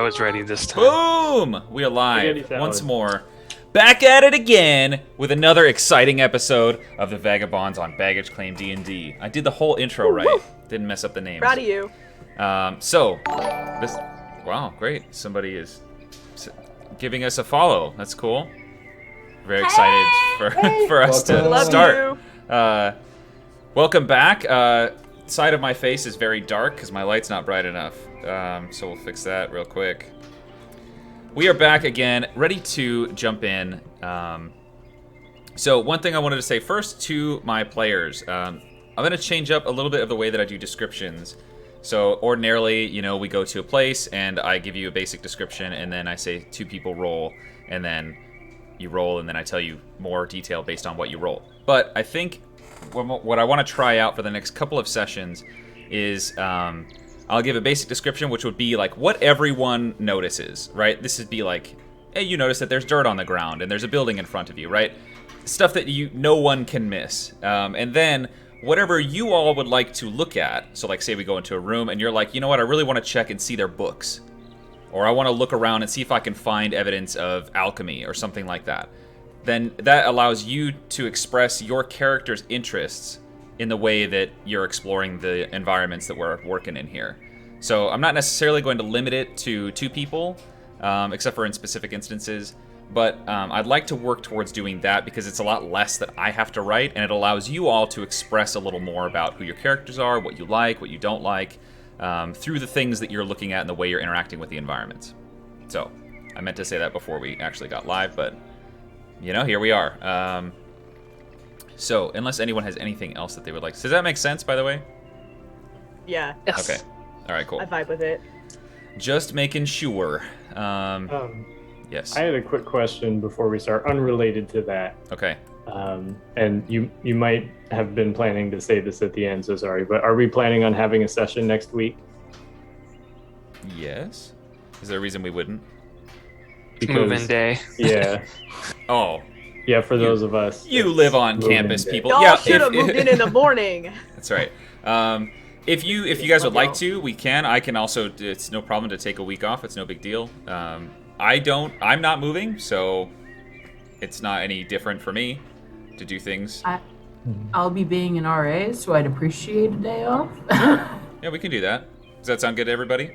I was ready this time. Boom! We are live Spaghetti salad. once more. Back at it again with another exciting episode of the Vagabonds on Baggage Claim D&D. I did the whole intro right. Didn't mess up the names. Proud of you. Wow, great. Somebody is giving us a follow. That's cool. Very excited for us to Love start. you. Welcome back. Side of my face is very dark because my light's not bright enough. So we'll fix that real quick. We are back again, ready to jump in. So one thing I wanted to say first to my players, I'm going to change up a little bit of the way that I do descriptions. So ordinarily, we go to a place and I give you a basic description and then I say two people roll and then you roll and then I tell you more detail based on what you roll. But I think what I want to try out for the next couple of sessions is I'll give a basic description, which would be like what everyone notices, right? This would be like, hey, you notice that there's dirt on the ground and there's a building in front of you, right? Stuff that no one can miss. And then whatever you all would like to look at, so like say we go into a room and you're like, you know what, I really want to check and see their books. Or I want to look around and see if I can find evidence of alchemy or something like that. Then that allows you to express your character's interests in the way that you're exploring the environments that we're working in here. So I'm not necessarily going to limit it to two people, except for in specific instances, but I'd like to work towards doing that because it's a lot less that I have to write, and it allows you all to express a little more about who your characters are, what you like, what you don't like, through the things that you're looking at and the way you're interacting with the environments. So I meant to say that before we actually got live, but here we are. So, unless anyone has anything else that they would like. Does that make sense, by the way? Yeah. Yes. Okay. All right, cool. I vibe with it. Just making sure. Yes. I had a quick question before we start, unrelated to that. Okay. And you might have been planning to say this at the end, so sorry, but are we planning on having a session next week? Yes. Is there a reason we wouldn't? Move-in day. Yeah. Oh. Yeah, for those of us. You live on move-in campus, day. people. Y'all Yeah, should have moved in the morning. That's right. If you guys would like to, we can. I can also. It's no problem to take a week off. It's no big deal. I'm not moving, so it's not any different for me to do things. I'll be being an RA, so I'd appreciate a day off. Yeah, we can do that. Does that sound good to everybody?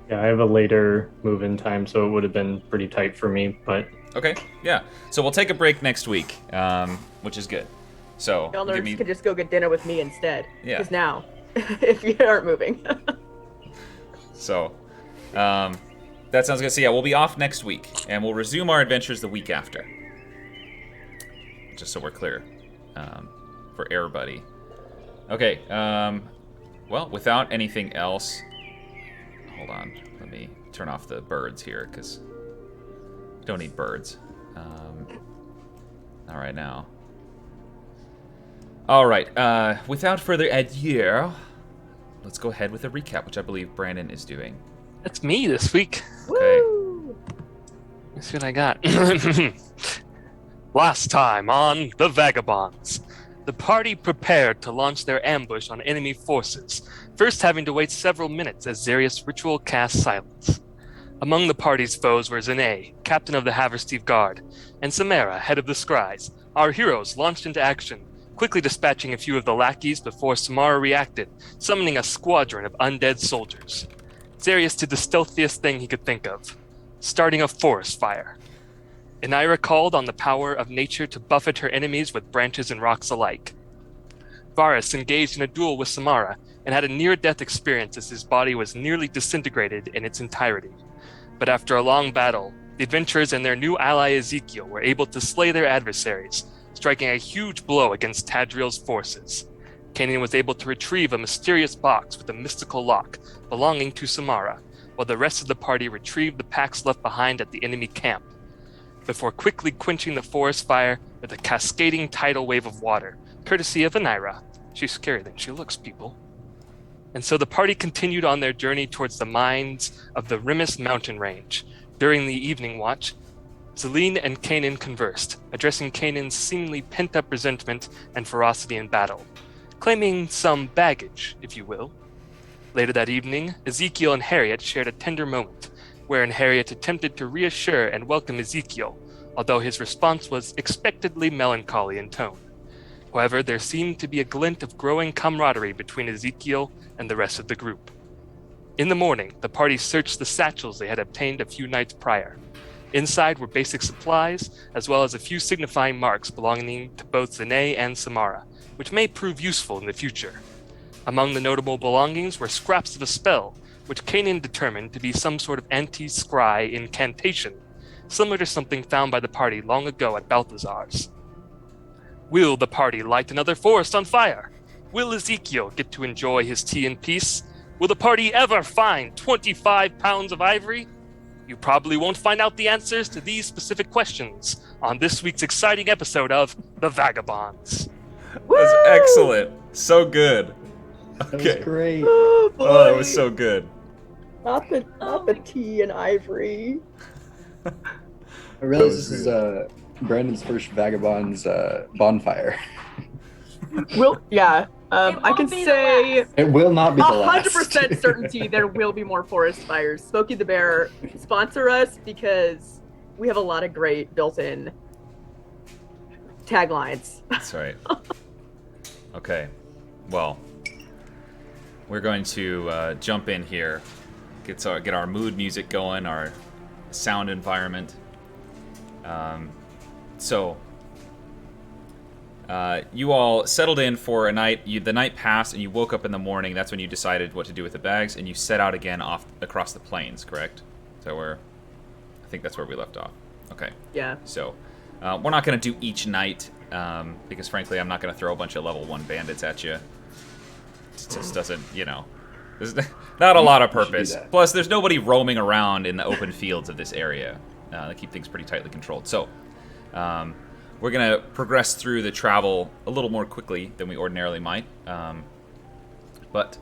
Yeah, I have a later move-in time, so it would have been pretty tight for me, but... Okay, yeah. So we'll take a break next week, which is good. So Y'all nerds could just go get dinner with me instead. Yeah. Because now, if you aren't moving. So, that sounds good. So yeah, we'll be off next week, and we'll resume our adventures the week after. Just so we're clear, for everybody. Okay. Well, without anything else, hold on. Let me turn off the birds here because don't need birds. All right now. All right. Without further ado, let's go ahead with a recap, which I believe Brandon is doing. That's me this week. Okay. Woo! Let's see what I got. Last time on The Vagabonds, the party prepared to launch their ambush on enemy forces, first having to wait several minutes as Xerius ritual cast silence. Among the party's foes were Zane, captain of the Haversteve Guard, and Samara, head of the Scries. Our heroes launched into action, quickly dispatching a few of the lackeys before Samara reacted, summoning a squadron of undead soldiers. Xerius did the stealthiest thing he could think of, starting a forest fire. Inaira called on the power of nature to buffet her enemies with branches and rocks alike. Varus engaged in a duel with Samara and had a near-death experience as his body was nearly disintegrated in its entirety. But after a long battle, the adventurers and their new ally Ezekiel were able to slay their adversaries, striking a huge blow against Tadriel's forces. Kanan was able to retrieve a mysterious box with a mystical lock belonging to Samara, while the rest of the party retrieved the packs left behind at the enemy camp, before quickly quenching the forest fire with a cascading tidal wave of water, courtesy of Inaira. She's scarier than she looks, people. And so the party continued on their journey towards the mines of the Rimmis Mountain Range. During the evening watch, Zelene and Kanan conversed, addressing Kanan's seemingly pent-up resentment and ferocity in battle, claiming some baggage, if you will. Later that evening, Ezekiel and Harriet shared a tender moment, wherein Harriet attempted to reassure and welcome Ezekiel, although his response was expectedly melancholy in tone. However, there seemed to be a glint of growing camaraderie between Ezekiel and the rest of the group. In the morning, the party searched the satchels they had obtained a few nights prior. Inside were basic supplies, as well as a few signifying marks belonging to both Zane and Samara, which may prove useful in the future. Among the notable belongings were scraps of a spell, which Kanan determined to be some sort of anti-scry incantation, similar to something found by the party long ago at Balthazar's. Will the party light another forest on fire? Will Ezekiel get to enjoy his tea in peace? Will the party ever find 25 pounds of ivory? You probably won't find out the answers to these specific questions on this week's exciting episode of The Vagabonds. That's excellent. So good. That Okay. was great. Oh, boy. Oh, that was so good. Not the tea and ivory. I realize this is Brandon's first Vagabonds bonfire. I can be the say last. It will not be the last. 100% certainty there will be more forest fires. Smokey the Bear, sponsor us because we have a lot of great built-in taglines. That's right. Okay. Well, we're going to jump in here, get our mood music going, our sound environment. You all settled in for a night. The night passed, and you woke up in the morning. That's when you decided what to do with the bags, and you set out again off across the plains. Correct? Is that where? I think that's where we left off. Okay. Yeah. So, we're not going to do each night because, frankly, I'm not going to throw a bunch of level 1 bandits at you. It just doesn't, there's not a lot of purpose. that. Plus, there's nobody roaming around in the open fields of this area. They keep things pretty tightly controlled. So, we're going to progress through the travel a little more quickly than we ordinarily might. But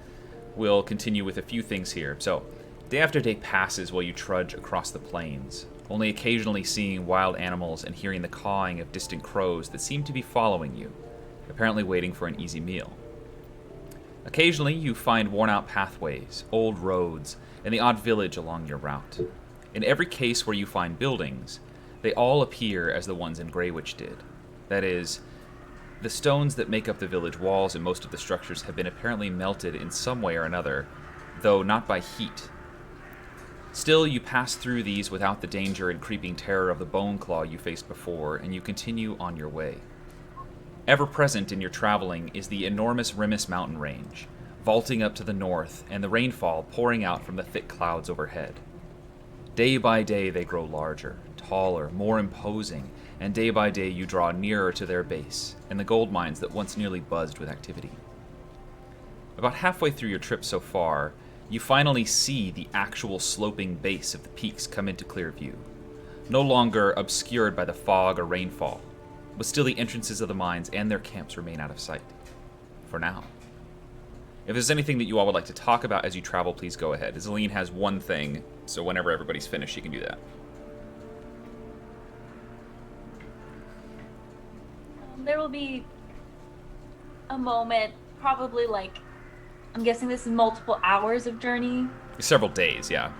we'll continue with a few things here. So, day after day passes while you trudge across the plains, only occasionally seeing wild animals and hearing the cawing of distant crows that seem to be following you, apparently waiting for an easy meal. Occasionally, you find worn-out pathways, old roads, and the odd village along your route. In every case where you find buildings, they all appear as the ones in Greywitch did. That is, the stones that make up the village walls and most of the structures have been apparently melted in some way or another, though not by heat. Still, you pass through these without the danger and creeping terror of the bone claw you faced before, and you continue on your way. Ever present in your traveling is the enormous Rimmis Mountain Range, vaulting up to the north, and the rainfall pouring out from the thick clouds overhead. Day by day they grow larger, taller, more imposing, and day by day you draw nearer to their base, and the gold mines that once nearly buzzed with activity. About halfway through your trip so far, you finally see the actual sloping base of the peaks come into clear view, no longer obscured by the fog or rainfall, but still the entrances of the mines and their camps remain out of sight. For now. If there's anything that you all would like to talk about as you travel, please go ahead. Zelene has one thing, so whenever everybody's finished, she can do that. There will be a moment, probably I'm guessing this is multiple hours of journey. Several days, yeah.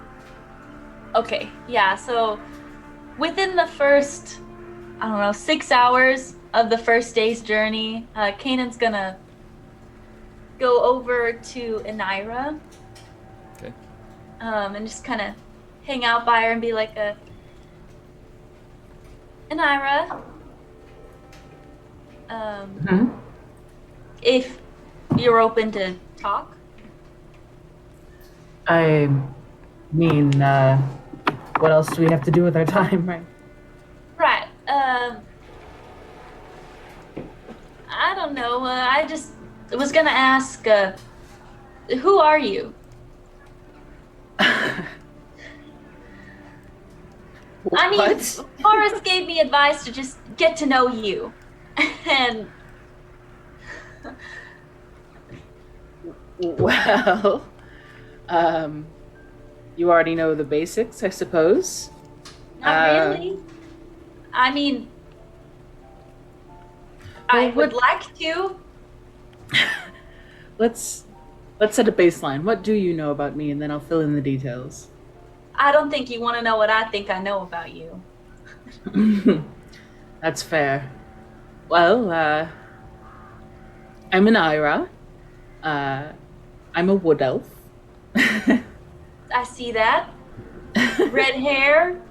Okay, yeah, so within the first, 6 hours of the first day's journey, Kanan's gonna go over to Enira. Okay. And just kind of hang out by her and be like, Enira, if you're open to talk. I mean, what else do we have to do with our time, right? Right. I don't know. I just was gonna ask, who are you? I mean, What? Forrest gave me advice to just get to know you. And Well, you already know the basics, I suppose. not really. I mean, I Well, would what- like to. Let's Let's set a baseline. What do you know about me, and then I'll fill in the details. I don't think you want to know what I think I know about you. That's fair. Well, I'm an Ira. I'm a wood elf. I see that. Red hair.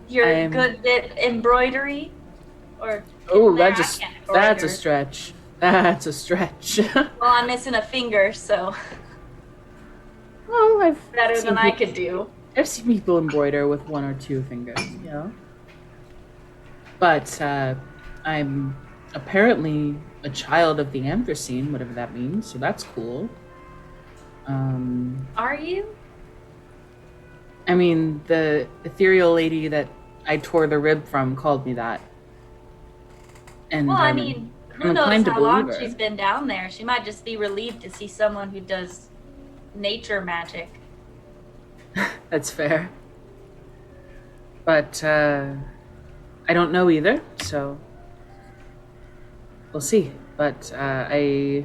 You're I'm- good at embroidery. Or Oh, there, that's I can't a embroider. stretch. That's a stretch. Well, I'm missing a finger, so Well, I've better seen than I people- could do. I've seen people embroider with 1 or 2 fingers, you know. But I'm apparently a child of the Anthracene, whatever that means. So that's cool. Are you? I mean, the ethereal lady that I tore the rib from called me that. And Well, I I'm- mean, who I'm knows inclined to how long believe her. she's been down there? She might just be relieved to see someone who does nature magic. That's fair. But I don't know either, so we'll see. But I,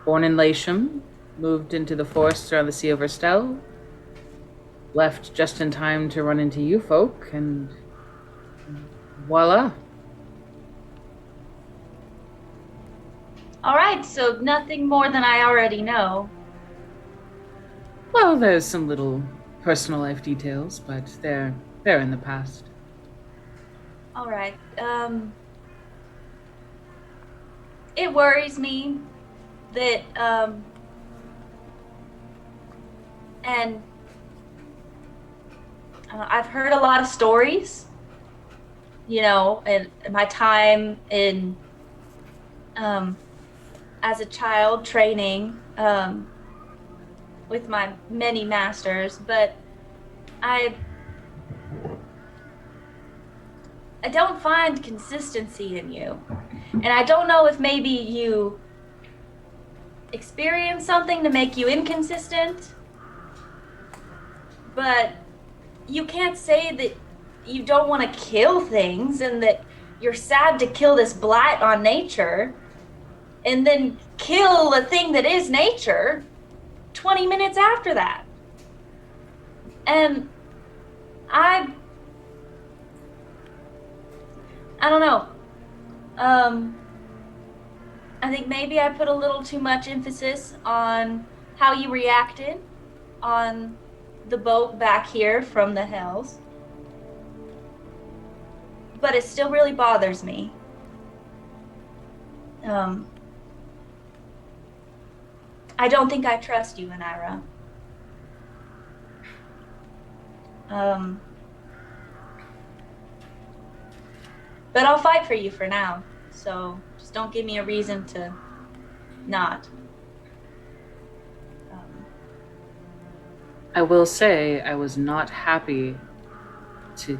born in Latium, moved into the forests around the Sea of Verstel, left just in time to run into you folk, and voila. All right, so nothing more than I already know. Well, there's some little personal life details, but they're in the past. All right. It worries me that and I've heard a lot of stories, you know, in my time in as a child training with my many masters, but I don't find consistency in you. And I don't know if maybe you experience something to make you inconsistent, but you can't say that you don't want to kill things and that you're sad to kill this blight on nature and then kill the thing that is nature 20 minutes after that. And I don't know. I think maybe I put a little too much emphasis on how you reacted on the boat back here from the Hells. But it still really bothers me. I don't think I trust you, Anira. But I'll fight for you for now. So just don't give me a reason to not. I will say I was not happy to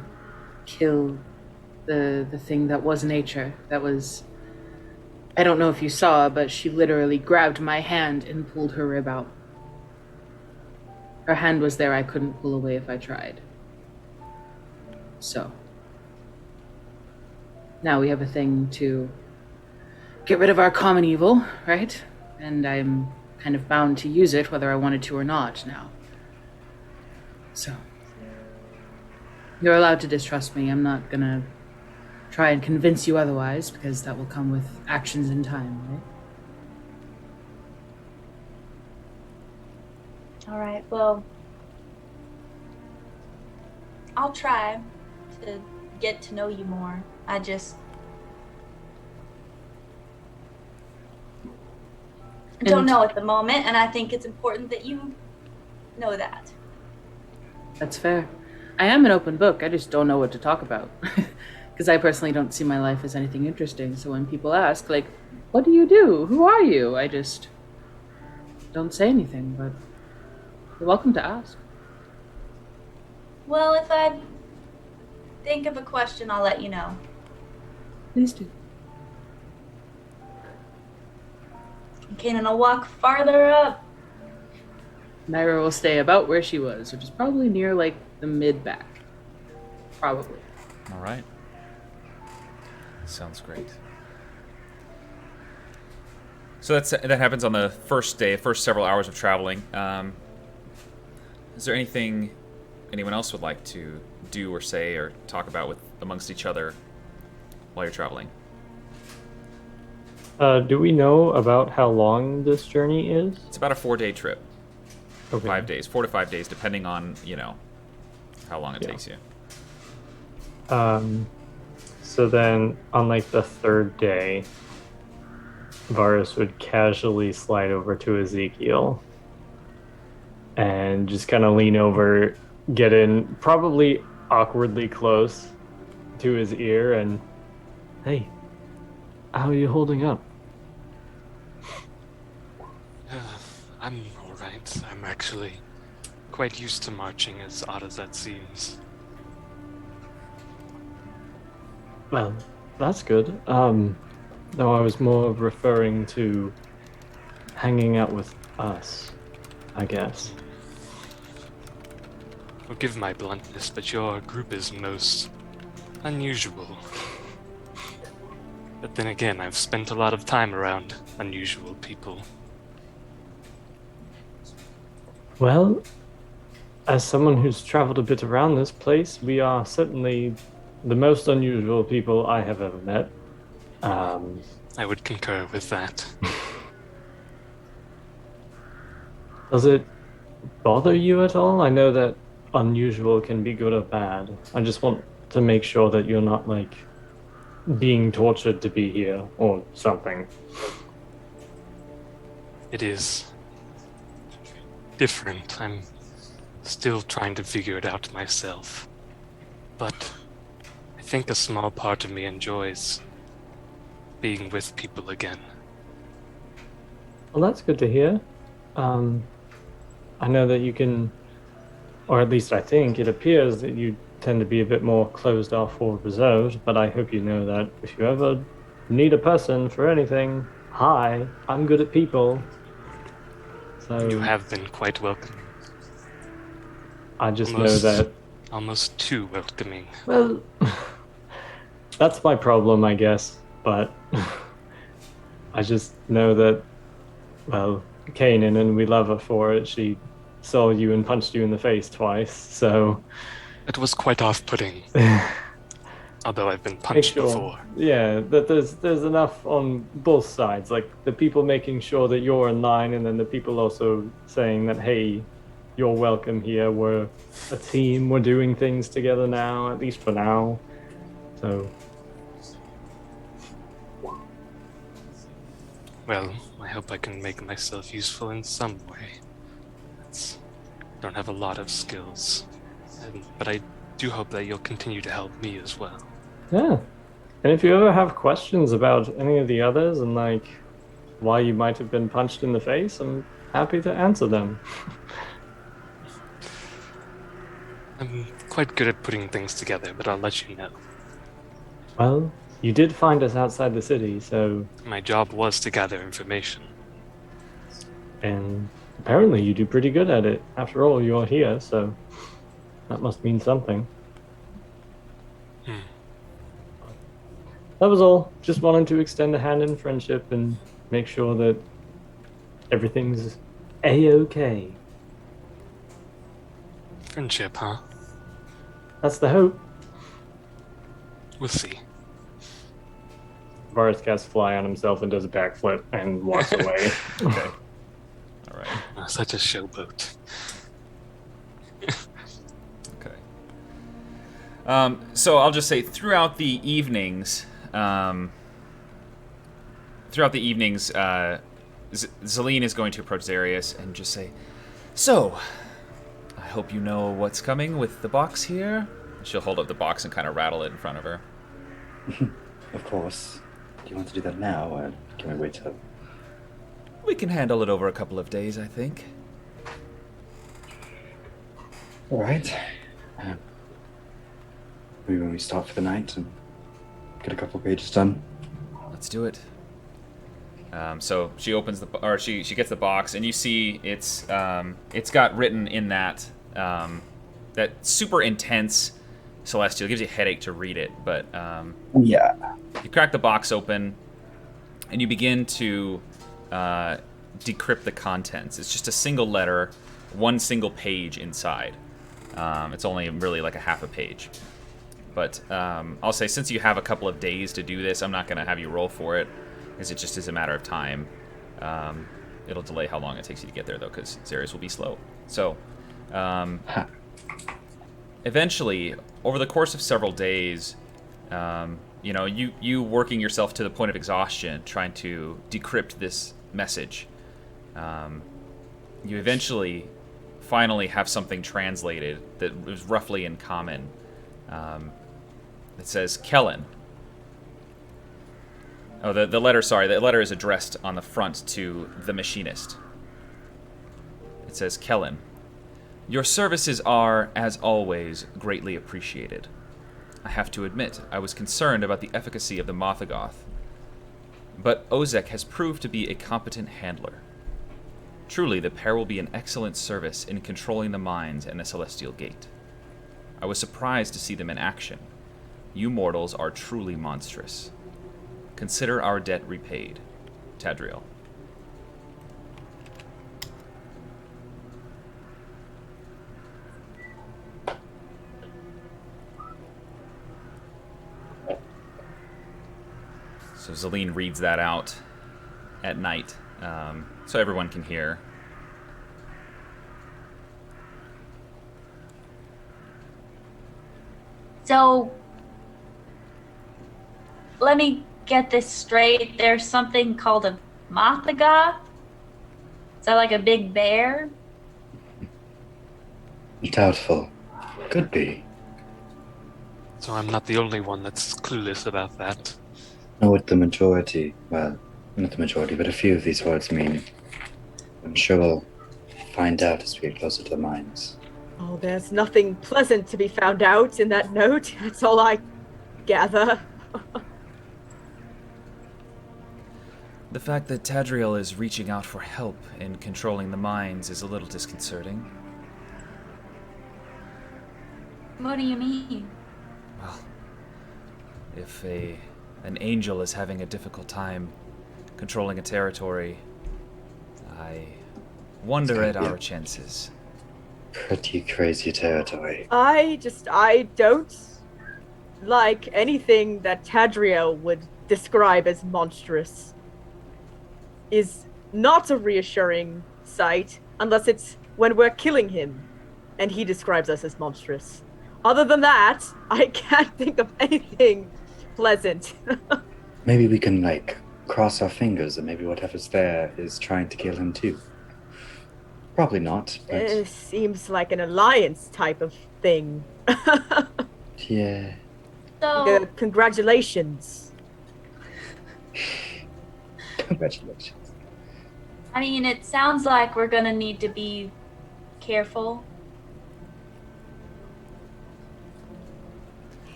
kill the thing that was nature. That was, I don't know if you saw, but she literally grabbed my hand and pulled her rib out. Her hand was there, I couldn't pull away if I tried. So now we have a thing to get rid of our common evil, right? And I'm kind of bound to use it whether I wanted to or not now. So you're allowed to distrust me. I'm not gonna try and convince you otherwise, because that will come with actions in time, right? All right, well, I'll try to get to know you more. I don't And- know at the moment, and I think it's important that you know that. That's fair. I am an open book. I just don't know what to talk about. Because I personally don't see my life as anything interesting. So when people ask, like, what do you do? Who are you? I just don't say anything, but you're welcome to ask. Well, if I think of a question, I'll let you know. Please do. Okay, and I'll walk farther up. Naira will stay about where she was, which is probably near, like, the mid-back. Probably. All right. Sounds great. So that happens on the first day, first several hours of traveling. Is there anything anyone else would like to do or say or talk about with amongst each other while you're traveling? Do we know about how long this journey is? It's about a 4-day trip. Okay. 5 days, 4 to 5 days, depending on, how long it takes you. So then on like the third day, Varus would casually slide over to Ezekiel and just kind of lean over, get in probably awkwardly close to his ear and, hey, how are you holding up? I'm all right. I'm actually quite used to marching, as odd as that seems. Well, that's good. No, I was more referring to hanging out with us, I guess. Forgive my bluntness, but your group is most unusual. But then again, I've spent a lot of time around unusual people. Well, as someone who's traveled a bit around this place, we are certainly the most unusual people I have ever met. I would concur with that. Does it bother you at all? I know that unusual can be good or bad. I just want to make sure that you're not, like, being tortured to be here or something. It is different. I'm still trying to figure it out myself. But I think a small part of me enjoys being with people again. Well, that's good to hear. I know that you can, or at least I think it appears that you tend to be a bit more closed off or reserved, but I hope you know that if you ever need a person for anything, hi, I'm good at people. So You have been quite welcoming. I just know that, Almost too welcoming. well, that's my problem, I guess, but I just know that, well, Kanan, and we love her for it, she saw you and punched you in the face twice, so It was quite off-putting. Although I've been make punched sure, before. yeah, that there's enough on both sides, like the people making sure that you're in line, and then the people also saying that, hey, you're welcome here, we're a team, we're doing things together now, at least for now. So Well, I hope I can make myself useful in some way. Don't have a lot of skills, but I do hope that you'll continue to help me as well. yeah. And if you ever have questions about any of the others and like why you might have been punched in the face, I'm happy to answer them. I'm quite good at putting things together, but I'll let you know. Well, you did find us outside the city, so, My job was to gather information. and apparently you do pretty good at it. After all, you're here, so that must mean something. That was all. Just wanted to extend a hand in friendship and make sure that everything's A-okay. Friendship, huh? That's the hope. We'll see. Varus casts fly on himself and does a backflip and walks away. Okay. All right. Such a showboat. Okay. So I'll just say throughout the evenings, Zelene is going to approach Zarius and just say, "So, I hope you know what's coming with the box here." She'll hold up the box and kind of rattle it in front of her. Of course. Do you want to do that now, or can we wait till... We can handle it over a couple of days, I think. All right. Maybe when we start for the night and get a couple of pages done. Let's do it. So she opens she gets the box, and you see it's got written in that that super intense celestial. It gives you a headache to read it, but Yeah. you crack the box open, and you begin to decrypt the contents. It's just a single letter, one single page inside. It's only really like a half a page. But I'll say, since you have a couple of days to do this, I'm not going to have you roll for it, because it just is a matter of time. It'll delay how long it takes you to get there, though, because Xerius will be slow. So, eventually, over the course of several days, you working yourself to the point of exhaustion, trying to decrypt this message, you eventually finally have something translated that is roughly in common. It says, Kellen. Oh, the letter is addressed on the front to the machinist. It says, Kellen, your services are, as always, greatly appreciated. I have to admit, I was concerned about the efficacy of the Mothagoth, but Ozek has proved to be a competent handler. Truly, the pair will be an excellent service in controlling the mines and the Celestial Gate. I was surprised to see them in action. You mortals are truly monstrous. Consider our debt repaid. Tadriel. So Zelene reads that out at night, so everyone can hear. So, let me get this straight. There's something called a Mothagoth? Is that like a big bear? Doubtful. Could be. So I'm not the only one that's clueless about that. Know what the majority, well, not the majority, but a few of these words mean. I'm sure we'll find out as we get closer to the mines. Oh, there's nothing pleasant to be found out in that note. That's all I gather. The fact that Tadriel is reaching out for help in controlling the mines is a little disconcerting. What do you mean? Well, if an angel is having a difficult time controlling a territory, I wonder at our chances. Pretty crazy territory. I don't like anything that Tadriel would describe as monstrous. Is not a reassuring sight unless it's when we're killing him and he describes us as monstrous. Other than that, I can't think of anything pleasant. Maybe we can, cross our fingers and maybe whatever's there is trying to kill him too. Probably not, but... It seems like an alliance type of thing. Yeah. So, Congratulations. Congratulations. I mean, it sounds like we're gonna need to be careful.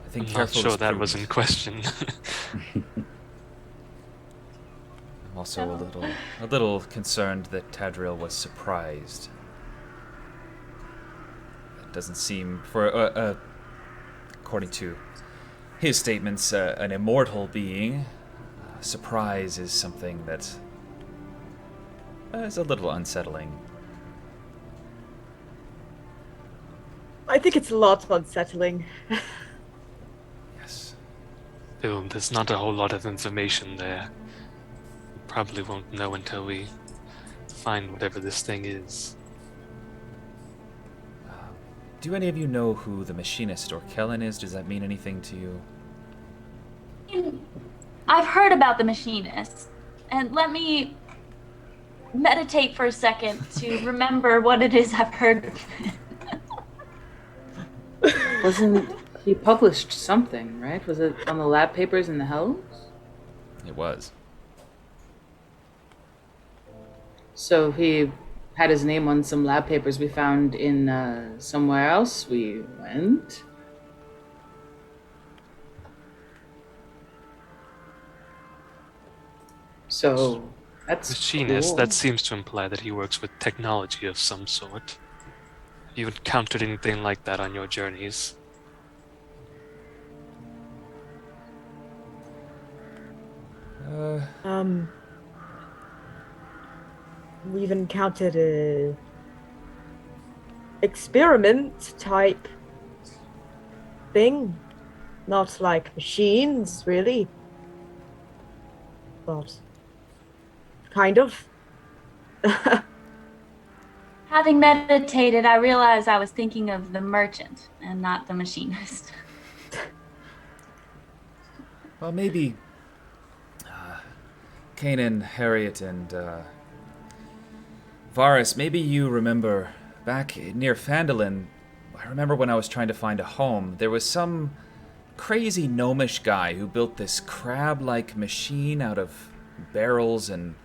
I think I'm not careful sure is that was prudent. in question. I'm also a little concerned that Tadriel was surprised. It doesn't seem, for according to his statements, an immortal being. Surprise is something that is a little unsettling. I think it's a lot unsettling. Yes. Still, there's not a whole lot of information there. We probably won't know until we find whatever this thing is. Do any of you know who the machinist or Kellen is? Does that mean anything to you? I've heard about the machinist, and let me meditate for a second to remember what it is I've heard. Wasn't he published something, right? Was it on the lab papers in the Hells? It was. So he had his name on some lab papers we found in somewhere else we went. So that's Machinist, cool. that seems to imply that he works with technology of some sort. Have you encountered anything like that on your journeys? we've encountered a experiment type thing. Not like machines, really. But kind of. Having meditated, I realized I was thinking of the merchant and not the machinist. Well, maybe Kanan, Harriet, and Varus, maybe you remember back near Phandalin, I remember when I was trying to find a home, there was some crazy gnomish guy who built this crab-like machine out of barrels and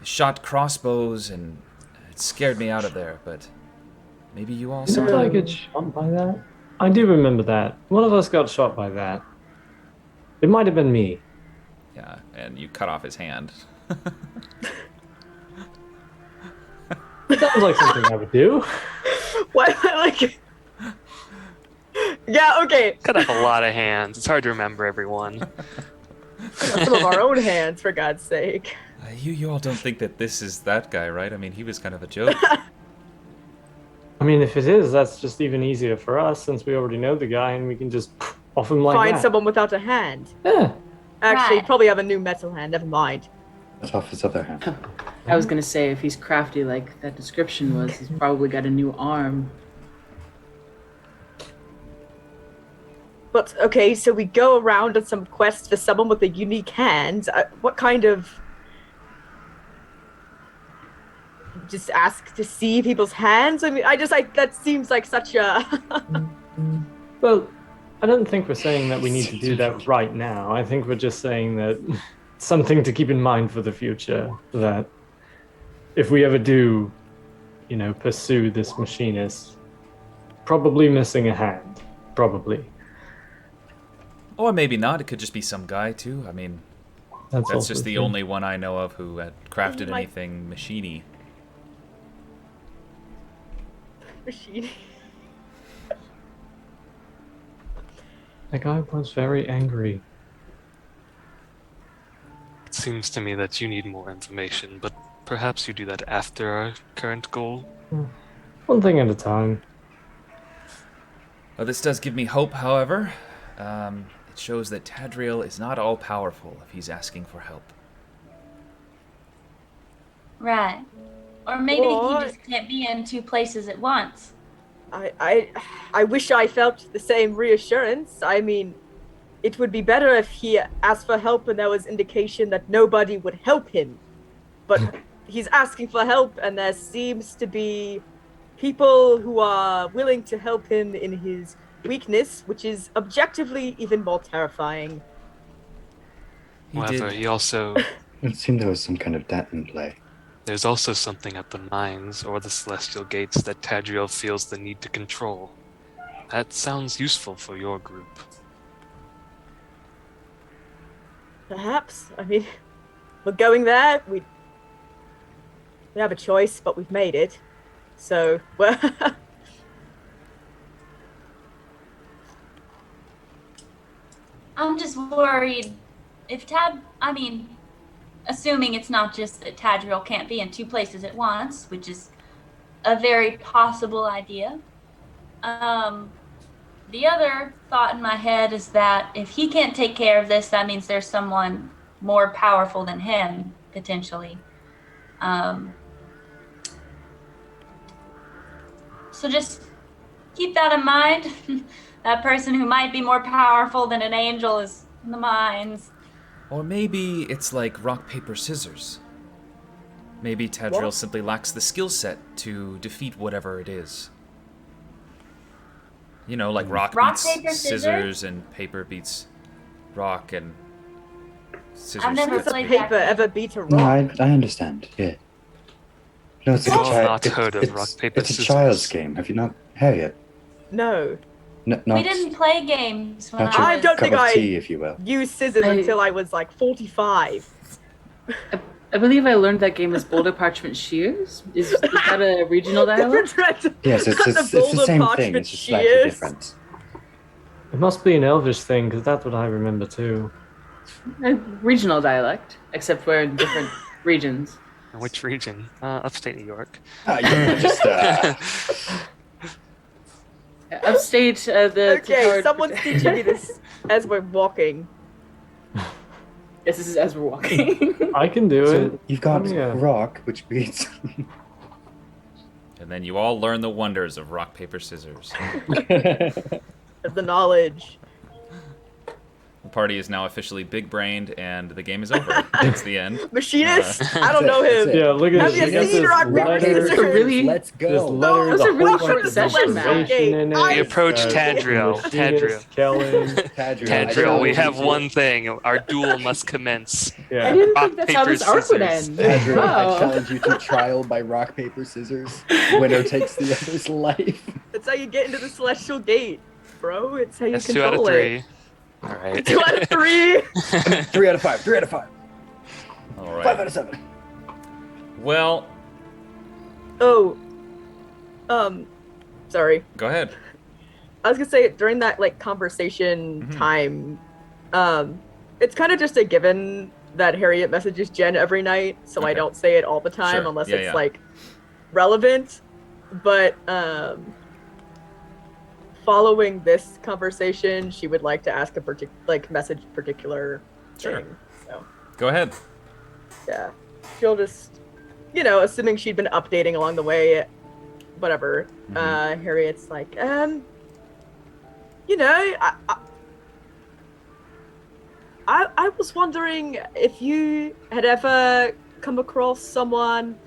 shot crossbows, and it scared me out of there, but maybe you all saw Did I it. get shot by that? I do remember that. One of us got shot by that. It might have been me. Yeah, and you cut off his hand. Sounds like something I would do. Why am I like? Yeah, okay. Cut off a lot of hands. It's hard to remember everyone. Some of our own hands, for God's sake. You all don't think that this is that guy, right? I mean, he was kind of a joke. I mean, if it is, that's just even easier for us since we already know the guy and we can just off him like Find that. someone without a hand. Yeah. Actually, Right. probably have a new metal hand. Never mind. Cut off his other hand. I was gonna say, if he's crafty like that description was, he's probably got a new arm. But okay, so we go around on some quest for someone with a unique hand. What kind of? Just ask to see people's hands. I mean, that seems like such a. Well, I don't think we're saying that we need to do that right now. I think we're just saying that something to keep in mind for the future. That if we ever do, pursue this machinist, probably missing a hand. Probably. Or maybe not. It could just be some guy, too. I mean, that's also just the true. only one I know of who had crafted Like- anything machine-y. Machine. The guy was very angry. It seems to me that you need more information, but perhaps you do that after our current goal. One thing at a time. Well, this does give me hope, however. It shows that Tadriel is not all-powerful if he's asking for help. Right. Or maybe Or- he just can't be in two places at once. I wish I felt the same reassurance. I mean, it would be better if he asked for help and there was indication that nobody would help him. But he's asking for help, and there seems to be people who are willing to help him in his weakness, which is objectively even more terrifying. However, he also It seemed there was some kind of debt in play. there's also something at the mines or the celestial gates that Tadriel feels the need to control. That sounds useful for your group. Perhaps. I mean, we're going there. We have a choice, but we've made it. So, well, I'm just worried if assuming it's not just that Tadriel can't be in two places at once, which is a very possible idea. The other thought in my head is that if he can't take care of this, that means there's someone more powerful than him, potentially. So just keep that in mind. That person who might be more powerful than an angel is in the mines. Or maybe it's like rock, paper, scissors. Maybe Tadriel What? simply lacks the skill set to defeat whatever it is. You know, like rock Rock, beats paper, scissors scissors? and paper beats rock and scissors. I've never gets played paper. paper ever beat a No, rock? I understand. Yeah. No, it's We've like all a child. not heard of rock, paper, It's a scissors. child's game. Have you not? Harriet? No. Not We didn't play games when not your I don't cup think of I- tea, if you will. Used scissors until I was like 45. I believe I learned that game as Boulder Parchment Shears. Is that a regional dialect? Yes, it's Got the it's the boulder same thing. parchment It's just slightly shears. different. It must be an Elvish thing, because that's what I remember too. A regional dialect, except we're in different regions. Which region? Upstate New York. Yeah, just Upstate, the Okay, Tatar- someone's teaching me this as we're walking. Yes, this is as we're walking. I can do so it. you've got Yeah. rock, which beats. And then you all learn the wonders of rock, paper, scissors. The knowledge. The party is now officially big-brained, and the game is over. It's the end. Machinist? I don't know That's him. it. Yeah, look at Have this. you We got seen this rock, paper, letter- scissors? That's a really- Let's This go. letter, Those the are really whole short bunch of session, man. information in it. We approach Tadriel. Machinist, Kellen. Tadriel, we have one thing. Our duel must commence. I Yeah. didn't Rock, think that's how paper, this arc would scissors. end. Tadriel, I Wow. challenge you to trial by rock, paper, scissors. Winner takes the other's life. That's how you get into the celestial gate, bro. It's how you That's 2 out of control 3. it. All right. 2 out of 3. 3 out of 5. 3 out of 5. All 5 right. out of 7. Well, Oh. Sorry. go ahead. I was gonna say during that like conversation time, it's kind of just a given that Harriet messages Jen every night, so I Okay. don't say it all the time Sure. unless Yeah, it's yeah. like relevant. But following this conversation, she would like to ask a message particular Sure. thing. So Go ahead. yeah, she'll just, assuming she'd been updating along the way, whatever. Harriet's like, I was wondering if you had ever come across someone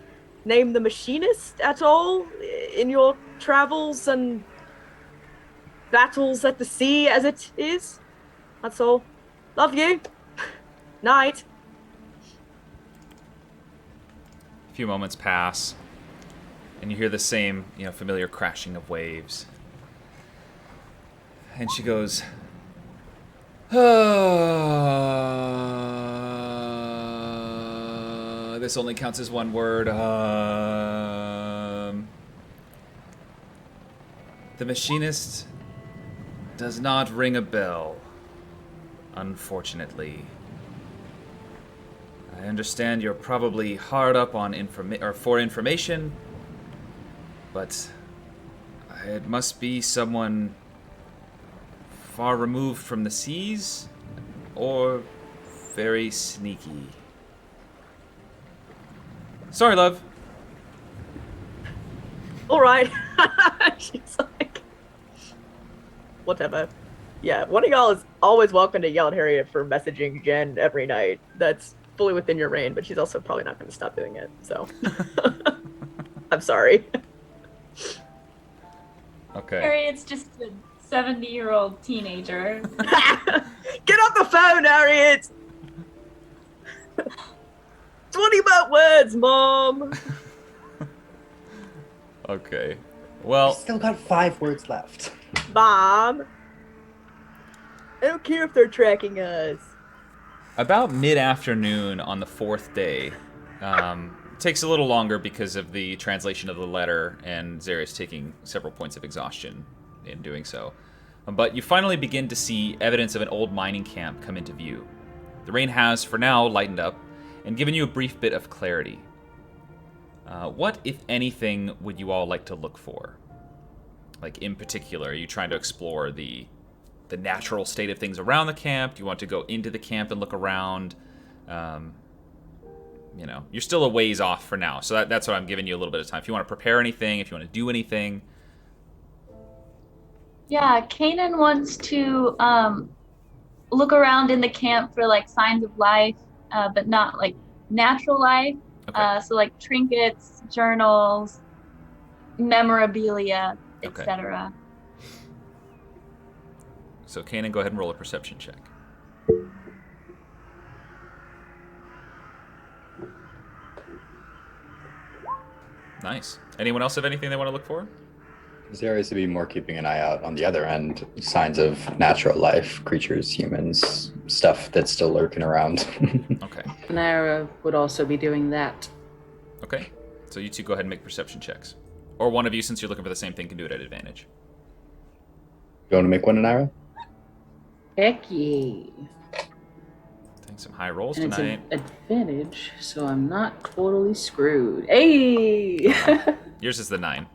named the Machinist at all in your travels and battles at the sea as it is. That's all. Love you. Night. A few moments pass, and you hear the same, familiar crashing of waves. And she goes, this only counts as one word. The Machinist does not ring a bell, unfortunately. I understand you're probably hard up on for information, but it must be someone far removed from the seas, or very sneaky. Sorry, love. All right. She's like, whatever. Yeah, one of y'all is always welcome to yell at Harriet for messaging Jen every night. That's fully within your reign, but she's also probably not going to stop doing it. So, I'm sorry. Okay. Harriet's just a 70-year-old teenager. Get off the phone, Harriet. 20 more words, Mom. Okay. Well, Still got 5 words left. Mom. I don't care if they're tracking us. about mid-afternoon on the 4th day, it takes a little longer because of the translation of the letter and Zarius taking several points of exhaustion in doing so. But you finally begin to see evidence of an old mining camp come into view. The rain has, for now, lightened up and given you a brief bit of clarity. What, if anything, would you all like to look for? Like, in particular, are you trying to explore the natural state of things around the camp? Do you want to go into the camp and look around? You're still a ways off for now, so that's what I'm giving you a little bit of time. If you want to prepare anything, if you want to do anything. Yeah, Kanan wants to look around in the camp for like signs of life, but not like natural life. Okay. So like trinkets, journals, memorabilia, Okay. etc. So Kanan, go ahead and roll a perception check. Nice. Anyone else have anything they want to look for? Zarius would be more keeping an eye out on the other end, signs of natural life, creatures, humans, stuff that's still lurking around. Okay. Nara would also be doing that. Okay. So you two go ahead and make perception checks. Or one of you, since you're looking for the same thing, can do it at advantage. You want to make one an arrow? Heck yeah. Getting some high rolls And tonight. it's an advantage, so I'm not totally screwed. Hey! Yours is the 9.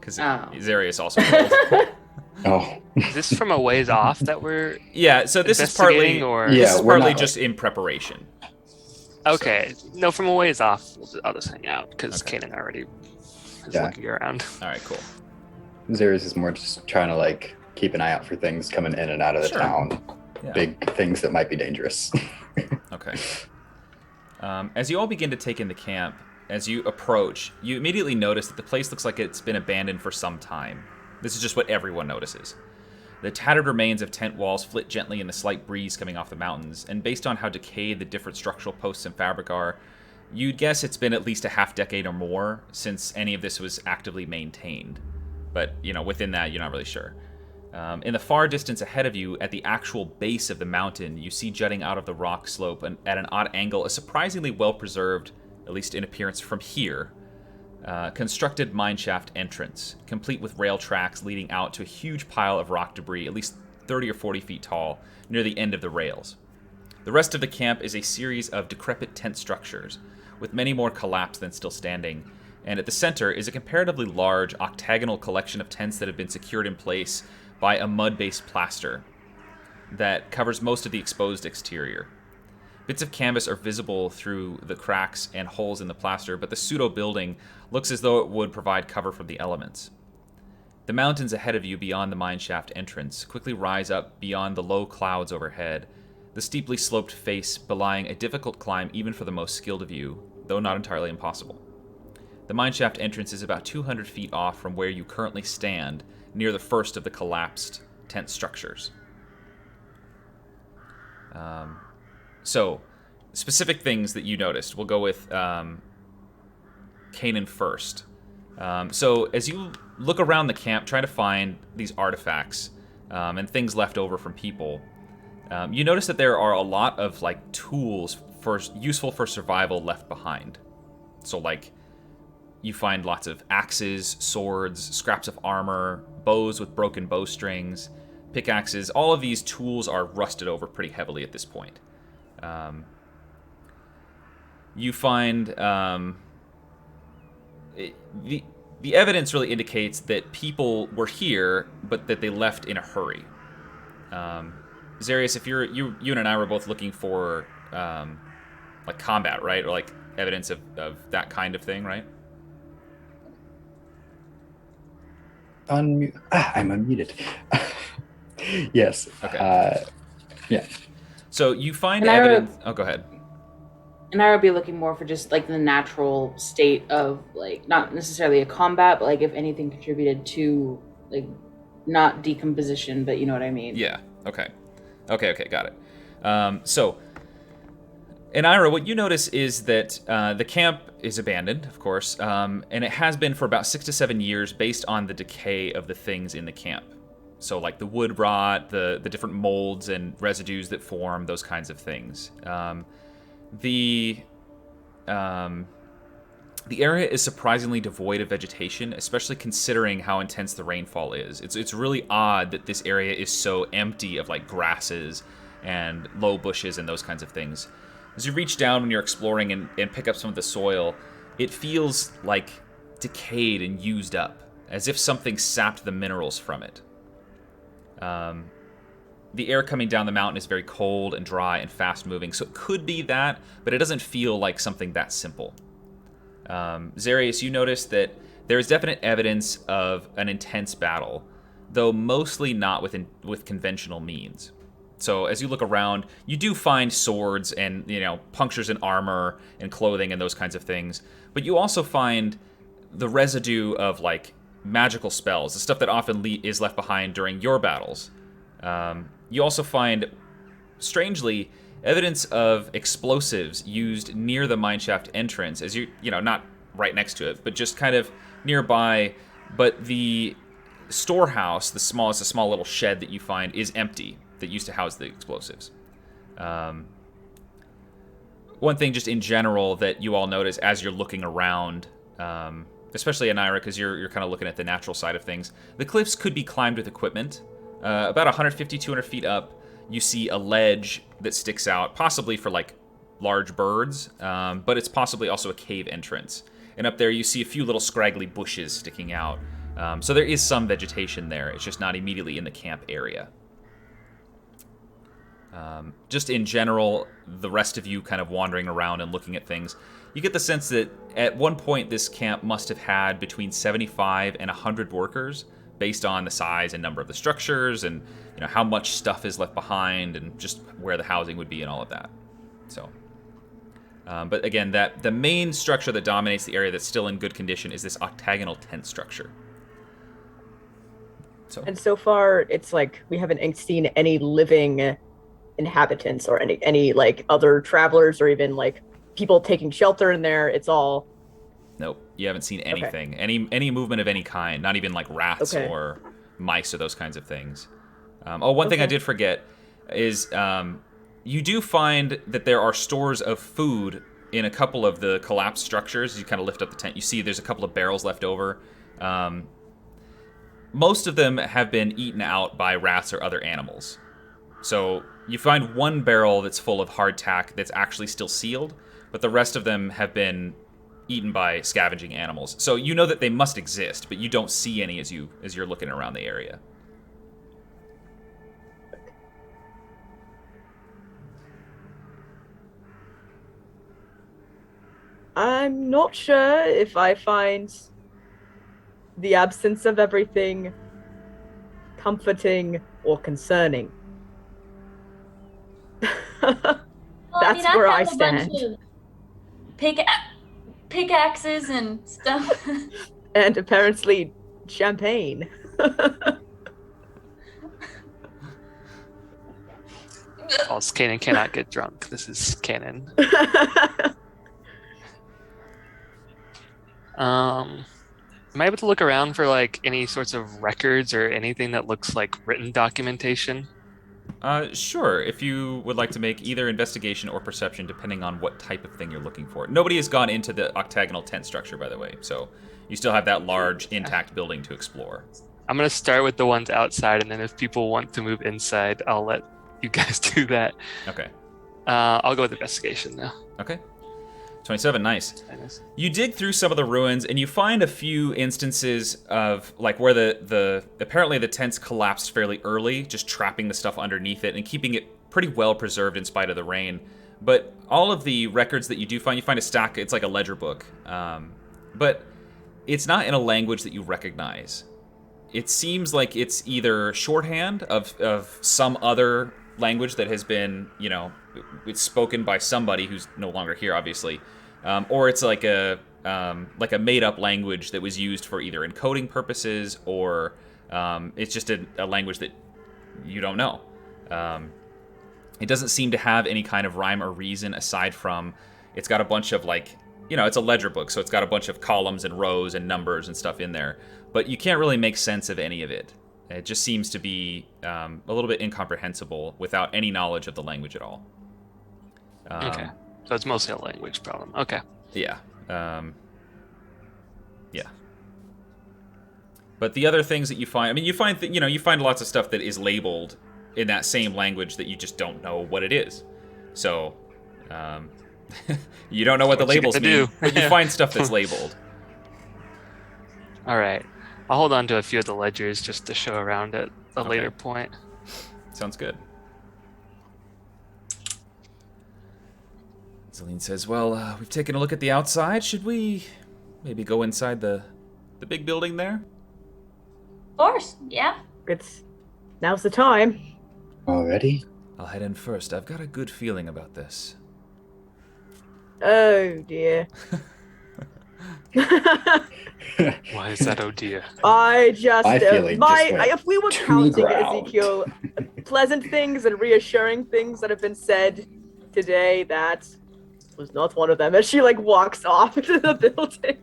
Because Oh. Zarius also rolled. Oh, Is this from a ways off that we're Yeah, so this is partly investigating, or Yeah, this is we're partly not, just in preparation. okay? No, from a ways off. I'll just hang out because Okay. Kanan already is Yeah. looking around. All right, cool. Xeris is more just trying to like keep an eye out for things coming in and out of the Sure. town. Yeah. Big things that might be dangerous. Okay. As you all begin to take in the camp, as you approach, you immediately notice that the place looks like it's been abandoned for some time. This is just what everyone notices. The tattered remains of tent walls flit gently in the slight breeze coming off the mountains, and based on how decayed the different structural posts and fabric are, you'd guess it's been at least a half decade or more since any of this was actively maintained. But, within that, you're not really sure. In the far distance ahead of you, at the actual base of the mountain, you see jutting out of the rock slope and at an odd angle a surprisingly well-preserved, at least in appearance from here, constructed mineshaft entrance, complete with rail tracks leading out to a huge pile of rock debris, at least 30 or 40 feet tall, near the end of the rails. The rest of the camp is a series of decrepit tent structures, with many more collapsed than still standing, and at the center is a comparatively large octagonal collection of tents that have been secured in place by a mud-based plaster that covers most of the exposed exterior. Bits of canvas are visible through the cracks and holes in the plaster, but the pseudo-building looks as though it would provide cover from the elements. The mountains ahead of you beyond the mineshaft entrance quickly rise up beyond the low clouds overhead, the steeply sloped face belying a difficult climb even for the most skilled of you, though not entirely impossible. The mineshaft entrance is about 200 feet off from where you currently stand, near the first of the collapsed tent structures. So, specific things that you noticed. We'll go with Kanan first. So, as you look around the camp, trying to find these artifacts and things left over from people, you notice that there are a lot of tools useful for survival left behind. So, you find lots of axes, swords, scraps of armor, bows with broken bowstrings, pickaxes. All of these tools are rusted over pretty heavily at this point. You find the evidence really indicates that people were here, but that they left in a hurry. Zarius, if you and I were both looking for combat, right, or evidence of that kind of thing, right? I'm unmuted. Yes. Okay. Yeah. So you find And I would- evidence. Oh, go ahead. And I would be looking more for just the natural state of not necessarily a combat, but if anything contributed to not decomposition, but you know what I mean. Yeah. Okay, got it. So, in Ira, what you notice is that the camp is abandoned, of course, and it has been for about 6 to 7 years based on the decay of the things in the camp. So, the wood rot, the different molds and residues that form, those kinds of things. The area is surprisingly devoid of vegetation, especially considering how intense the rainfall is. It's really odd that this area is so empty of grasses and low bushes and those kinds of things. As you reach down when you're exploring and pick up some of the soil, it feels decayed and used up, as if something sapped the minerals from it. The air coming down the mountain is very cold and dry and fast-moving, so it could be that, but it doesn't feel like something that simple. Zarius, you notice that there is definite evidence of an intense battle, though mostly not with conventional means. So as you look around, you do find swords and, punctures in armor and clothing and those kinds of things, but you also find the residue of, magical spells, the stuff that often is left behind during your battles. You also find, strangely, evidence of explosives used near the mineshaft entrance, as not right next to it, but just kind of nearby. But the storehouse, it's a small little shed that you find, is empty, that used to house the explosives. One thing just in general that you all notice as you're looking around, especially in Ira, because you're kind of looking at the natural side of things, the cliffs could be climbed with equipment. About 150, 200 feet up, you see a ledge that sticks out, possibly for like large birds, but it's possibly also a cave entrance. And up there you see a few little scraggly bushes sticking out. So there is some vegetation there. It's just not immediately in the camp area. Just in general, the rest of you kind of wandering around and looking at things, you get the sense that at one point this camp must have had between 75 and 100 workers, based on the size and number of the structures and how much stuff is left behind and just where the housing would be and all of that. So, but again, the main structure that dominates the area that's still in good condition is this octagonal tent structure. So. And so far, it's like we haven't seen any living inhabitants or any like other travelers or even like people taking shelter in there. It's all. Nope, you haven't seen anything. Okay. Any movement of any kind. Not even like rats or mice or those kinds of things. One thing I did forget is you do find that there are stores of food in a couple of the collapsed structures. You kind of lift up the tent. You see there's a couple of barrels left over. Most of them have been eaten out by rats or other animals. So you find one barrel that's full of hardtack that's actually still sealed, but the rest of them have been eaten by scavenging animals. So you know that they must exist, but you don't see any as you're looking around the area. I'm not sure if I find the absence of everything comforting or concerning. That's where I stand. Pickaxes and stuff. And apparently champagne. False Kanan cannot get drunk. This is canon. Am I able to look around for like any sorts of records or anything that looks like written documentation? Sure, if you would like to make either investigation or perception, depending on what type of thing you're looking for. Nobody has gone into the octagonal tent structure, by the way, so you still have that large, intact building to explore. I'm going to start with the ones outside, and then if people want to move inside, I'll let you guys do that. Okay. I'll go with investigation now. Okay. 27, nice. You dig through some of the ruins, and you find a few instances of like where the apparently the tents collapsed fairly early, just trapping the stuff underneath it and keeping it pretty well preserved in spite of the rain. But all of the records that you find a stack. It's like a ledger book, but it's not in a language that you recognize. It seems like it's either shorthand of some other language that has been, it's spoken by somebody who's no longer here, obviously, or it's like a made-up language that was used for either encoding purposes or it's just a language that you don't know. It doesn't seem to have any kind of rhyme or reason aside from it's got a bunch of it's a ledger book, so it's got a bunch of columns and rows and numbers and stuff in there, but you can't really make sense of any of it. It just seems to be a little bit incomprehensible without any knowledge of the language at all. Okay, so it's mostly a language problem. Okay. Yeah. Yeah. But the other things that you find, you find lots of stuff that is labeled in that same language that you just don't know what it is. So, you don't know what the labels mean, but you find stuff that's labeled. All right. I'll hold on to a few of the ledgers just to show around at a later point. Sounds good. Celine says, well, we've taken a look at the outside. Should we maybe go inside the big building there? Of course, yeah. Now's the time. Already? I'll head in first. I've got a good feeling about this. Oh, dear. Why is that oh dear? If we were counting, ground. Ezekiel, pleasant things and reassuring things that have been said today, that was not one of them. As she walks off into the building.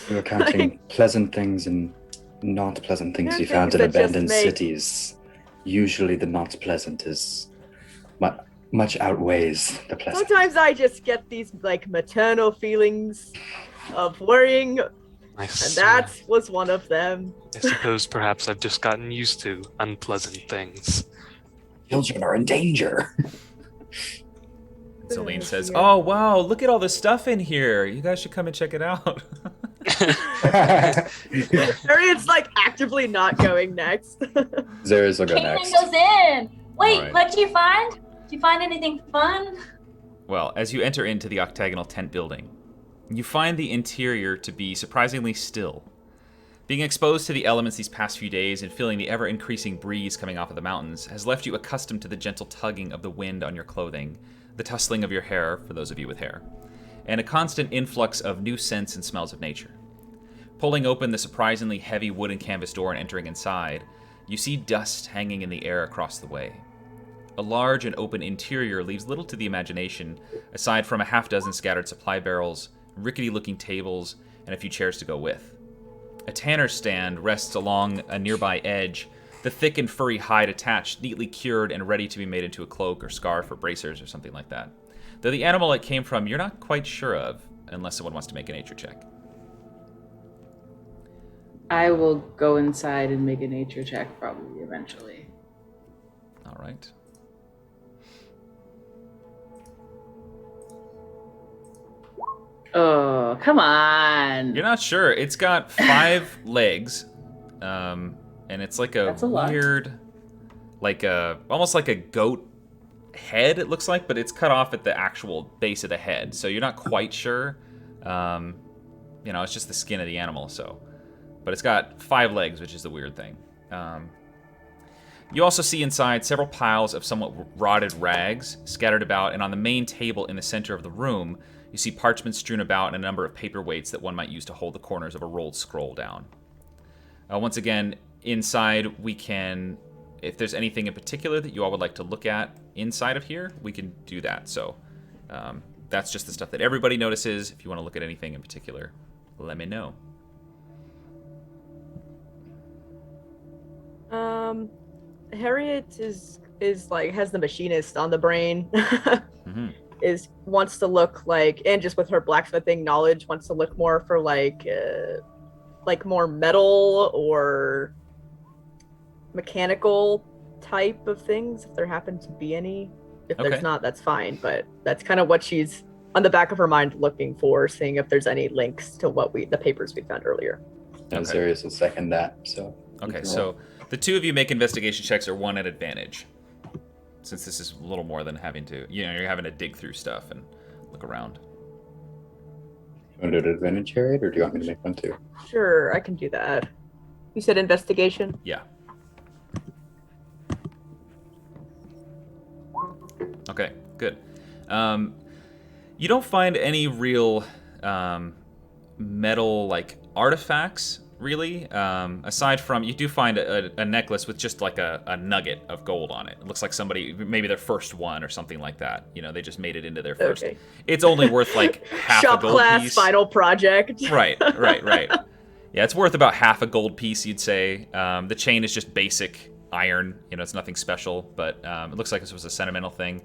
We were counting pleasant things and not pleasant things you found in abandoned cities. Usually the not pleasant is much outweighs the pleasant. Sometimes I just get these maternal feelings of worrying, and that was one of them. I suppose perhaps I've just gotten used to unpleasant things. Children are in danger. Celine says, "Oh wow, look at all the stuff in here. You guys should come and check it out." Harriet's like actively not going next. Zeres will go Kanan next. goes in. Wait, Alright. what'd you find? Did you find anything fun? Well, as you enter into the octagonal tent building, you find the interior to be surprisingly still. Being exposed to the elements these past few days and feeling the ever-increasing breeze coming off of the mountains has left you accustomed to the gentle tugging of the wind on your clothing, the tussling of your hair, for those of you with hair, and a constant influx of new scents and smells of nature. Pulling open the surprisingly heavy wooden canvas door and entering inside, you see dust hanging in the air across the way. A large and open interior leaves little to the imagination, aside from a half-dozen scattered supply barrels, rickety-looking tables, and a few chairs to go with. A tanner's stand rests along a nearby edge, the thick and furry hide attached, neatly cured and ready to be made into a cloak or scarf or bracers or something like that. Though the animal it came from you're not quite sure of, unless someone wants to make a nature check. I will go inside and make a nature check probably eventually. All right. Oh, come on. You're not sure. It's got 5 legs, and it's like That's a lot. weird, almost like a goat head, it looks like, but it's cut off at the actual base of the head, so you're not quite sure. It's just the skin of the animal, so. But it's got 5 legs, which is the weird thing. You also see inside several piles of somewhat rotted rags scattered about, and on the main table in the center of the room, you see parchment strewn about and a number of paperweights that one might use to hold the corners of a rolled scroll down. Once again, inside we can, if there's anything in particular that you all would like to look at inside of here, we can do that. So that's just the stuff that everybody notices. If you want to look at anything in particular, let me know. Harriet is like has the machinist on the brain. Mm-hmm. Wants to look like, and just with her blacksmithing knowledge, wants to look more for like more metal or mechanical type of things, if there happen to be any. If Okay. there's not, that's fine. But that's kind of what she's on the back of her mind looking for, seeing if there's any links to the papers we found earlier. And Okay. Zeres will second that. So. Okay, so the two of you make investigation checks are one at advantage. Since this is a little more than having to, you're having to dig through stuff and look around. You want to do an advantage, Harriet, or do you want me to make one too? Sure, I can do that. You said investigation? Yeah. Okay, good. You don't find any real metal like artifacts, really. Aside from, you do find a necklace with just like a nugget of gold on it. It looks like somebody, maybe their first one or something like that. They just made it into their first. Okay. It's only worth like half Shop a gold class piece. final project. Right. Yeah, it's worth about half a gold piece, you'd say. The chain is just basic iron. It's nothing special, but it looks like this was a sentimental thing.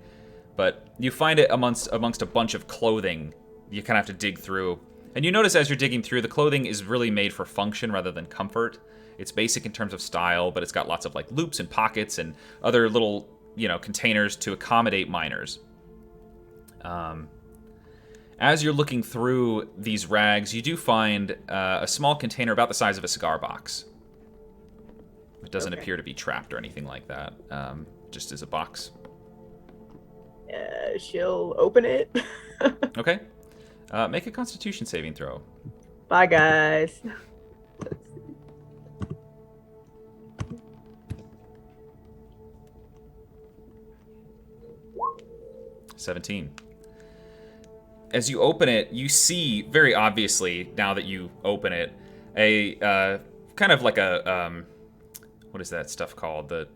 But you find it amongst a bunch of clothing. You kind of have to dig through. And you notice as you're digging through, the clothing is really made for function rather than comfort. It's basic in terms of style, but it's got lots of like loops and pockets and other little, containers to accommodate miners. As you're looking through these rags, you do find a small container about the size of a cigar box. It doesn't appear to be trapped or anything like that. Just as a box. She'll open it. Okay. Make a Constitution saving throw. Bye, guys. 17. As you open it, you see very obviously, now that you open it, a kind of like a what is that stuff called? The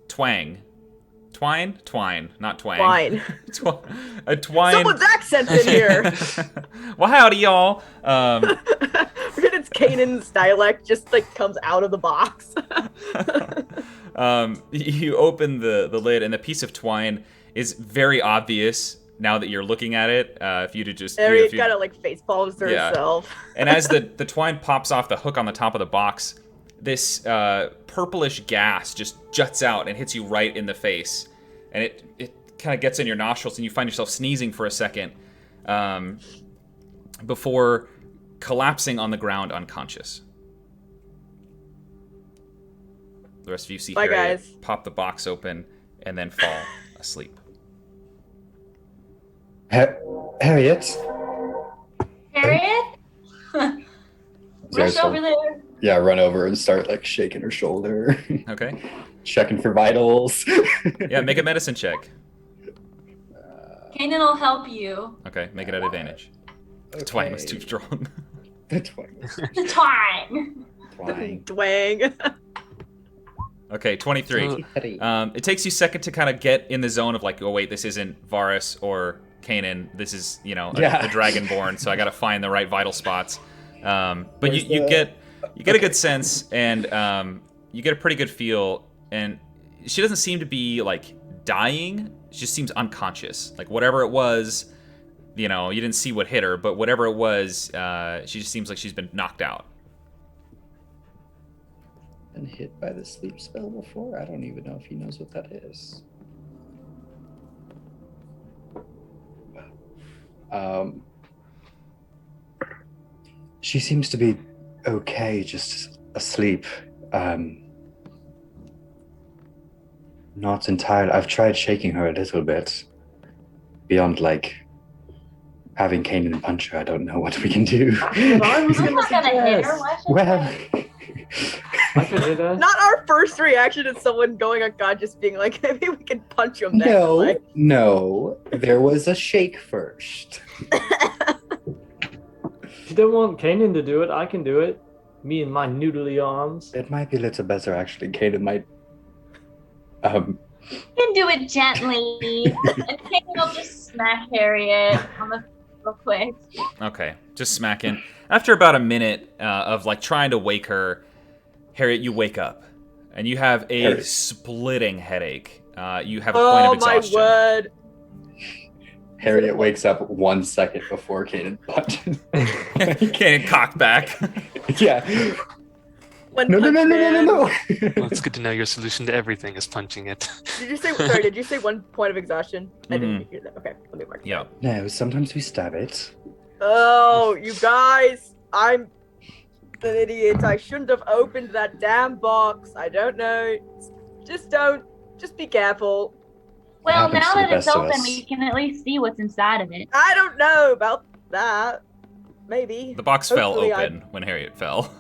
twang. Twine, not twang. Twine. A twine. Someone's accent in here. Well, howdy, y'all. It's Kanan's dialect just like comes out of the box. You open the lid, and the piece of twine is very obvious now that you're looking at it. If you to just, Harriet kind of like face palms to Yeah. herself. And as the twine pops off the hook on the top of the box, this purplish gas just juts out and hits you right in the face. And it kind of gets in your nostrils, and you find yourself sneezing for a second before collapsing on the ground unconscious. The rest of you see Bye, Harriet guys. pop the box open and then fall asleep. Harriet? Harriet? Rush over there. Yeah, run over and start like shaking her shoulder. Okay. Checking for vitals. Yeah, make a medicine check. Kanan will help you. Okay, make it at advantage. The twang was too strong. The twang. The twang. Twang. Dwang. Okay, 23. It takes you a second to kind of get in the zone of like, oh wait, this isn't Varus or Kanan. This is, a Dragonborn, so I gotta find the right vital spots. But you get a good sense, and you get a pretty good feel. And she doesn't seem to be like dying. She just seems unconscious. Like whatever it was, you didn't see what hit her, but whatever it was, she just seems like she's been knocked out. Been hit by the sleep spell before? I don't even know if he knows what that is. She seems to be okay, just asleep. Not entirely. I've tried shaking her a little bit. Beyond like having Kanan punch her, I don't know what we can do. I was I'm not gonna hit her. Why should Well, I could hit her. Not our first reaction is someone going on God just being like, maybe we can punch him next. no. There was a shake first. If you don't want Kanan to do it, I can do it. Me and my noodly arms. It might be a little better actually. Kanan might. You can do it gently. And Kanan will just smack Harriet on the real quick. Okay, just smacking. After about a minute of like trying to wake her, Harriet, you wake up, and you have a splitting headache. You have a point of exhaustion. Oh my word! Harriet wakes up 1 second before Kanan punches. Kanan cocked back. Yeah. No. Well, it's good to know your solution to everything is punching it. Did you say? Sorry, did you say 1 point of exhaustion? I didn't hear that. Okay, let me mark. Yeah. No, sometimes we stab it. Oh, you guys! I'm an idiot. I shouldn't have opened that damn box. I don't know. Just don't. Just be careful. Well, happens now to the that it's best of open, us. we can at least see what's inside of it. I don't know about that. Maybe. The box fell Hopefully open when Harriet fell.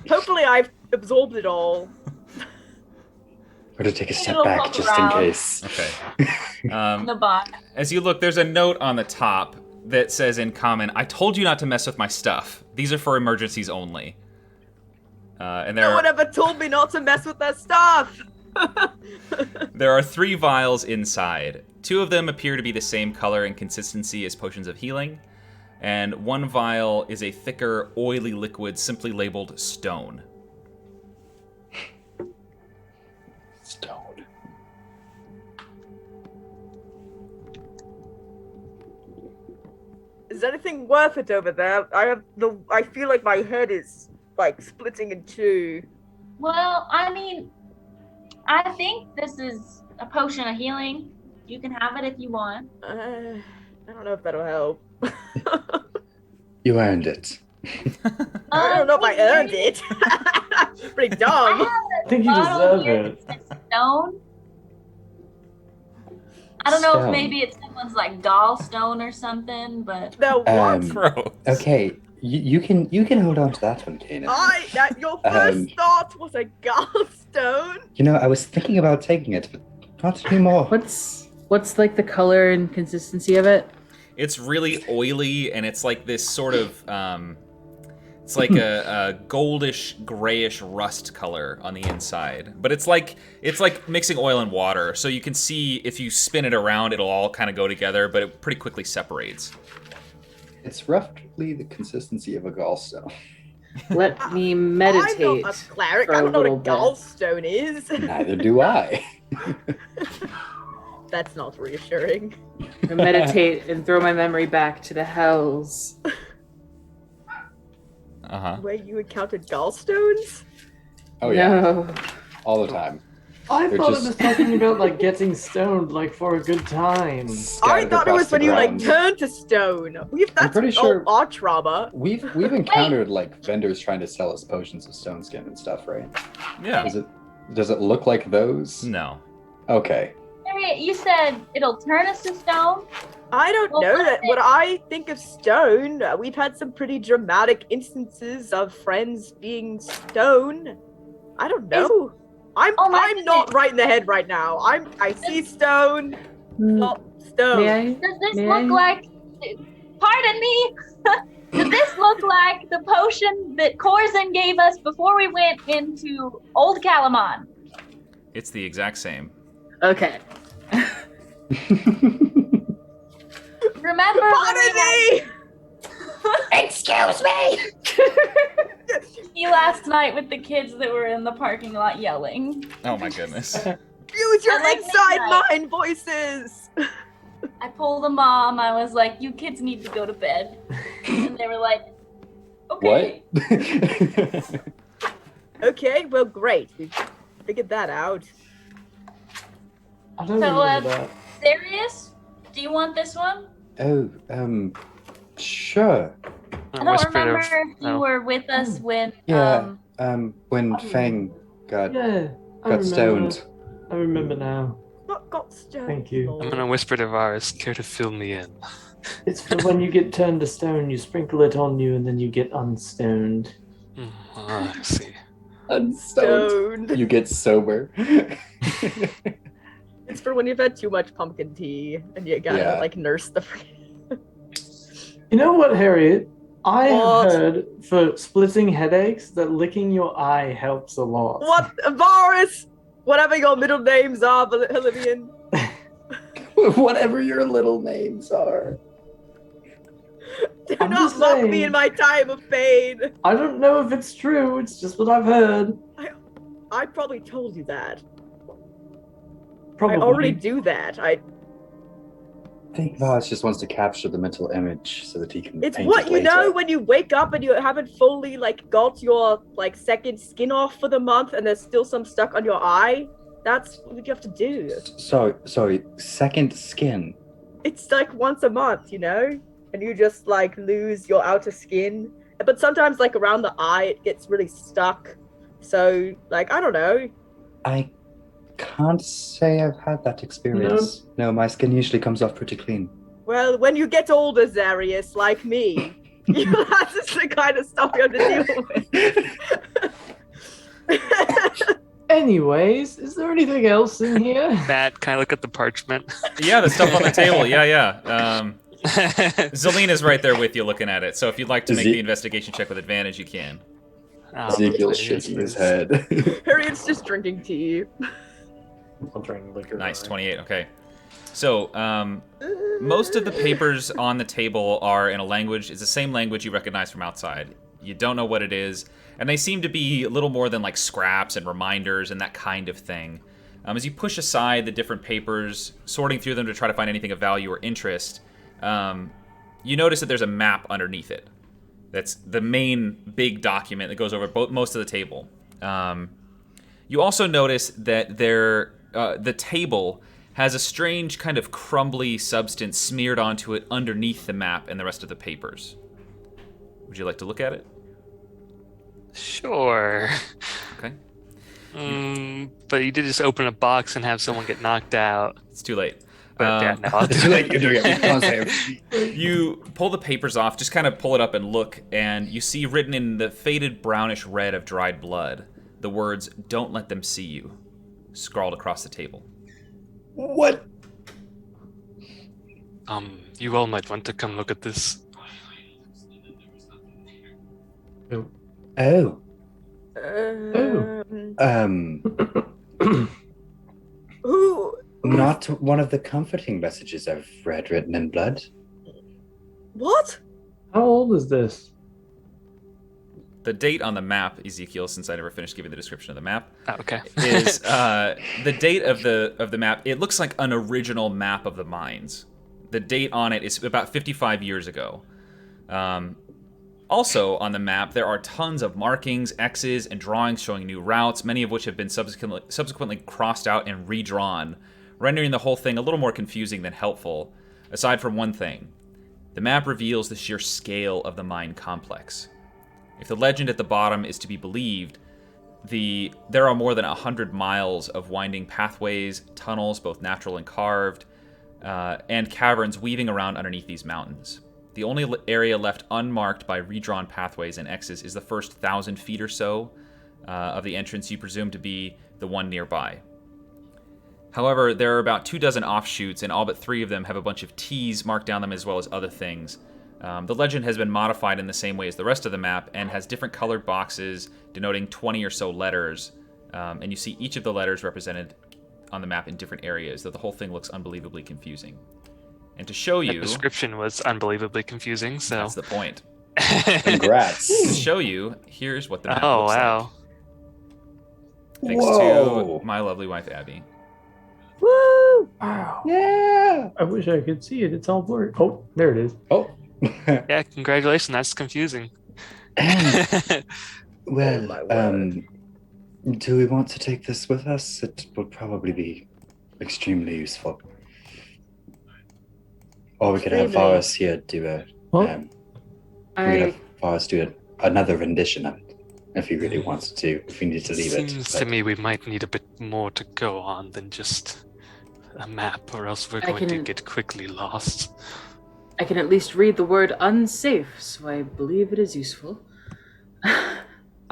Hopefully I've absorbed it all. Or to take a step It'll back look just around. in case. Okay. In the box. As you look, there's a note on the top that says in common, "I told you not to mess with my stuff. These are for emergencies only." And No one ever told me not to mess with that stuff! there are 3 vials inside. 2 of them appear to be the same color and consistency as potions of healing, and 1 vial is a thicker, oily liquid simply labeled stone. Stone. Is anything worth it over there? I feel like my head is like splitting in 2. Well, I mean, I think this is a potion of healing. You can have it if you want. I don't know if that'll help. You earned it. I don't know if I earned it. Pretty dumb. I think you deserve it. Stone. I don't know Stone. if maybe it's someone's like gallstone or something, but No, what? Gross. Okay, you can hold on to that one, Kanan. Your first thought was a gallstone? You know, I was thinking about taking it, but not anymore. What's like the color and consistency of it? It's really oily, and it's like this sort of, it's like a goldish, grayish rust color on the inside. But it's like mixing oil and water, so you can see if you spin it around, it'll all kind of go together, but it pretty quickly separates. It's roughly the consistency of a gallstone. Let me meditate. I'm not a cleric. for I don't know what a little bit. gallstone is. Neither do I. That's not reassuring. I meditate and throw my memory back to the hells. where you encountered gallstones? Oh yeah, No. all the time. I They're thought just- it was talking about like getting stoned, like for a good time. I Scattered thought it across was the when you like ground. turned to stone. That's pretty sure- our trauma. We've encountered like vendors trying to sell us potions of stone skin and stuff, right? Yeah. Does it look like those? No. Okay. Harriet, you said it'll turn us to stone. I don't Well, know what that. if When I think of stone, we've had some pretty dramatic instances of friends being stone. I don't know. I'm Oh my not goodness. right in the head right now. I see stone. Not stone. May I? Does this May look I? like? Pardon me. Does this look like the potion that Corzin gave us before we went into Old Calamon? It's the exact same. Okay. Remember? Pardon me. Excuse me. You last night with the kids that were in the parking lot yelling. Oh my goodness. Use your I like inside midnight. mind voices. I pulled a mom. I was like, "You kids need to go to bed," and they were like, "Okay." What? Okay, well, great. We figured that out. I don't So, remember that. Darius, do you want this one? Oh, sure. I don't remember if you were with us when. Yeah. When Fang got Yeah, I got remember. stoned. I remember now. Not got stoned. Thank you. Lord. I'm gonna whisper to Varus, care to fill me in? It's for when you get turned to stone, you sprinkle it on you, and then you get unstoned. I see. Unstoned. Stoned. You get sober. It's for when you've had too much pumpkin tea and you gotta Yeah. like nurse the. You know what, Harriet? I What? have heard for splitting headaches that licking your eye helps a lot. What, Varus? Whatever your middle names are, Holivian. Whatever your little names are. Do I'm not just mock me saying. in my time of pain. I don't know if it's true, it's just what I've heard. I probably told you that. Probably. I already do that. I think Voss just wants to capture the mental image so that he can It's paint what it you later. know when you wake up and you haven't fully like got your like second skin off for the month and there's still some stuck on your eye. That's what you have to do. Sorry, second skin. It's like once a month, you know? And you just like lose your outer skin. But sometimes like around the eye it gets really stuck. So like I don't know. I can't say I've had that experience. No, my skin usually comes off pretty clean. Well, when you get older, Zarius, like me, that's just the kind of stuff you have to deal with. Anyways, is there anything else in here? Matt, can I look at the parchment? Yeah, the stuff on the table. Yeah. Zelina's right there with you looking at it. So if you'd like to make the investigation check with advantage, you can. Ezekiel's shaking his head. Harriet's just drinking tea. I'm drinking liquor. Nice, 28. Okay. So, most of the papers on the table are in a language. It's the same language you recognize from outside. You don't know what it is, and they seem to be a little more than like scraps and reminders and that kind of thing. As you push aside the different papers, sorting through them to try to find anything of value or interest, you notice that there's a map underneath it. That's the main big document that goes over most of the table. You also notice that the table has a strange kind of crumbly substance smeared onto it underneath the map and the rest of the papers. Would you like to look at it? Sure. Okay. But you did just open a box and have someone get knocked out. It's too late. But yeah, no, I'll It's do like it. you're doing it. We can't say You pull the papers off, just kind of pull it up and look, and you see written in the faded brownish red of dried blood the words, "Don't let them see you," scrawled across the table. What? You all might want to come look at this. Oh. Who? Not one of the comforting messages I've read written in blood. What? How old is this? The date on the map, Ezekiel, since I never finished giving the description of the map, Oh, okay. is the date of the map. It looks like an original map of the mines. The date on it is about 55 years ago. Also on the map, there are tons of markings, X's, and drawings showing new routes, many of which have been subsequently crossed out and redrawn, rendering the whole thing a little more confusing than helpful, aside from one thing. The map reveals the sheer scale of the mine complex. If the legend at the bottom is to be believed, there are more than 100 miles of winding pathways, tunnels, both natural and carved, and caverns weaving around underneath these mountains. The only area left unmarked by redrawn pathways and X's is the first 1,000 feet or so of the entrance you presume to be the one nearby. However, there are about 24 offshoots, and all but 3 of them have a bunch of T's marked down them as well as other things. The legend has been modified in the same way as the rest of the map and has different colored boxes denoting 20 or so letters, and you see each of the letters represented on the map in different areas, though the whole thing looks unbelievably confusing. And to show you... The description was unbelievably confusing, so... That's the point. Congrats. To show you, here's what the map Oh, looks wow. like. Thanks Whoa. to my lovely wife, Abby. Woo! Wow. Yeah. I wish I could see it. It's all blurry. Oh, there it is. Oh. Yeah, congratulations. That's confusing. Well, my word. do we want to take this with us? It would probably be extremely useful. Or we could have Extremely. Varus here do a. Well, we could have Varus do another rendition of it, if he really wants to. If we need to leave it. Seems to me we might need a bit more to go on than just a map, or else we're going to get quickly lost. I can at least read the word unsafe, so I believe it is useful. I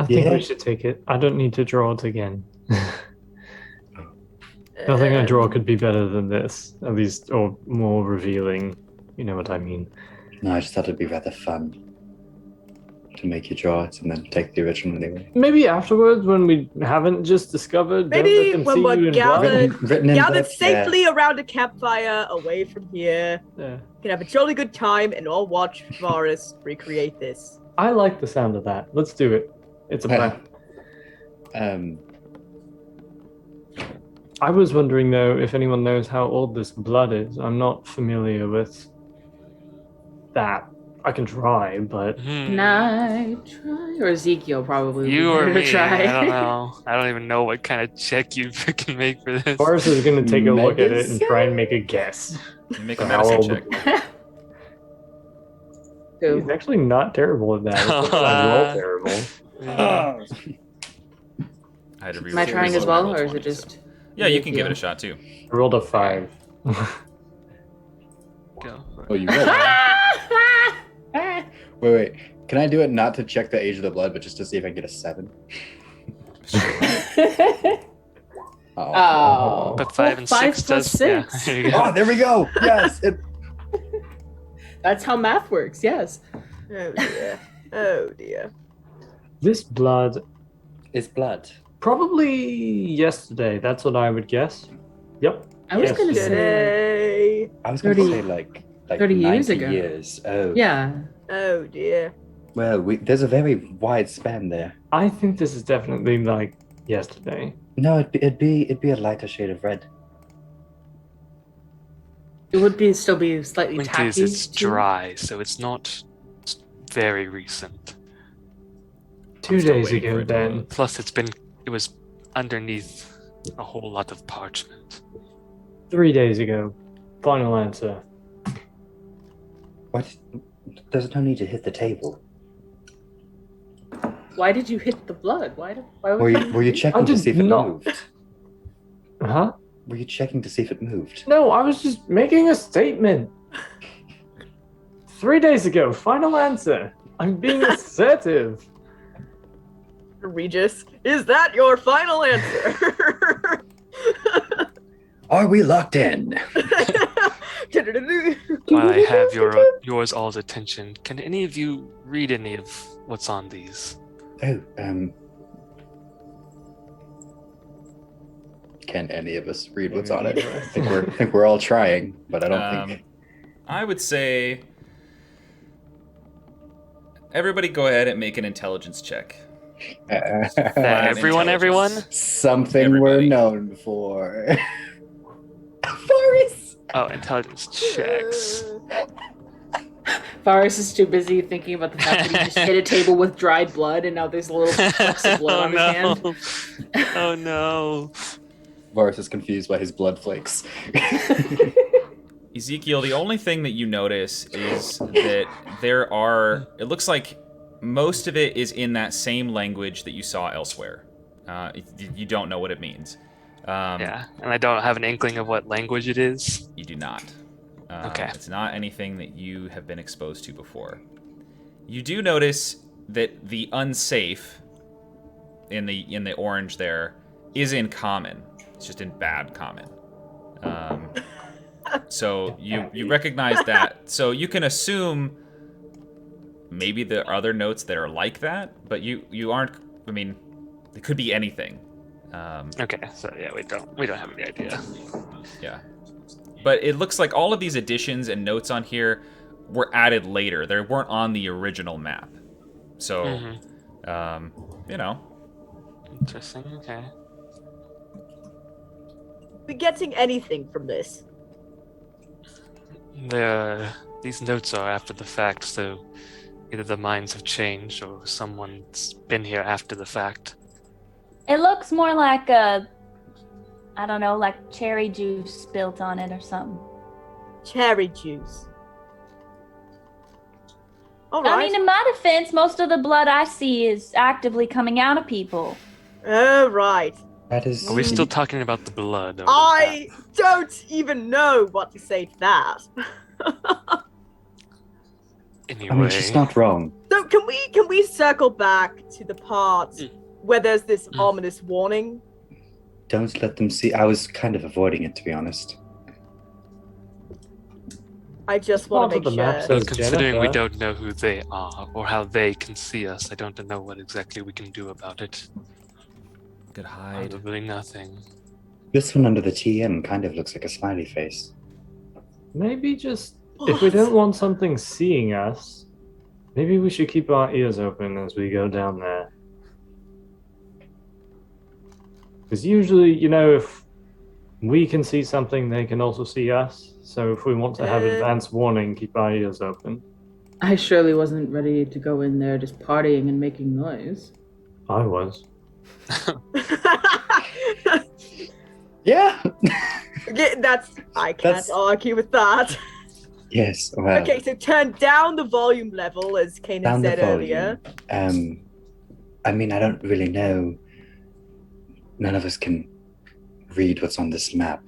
think we should take it. I don't need to draw it again. Nothing I draw could be better than this, at least, or more revealing. You know what I mean. No, I just thought it'd be rather fun to make you draw it and then take the original anyway. Maybe afterwards, when we haven't just discovered. Maybe don't let them when see we're you in blood. Written in Gathered blood? safely around a campfire away from here. Yeah. We can have a jolly good time and all watch Varus recreate this. I like the sound of that. Let's do it. It's a plan. I was wondering though if anyone knows how old this blood is. I'm not familiar with that. I can try, but Can I try? Or Ezekiel probably. would You be or better to me? try. I don't know. I don't even know what kind of check you freaking make for this. Boris is going to take a look at it and Medicine? try and make a guess. You make a How medicine old- check. He's actually not terrible at that. It's just I roll terrible. Yeah. I had to Am I trying as well, or is it just? Yeah, you can give it a shot too. I rolled a 5. Go. Oh, you rolled. Wait. Can I do it not to check the age of the blood, but just to see if I can get a 7? Oh. But 5 and 5 6 plus does. 6. Yeah, there you go. Oh, there we go. Yes. That's how math works. Yes. Oh dear. Oh dear. This blood, It's blood. probably yesterday. That's what I would guess. Yep. I was Yes. gonna say. Today. I was going to 30 say like 30 years 90 ago. years. Oh. Yeah. Oh dear. Well, there's a very wide span there. I think this is definitely like yesterday. No, it'd be a lighter shade of red. It would be still be slightly Point tacky. is, it's too. dry, so it's not very recent. 2 still days waiting for ago, it to then. load. Plus, it was underneath a whole lot of parchment. 3 days ago. Final answer. What? There's no need to hit the table. Why did you hit the blood? Why Were you checking to did see if it not. moved? Huh? Were you checking to see if it moved? No, I was just making a statement. 3 days ago. Final answer. I'm being assertive. Regis, is that your final answer? Are we locked in? While I have yours all's attention, can any of you read any of what's on these? Oh, can any of us read what's on it? I think we're all trying, but I don't think. I would say everybody go ahead and make an intelligence check. Everyone? Something Everybody. we're known for. Forrest. Oh, intelligence checks. Varus is too busy thinking about the fact that he just hit a table with dried blood, and now there's a little flecks of blood on his hand. Oh no. Varus is confused by his blood flakes. Ezekiel, the only thing that you notice is that there are... It looks like most of it is in that same language that you saw elsewhere. You don't know what it means. Yeah, and I don't have an inkling of what language it is. You do not. Okay. It's not anything that you have been exposed to before. You do notice that the unsafe in the orange there is in common. It's just in bad common. So you recognize that. So you can assume maybe there are other notes that are like that, but you aren't. I mean, it could be anything. Okay, so yeah, we don't have any idea. Yeah. But it looks like all of these additions and notes on here were added later. They weren't on the original map. So, you know. Interesting, okay. We getting anything from this? These notes are after the fact, so either the minds have changed or someone's been here after the fact. It looks more like I don't know, like cherry juice spilt on it or something. Cherry juice. All right. I mean, in my defense, most of the blood I see is actively coming out of people. Oh, right. That is. Are we still talking about the blood? Or I don't even know what to say to that. Anyway. I mean, she's not wrong. So can we circle back to the part where there's this ominous warning? Don't let them see. I was kind of avoiding it, to be honest. I just want to make Part of the map sure. says But considering we Jennifer. don't know who they are or how they can see us, I don't know what exactly we can do about it. Could hide. Probably nothing. This one under the TN kind of looks like a smiley face. Maybe just if we don't want something seeing us, maybe we should keep our ears open as we go down there. Because usually, you know, if we can see something, they can also see us. So if we want to have advance warning, keep our ears open. I surely wasn't ready to go in there just partying and making noise. I was. Yeah. Yeah, I can't argue with that. Yes. Well. Okay, so turn down the volume level, as Kanan Down said the earlier. volume. I mean, I don't really know. None of us can read what's on this map,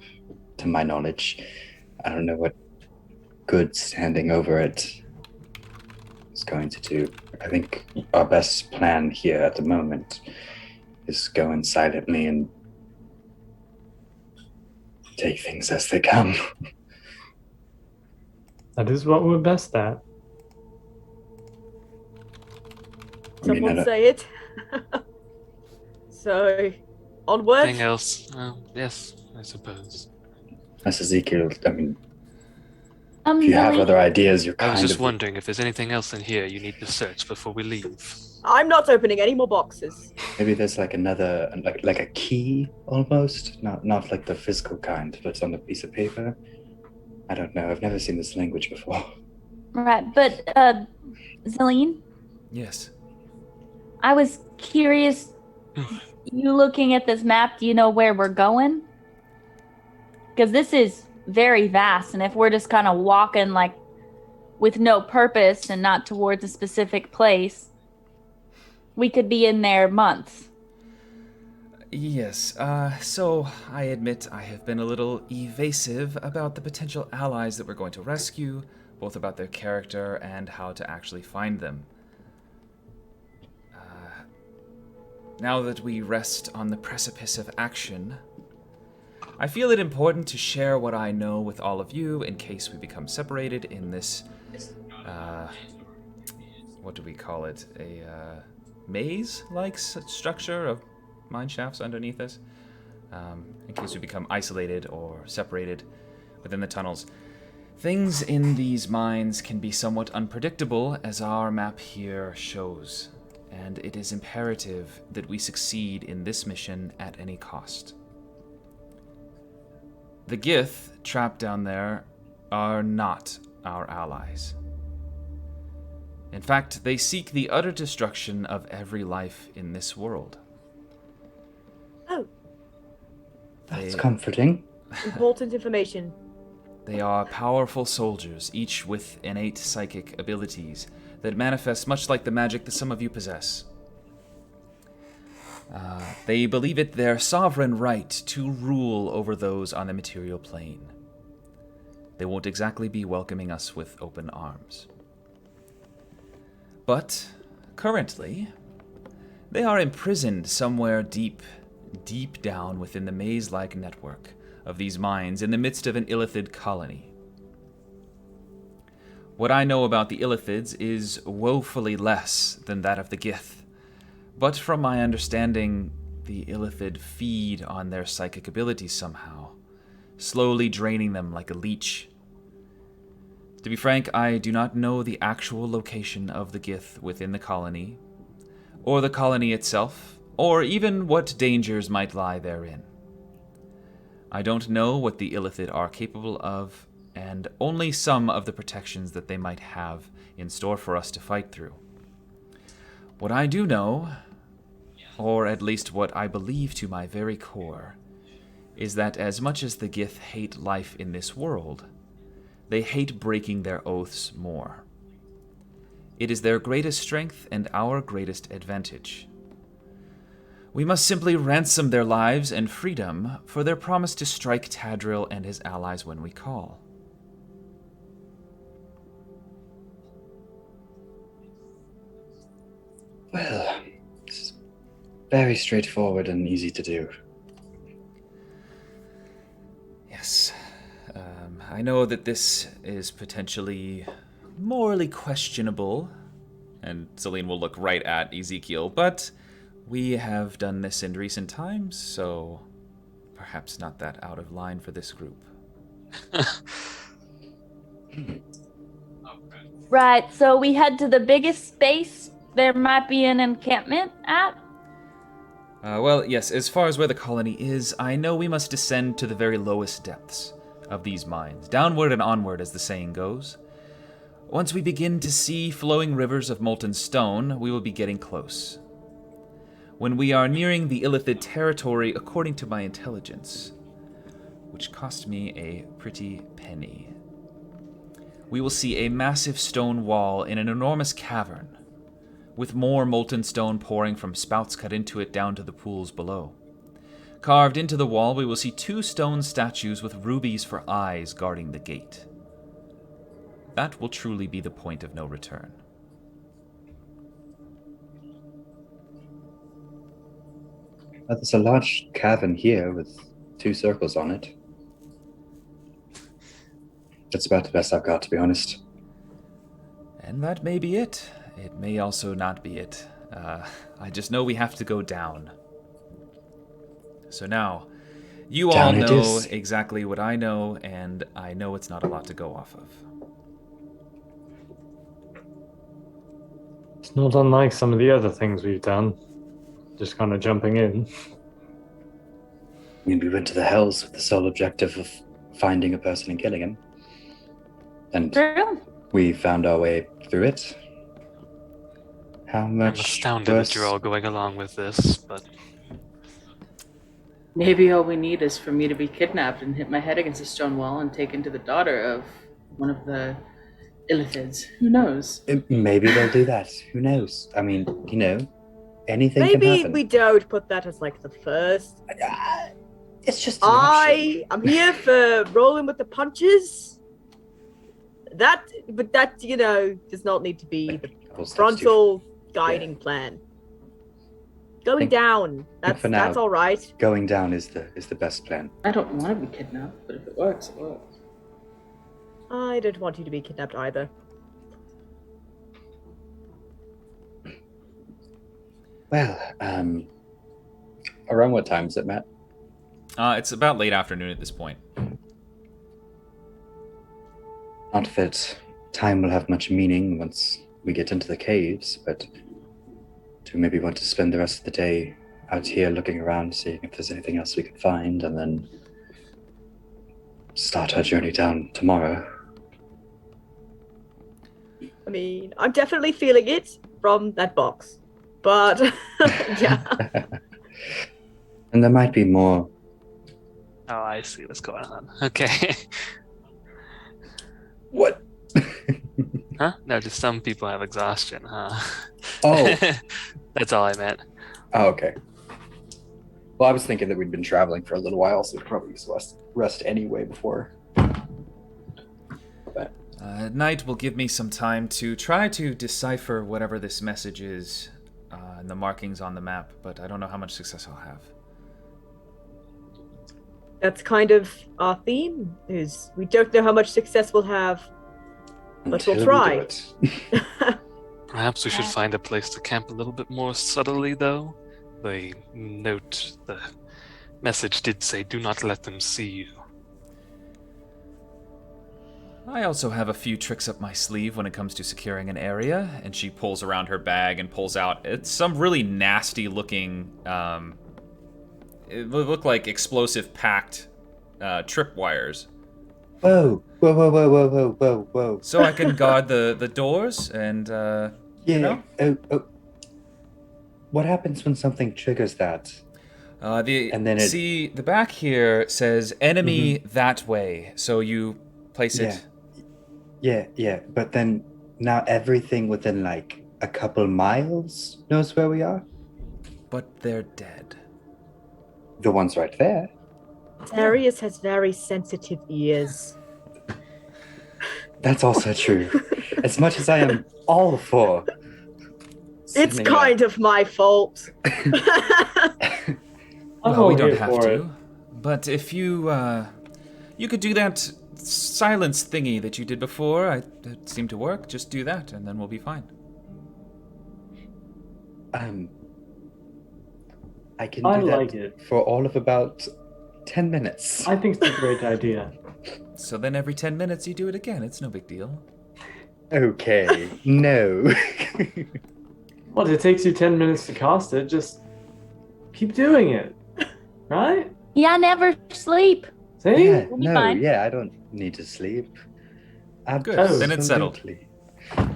to my knowledge. I don't know what good standing over it is going to do. I think our best plan here at the moment is go in silently and take things as they come. That is what we're best at. Someone say it. So, onward. Anything else? Yes, I suppose. As Ezekiel, I mean, If if you have other ideas, you're I kind was just of... wondering if there's anything else in here you need to search before we leave. I'm not opening any more boxes. Maybe there's like another, like a key almost, not like the physical kind, but it's on a piece of paper. I don't know. I've never seen this language before. Right, but Zelene, Yes. I was curious. You looking at this map, do you know where we're going? Because this is very vast, and if we're just kind of walking like with no purpose and not towards a specific place, we could be in there months. Yes, so I admit I have been a little evasive about the potential allies that we're going to rescue, both about their character and how to actually find them. Now that we rest on the precipice of action, I feel it important to share what I know with all of you in case we become separated in this, what do we call it? A maze-like structure of mine shafts underneath us, in case we become isolated or separated within the tunnels. Things in these mines can be somewhat unpredictable, as our map here shows, and it is imperative that we succeed in this mission at any cost. The Gith trapped down there are not our allies. In fact, they seek the utter destruction of every life in this world. Oh. That's comforting. Important information. They are powerful soldiers, each with innate psychic abilities that manifest much like the magic that some of you possess. They believe it their sovereign right to rule over those on the material plane. They won't exactly be welcoming us with open arms. But, currently, they are imprisoned somewhere deep down within the maze-like network of these mines in the midst of an illithid colony. What I know about the illithids is woefully less than that of the Gith, but from my understanding, the illithid feed on their psychic abilities somehow, slowly draining them like a leech. To be frank, I do not know the actual location of the Gith within the colony, or the colony itself, or even what dangers might lie therein. I don't know what the illithid are capable of, and only some of the protections that they might have in store for us to fight through. What I do know, or at least what I believe to my very core, is that as much as the Gith hate life in this world, they hate breaking their oaths more. It is their greatest strength and our greatest advantage. We must simply ransom their lives and freedom for their promise to strike Tadril and his allies when we call. Well, it's very straightforward and easy to do. Yes. I know that this is potentially morally questionable, and Celine will look right at Ezekiel, but we have done this in recent times, so perhaps not that out of line for this group. Right, so we head to the biggest space there might be an encampment at? Well, yes, as far as where the colony is, I know we must descend to the very lowest depths of these mines, downward and onward as the saying goes. Once we begin to see flowing rivers of molten stone, we will be getting close. When we are nearing the illithid territory, according to my intelligence, which cost me a pretty penny, we will see a massive stone wall in an enormous cavern, with more molten stone pouring from spouts cut into it down to the pools below. Carved into the wall, we will see 2 stone statues with rubies for eyes guarding the gate. That will truly be the point of no return. There's a large cavern here with 2 circles on it. That's about the best I've got, to be honest. And that may be it. It may also not be it. I just know we have to go down. So now, you all Down it know is. exactly what I know, and I know it's not a lot to go off of. It's not unlike some of the other things we've done. Just kind of jumping in. I mean, we went to the hells with the sole objective of finding a person and killing him. And True. we found our way through it. How I'm much astounded worse? that you're all going along with this, but Maybe all we need is for me to be kidnapped and hit my head against a stone wall and taken to the daughter of one of the illithids. Who knows? Maybe they'll do that. Who knows? I mean, anything can Maybe happen. we don't put that as like the first. It's just an option. I'm here for rolling with the punches. That does not need to be the Couple steps frontal guiding plan. Going Think- down. think for now- That's all right. Going down is the best plan. I don't want to be kidnapped, but if it works, it works. I don't want you to be kidnapped either. Well, around what time is it, Matt? It's about late afternoon at this point. Not that time will have much meaning once we get into the caves, but do maybe want to spend the rest of the day out here looking around, seeing if there's anything else we can find, and then start our journey down tomorrow. I mean, I'm definitely feeling it from that box. But, yeah. And there might be more. Oh, I see what's going on. Okay. What? Huh? No, just some people have exhaustion, huh? Oh. That's all I meant. Oh, okay. Well, I was thinking that we'd been traveling for a little while, so we'd probably use rest anyway before. But Night will give me some time to try to decipher whatever this message is and the markings on the map, but I don't know how much success I'll have. That's kind of our theme, is we don't know how much success we'll have, but we'll try. Perhaps we should find a place to camp a little bit more subtly, though. The message did say, do not let them see you. I also have a few tricks up my sleeve when it comes to securing an area, and she pulls around her bag and pulls out some really nasty looking, it looked like explosive packed tripwires. Whoa. Whoa. So I can guard the doors and, you know? Oh. What happens when something triggers that? See, the back here says enemy that way, so you place it. Yeah, but then now everything within like a couple miles knows where we are? But they're dead. The one's right there. Darius has very sensitive ears. That's also true. As much as I am all for... It's kind of my fault. Well, we don't have to. But if you could do that silence thingy that you did before, it seemed to work. Just do that, and then we'll be fine. I can do that for all of about 10 minutes. I think it's a great idea. So then every 10 minutes you do it again. It's no big deal. Okay, no. Well, it takes you 10 minutes to cast it. Just keep doing it, right? Yeah, never sleep. See? Yeah, We'll be fine. I don't need to sleep. Good, then it's settled.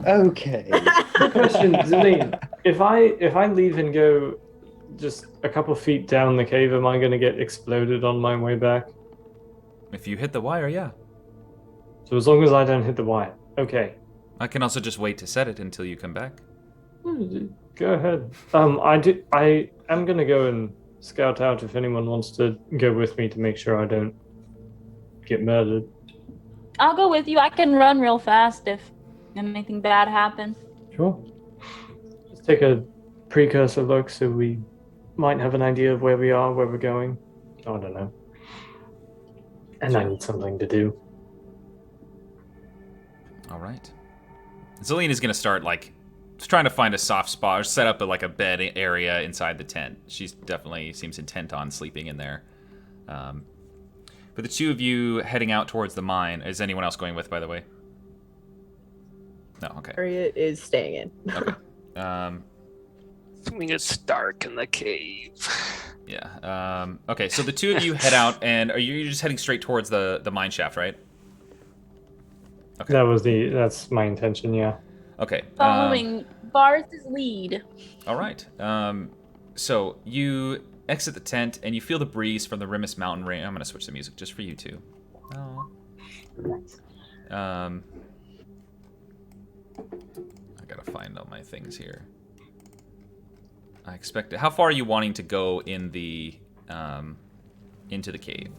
Okay. Quick question, Zelene. If I leave and go just a couple feet down the cave, am I going to get exploded on my way back? If you hit the wire, yeah. So as long as I don't hit the wire. Okay. I can also just wait to set it until you come back. Go ahead. I am going to go and scout out if anyone wants to go with me to make sure I don't get murdered. I'll go with you. I can run real fast if anything bad happens. Sure. Let's take a precursor look so we might have an idea of where we are, where we're going. I don't know. And I need something to do. All right. Zelene is going to start, trying to find a soft spot or set up a bed area inside the tent. She's definitely seems intent on sleeping in there. But the two of you heading out towards the mine, is anyone else going with, by the way? No, okay. Harriet is staying in. Okay. Assuming it's dark in the cave. Yeah. Okay, so the two of you head out, and you're just heading straight towards the mine shaft, right? Okay. That's my intention, yeah. Okay. Following Barth's lead. All right. So you exit the tent, and you feel the breeze from the Rimmis Mountain Range. I'm going to switch the music just for you two. Oh. I got to find all my things here. I expect it. How far are you wanting to go in the into the cave?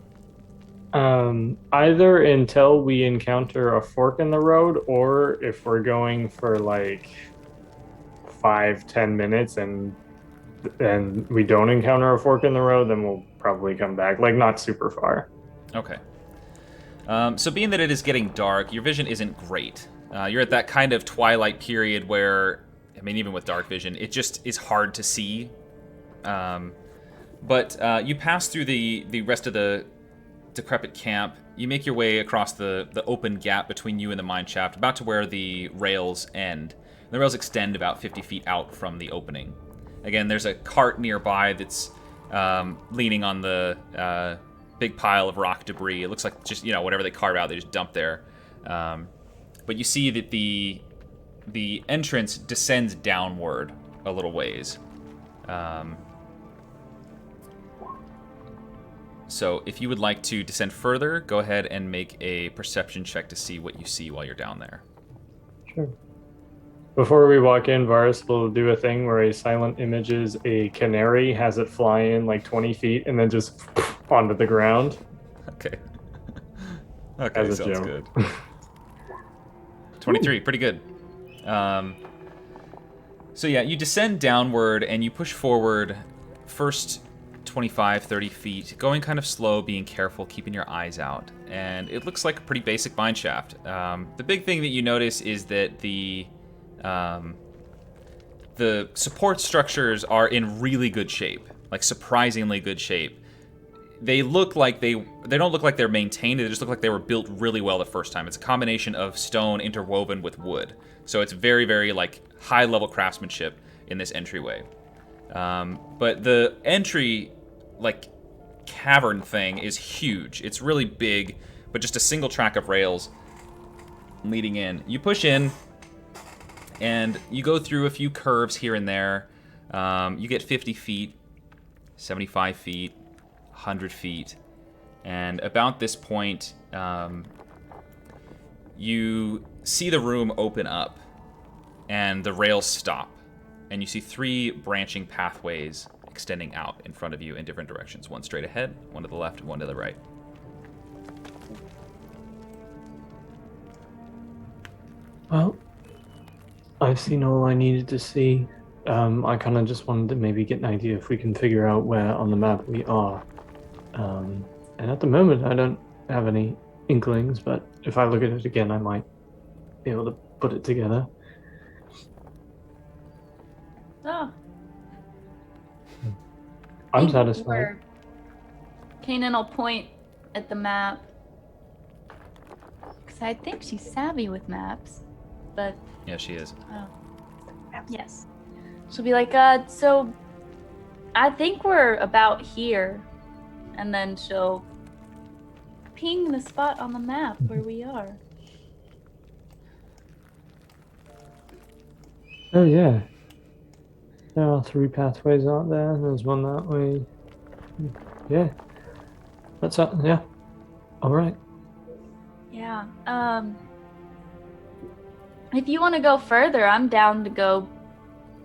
Either until we encounter a fork in the road, or if we're going for 5-10 minutes and we don't encounter a fork in the road, then we'll probably come back. Not super far. Okay. So being that it is getting dark, your vision isn't great. You're at that kind of twilight period where, even with dark vision, it just is hard to see. But you pass through the rest of the decrepit camp. You make your way across the open gap between you and the mine shaft, about to where the rails end. The rails extend about 50 feet out from the opening. Again, there's a cart nearby that's leaning on the big pile of rock debris. It looks like just, whatever they carve out, they just dump there. But you see that the entrance descends downward a little ways. So if you would like to descend further, go ahead and make a perception check to see what you see while you're down there. Sure. Before we walk in, Varus will do a thing where he silent images a canary, has it fly in like 20 feet, and then just onto the ground. Okay. Okay, As a sounds joke. good. 23, pretty good. So yeah, you descend downward and you push forward first 25, 30 feet, going kind of slow, being careful, keeping your eyes out. And it looks like a pretty basic mine shaft. The big thing that you notice is that the support structures are in really good shape, like surprisingly good shape. They look like they don't look like they're maintained. They just look like they were built really well the first time. It's a combination of stone interwoven with wood, so it's very, very like high level craftsmanship in this entryway. But the entry, like cavern thing, is huge. It's really big, but just a single track of rails leading in. You push in, and you go through a few curves here and there. You get 50 feet, 75 feet. 100 feet, and about this point, you see the room open up, and the rails stop, and you see 3 branching pathways extending out in front of you in different directions. One straight ahead, one to the left, and one to the right. Well, I've seen all I needed to see. I kind of just wanted to maybe get an idea if we can figure out where on the map we are. And at the moment, I don't have any inklings, but if I look at it again, I might be able to put it together. Oh. I'm satisfied. Kanan will point at the map. Because I think she's savvy with maps. But. Yeah, she is. Oh. Yes. She'll be like, so I think we're about here. And then she'll ping the spot on the map where we are. Oh, yeah. There are 3 pathways, aren't there? There's one that way. Yeah. That's it. Yeah. All right. Yeah. If you want to go further, I'm down to go.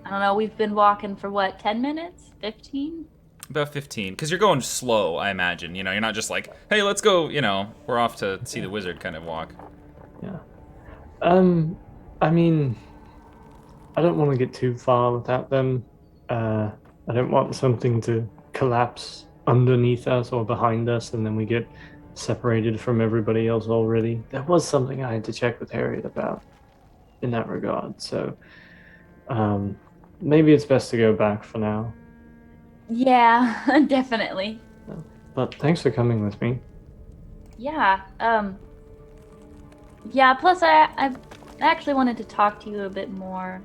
I don't know. We've been walking for what, 10 minutes? 15? About 15, because you're going slow, I imagine. You know, you're not just like, hey, let's go, you know, we're off to see the wizard kind of walk. Yeah. I mean, I don't want to get too far without them. I don't want something to collapse underneath us or behind us, and then we get separated from everybody else already. There was something I had to check with Harriet about in that regard, so maybe it's best to go back for now. Yeah, definitely. But thanks for coming with me. Yeah. Yeah. Plus, I actually wanted to talk to you a bit more.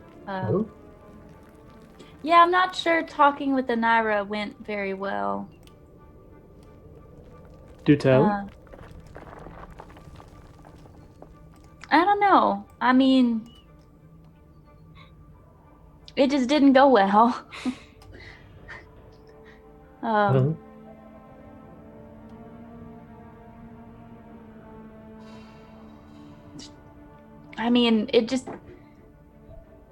Yeah, I'm not sure talking with the Naira went very well. Do tell. I don't know. I mean, it just didn't go well. I mean, it just,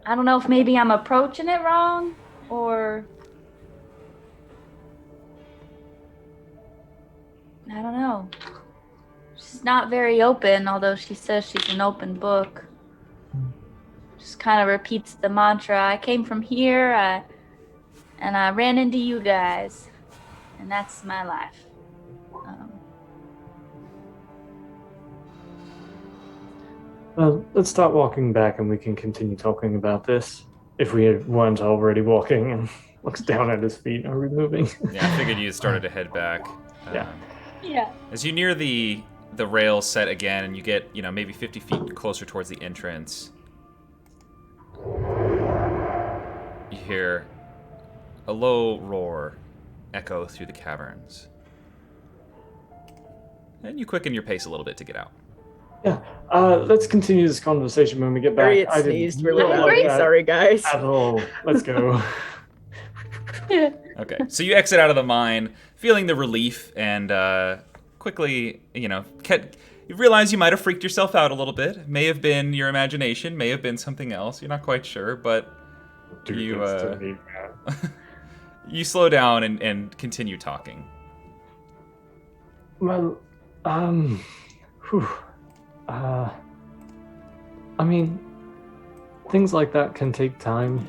I don't know if maybe I'm approaching it wrong, or I don't know. She's not very open, although she says she's an open book. Just kind of repeats the mantra, I came from here, and I ran into you guys. And that's my life. Well, let's start walking back and we can continue talking about this. If we weren't already walking, and looks down at his feet. Are we moving? Yeah, I figured you started to head back. Yeah. As you near the rail set again, and you get, you know, maybe 50 feet closer towards the entrance, you hear a low roar echo through the caverns. And you quicken your pace a little bit to get out. Yeah. Let's continue this conversation when we get back. Harriet I did sneezed really not loud. like that Sorry, guys. at all. Let's go. Okay, so you exit out of the mine, feeling the relief, and quickly, you realize you might have freaked yourself out a little bit. May have been your imagination, may have been something else. You're not quite sure, but you you slow down and continue talking. Well, whew. I mean, things like that can take time,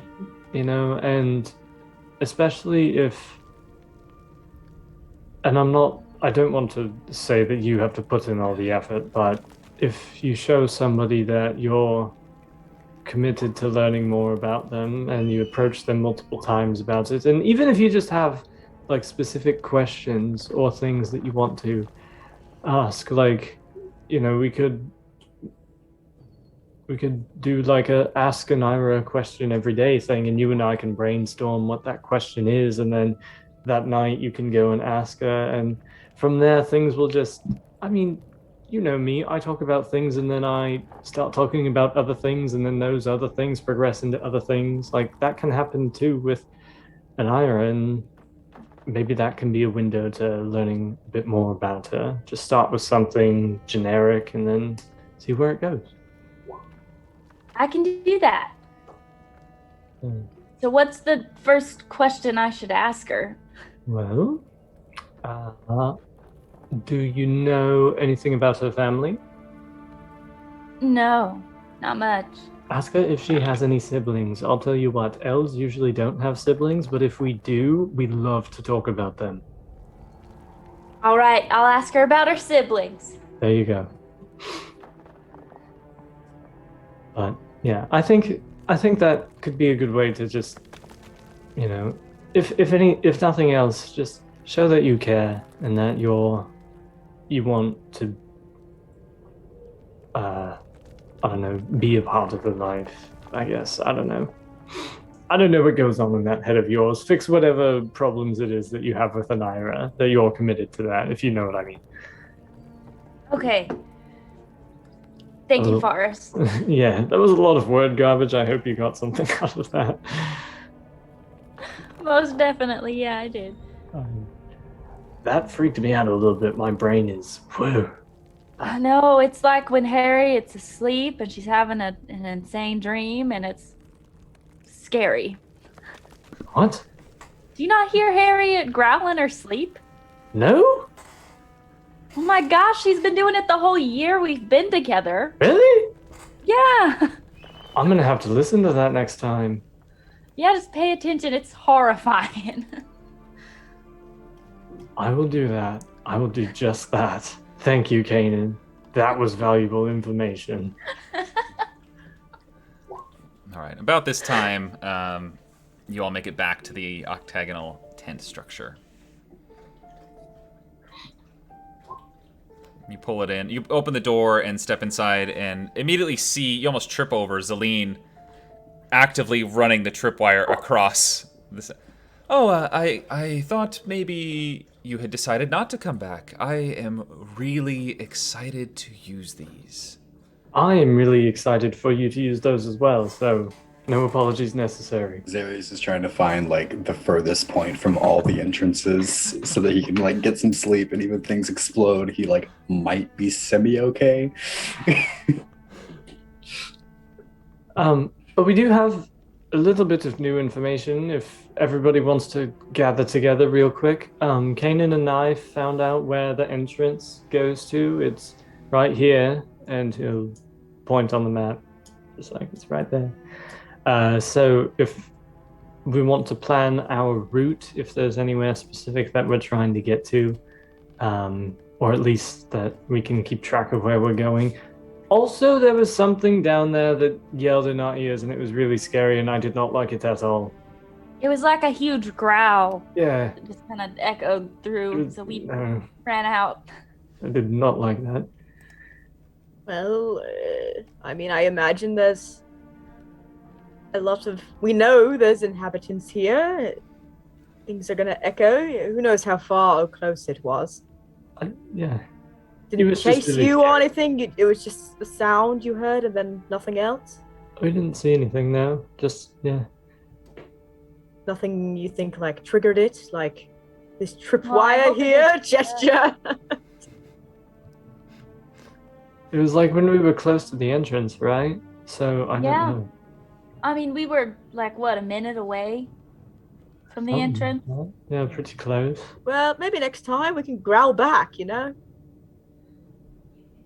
and especially if, and I don't want to say that you have to put in all the effort, but if you show somebody that you're committed to learning more about them and you approach them multiple times about it, and even if you just have like specific questions or things that you want to ask, like, we could do like a ask an Ira question every day thing, and you and I can brainstorm what that question is, and then that night you can go and ask her, and from there things will just, I mean, you know me, I talk about things and then I start talking about other things, and then those other things progress into other things. Like that can happen too with an Ira, and maybe that can be a window to learning a bit more about her. Just start with something generic and then see where it goes. I can do that. So what's the first question I should ask her? Well, do you know anything about her family? No, not much. Ask her if she has any siblings. I'll tell you what, elves usually don't have siblings, but if we do, we love to talk about them. All right, I'll ask her about her siblings. There you go. But yeah, I think that could be a good way to just, if nothing else, just show that you care and that you want to, I don't know, be a part of the life, I guess. I don't know. I don't know what goes on in that head of yours. Fix whatever problems it is that you have with an Ira, that you're committed to that, if you know what I mean. Okay. Thank you, Forrest. Yeah, that was a lot of word garbage. I hope you got something out of that. Most definitely, yeah, I did. That freaked me out a little bit. My brain is, whoa. I know, it's like when Harriet's asleep and she's having an insane dream, and it's scary. What? Do you not hear Harriet growl in her sleep? No? Oh my gosh, she's been doing it the whole year we've been together. Really? Yeah. I'm gonna have to listen to that next time. Yeah, just pay attention. It's horrifying. I will do that. I will do just that. Thank you, Kanan. That was valuable information. All right. About this time, you all make it back to the octagonal tent structure. You pull it in. You open the door and step inside, and immediately see, you almost trip over Zelene actively running the tripwire across this. Oh, I thought maybe you had decided not to come back. I am really excited to use these. I am really excited for you to use those as well, so no apologies necessary. Xarius is trying to find like the furthest point from all the entrances so that he can like get some sleep, and even if things explode, he like might be semi-okay. But we do have a little bit of new information if everybody wants to gather together real quick. Kanan and I found out where the entrance goes to. It's right here, and he'll point on the map, just like it's right there. So if we want to plan our route, if there's anywhere specific that we're trying to get to, or at least that we can keep track of where we're going. Also, there was something down there that yelled in our ears, and it was really scary, and I did not like it at all. It was like a huge growl. Yeah. It just kind of echoed through, so we ran out. I did not like that. Well, I mean, I imagine there's a lot of... We know there's inhabitants here. Things are going to echo. Who knows how far or close it was. Yeah. was chase just really you or scary. anything? It was just the sound you heard and then nothing else? We didn't see anything, no. Just, yeah. Nothing you think, like, triggered it? Like, this Well, I tripwire hope it here? didn't- Gesture? It was like when we were close to the entrance, right? So, I Yeah. don't know. I mean, we were like what, a minute away from the Something entrance. like that. Yeah, pretty close. Well, maybe next time we can growl back, you know?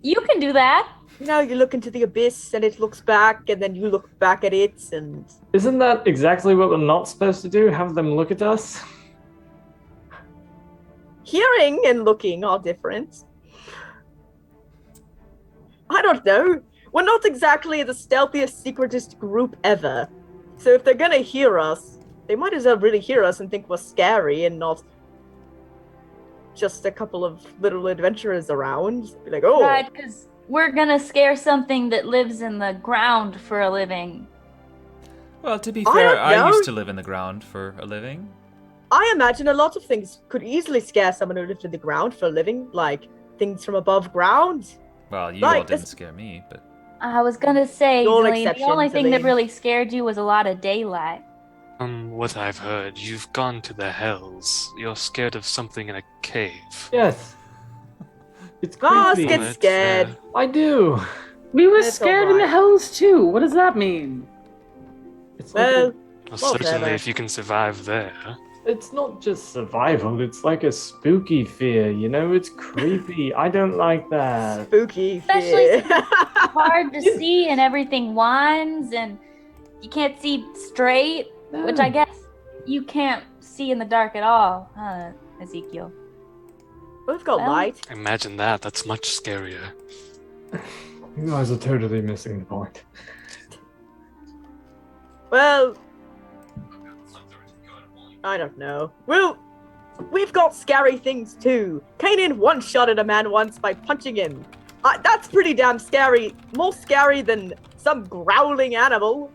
You can do that. You know, you look into the abyss and it looks back, and then you look back at it, and Isn't that exactly what we're not supposed to do? Have them look at us? hearing and looking are different. I don't know. We're not exactly the stealthiest, secretest group ever. So if they're gonna hear us, they might as well really hear us and think we're scary and not just a couple of little adventurers around. Be like, oh, Right, because we're gonna scare something that lives in the ground for a living. Well, to be I fair, don't I know. used to live in the ground for a living. I imagine a lot of things could easily scare someone who lived in the ground for a living, like things from above ground. Well, you Like, all didn't this- scare me, but I was gonna say, Your Zelene, the exception, only thing that Zelene. really scared you was a lot of daylight. From what I've heard, you've gone to the hells. You're scared of something in a cave. Yes. It's Boss creepy. gets Let's, scared. I do. We were That's scared in the alright. hells too. What does that mean? It's like Well, well, whatever. certainly if you can survive there. it's not just survival, it's like a spooky fear, you know? It's creepy. I don't like that. spooky. Especially fear. Hard to see, and everything winds, and you can't see straight, which I guess you can't see in the dark at all, huh, Ezekiel? We've got Well- light. Imagine that. That's much scarier. You guys are totally missing the point. Well, I don't know. Well, we've got scary things too. Kanan one-shotted a man once by punching him. That's pretty damn scary. More scary than some growling animal.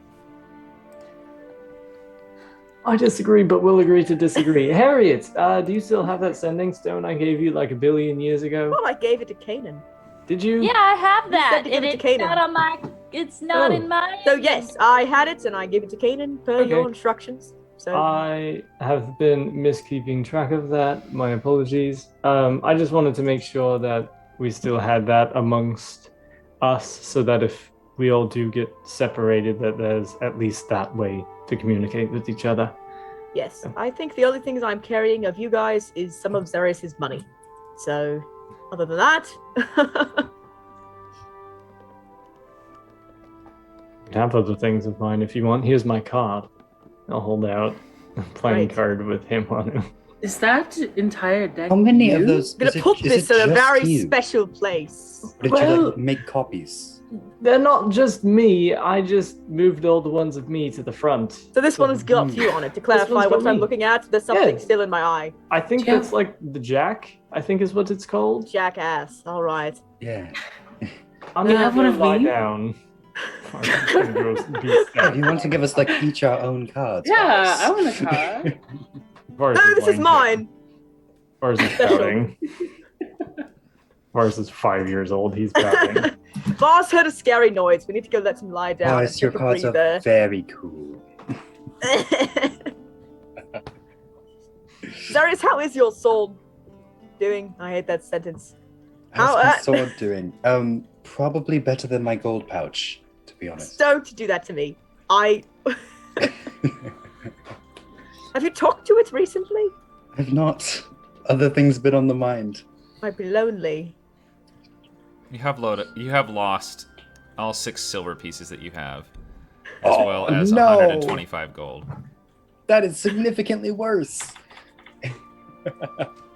I disagree, but we'll agree to disagree. Harriet, do you still have that sending stone I gave you like 1 billion years ago? Well, I gave it to Kanan. Did you? Yeah, I have You that, said to give and it to it's Kanan. not on my. It's not Oh. in my. So yes, I had it and I gave it to Kanan per Okay. your instructions. So I have been miskeeping track of that. My apologies. I just wanted to make sure that we still had that amongst us so that if we all do get separated, that there's at least that way to communicate with each other. yes, I think the only things I'm carrying of you guys is some of Xerius's money. So other than that, You can have other things of mine if you want. Here's my card. I'll hold out a playing Right. card with him on it. Is that entire deck? How many of you? those? I'm gonna is it- put is this it in a just very you? special place. Or did you Well- like make copies? They're not just me. I just moved all the ones of me to the front. So this one has got you on it. To clarify one's what got I'm me. looking at, there's something Yeah. still in my eye. I think Yeah. that's like the jack. I think is what it's called. Jackass. All right. Yeah. I'm You gonna have one go of lie me? down. I'm just gonna go beat If you want to give us like each our own cards. Yeah, Boris. I want a card. No, this is mine. Boris is Special. pouting. Boris is 5 years old. He's pouting. Boss heard a scary noise. We need to go let him lie down. Boris, and your take a cards are breather. very cool. Darius, how is your soul doing? I hate that sentence. How's How, my uh, sword doing? Probably better than my gold pouch, to be honest. Don't do that to me. I. Have you talked to it recently? I've not. Other things been on the mind. Might be lonely. you have lost all 6 silver pieces that you have, as Oh, well as no. 125 gold. That is significantly worse.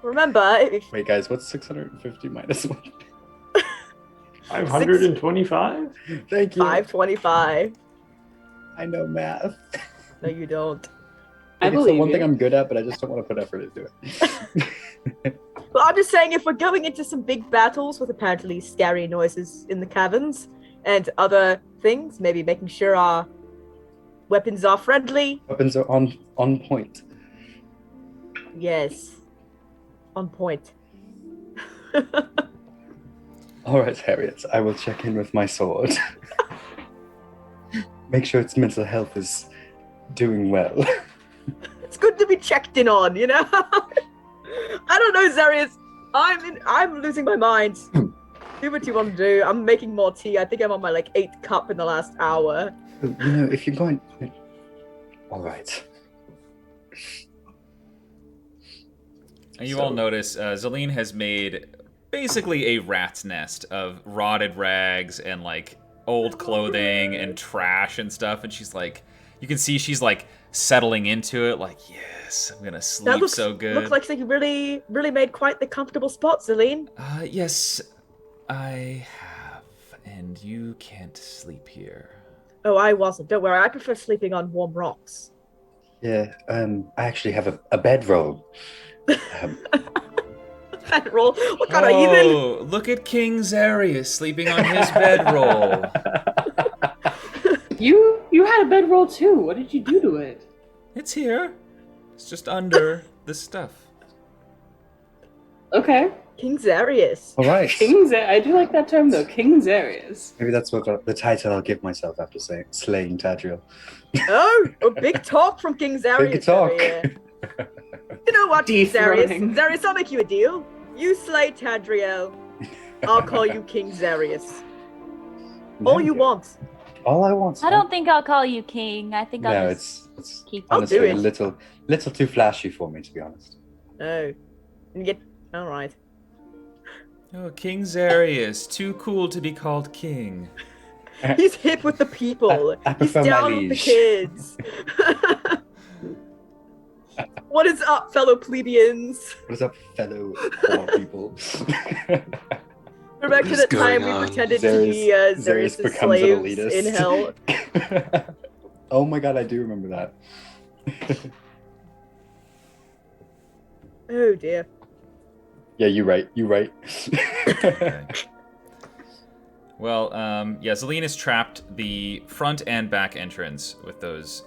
Remember, if Wait, guys, what's 650 minus 1? 525? Thank you. 525. I know math. No, you don't. I It's the believe one thing you. I'm good at, but I just don't want to put effort into it. Well, I'm just saying, if we're going into some big battles with apparently scary noises in the caverns and other things, maybe making sure our weapons are friendly. Weapons are on point. Yes. On point. All right, Harriet. I will check in with my sword. Make sure its mental health is doing well. It's good to be checked in on, you know? I don't know, Zarius. I'm losing my mind. Do what you want to do. I'm making more tea. I think I'm on my 8th cup in the last hour. If you're going... All right. And you all notice Zelene has made basically a rat's nest of rotted rags and old clothing and trash and stuff, and she's you can see she's settling into it, yes, I'm gonna sleep so good. Looks like you really, really made quite the comfortable spot, Zelene. Yes, I have, and you can't sleep here. Oh, I wasn't. Don't worry, I prefer sleeping on warm rocks. Yeah, I actually have a bedroll. Bedroll? What kind of heathen? Oh, look at King Zarius sleeping on his bedroll. You had a bedroll too. What did you do to it? It's here. It's just under the stuff. Okay. King Zarius. All right. I do like that term though. King Zarius. Maybe that's what the title I'll give myself after slaying Tadriel. Oh, big talk from King Zarius. Big talk. You know what, King Zarius? Dethroning. Zarius, I'll make you a deal. You slay Tadriel. I'll call you King Zarius. All you want. All I want. I don't think I'll call you king. I think I'll just it's keep I'll honestly do it. a little too flashy for me, to be honest. Oh. And get all right. Oh, King Zarius, too cool to be called king. He's hip with the people. I He's prefer my down with the liege. kids. What is up, fellow plebeians? What is up, fellow poor people? We're back to What is the time going we on? pretended to be Zarius Zarius' becomes an slaves elitist. in hell. Oh my god, I do remember that. Oh dear. Yeah, you're right. Okay. Well, Zelene has trapped the front and back entrance with those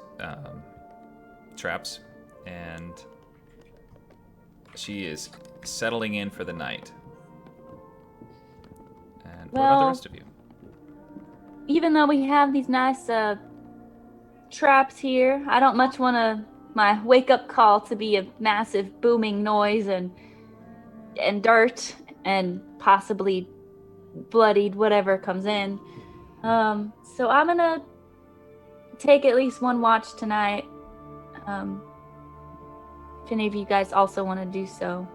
traps, and she is settling in for the night. And what about the Well- rest of you? even though we have these nice traps here, I don't much want my wake up call to be a massive booming noise and dirt and possibly bloodied whatever comes in. So I'm gonna take at least one watch tonight. If any of you guys also want to do so.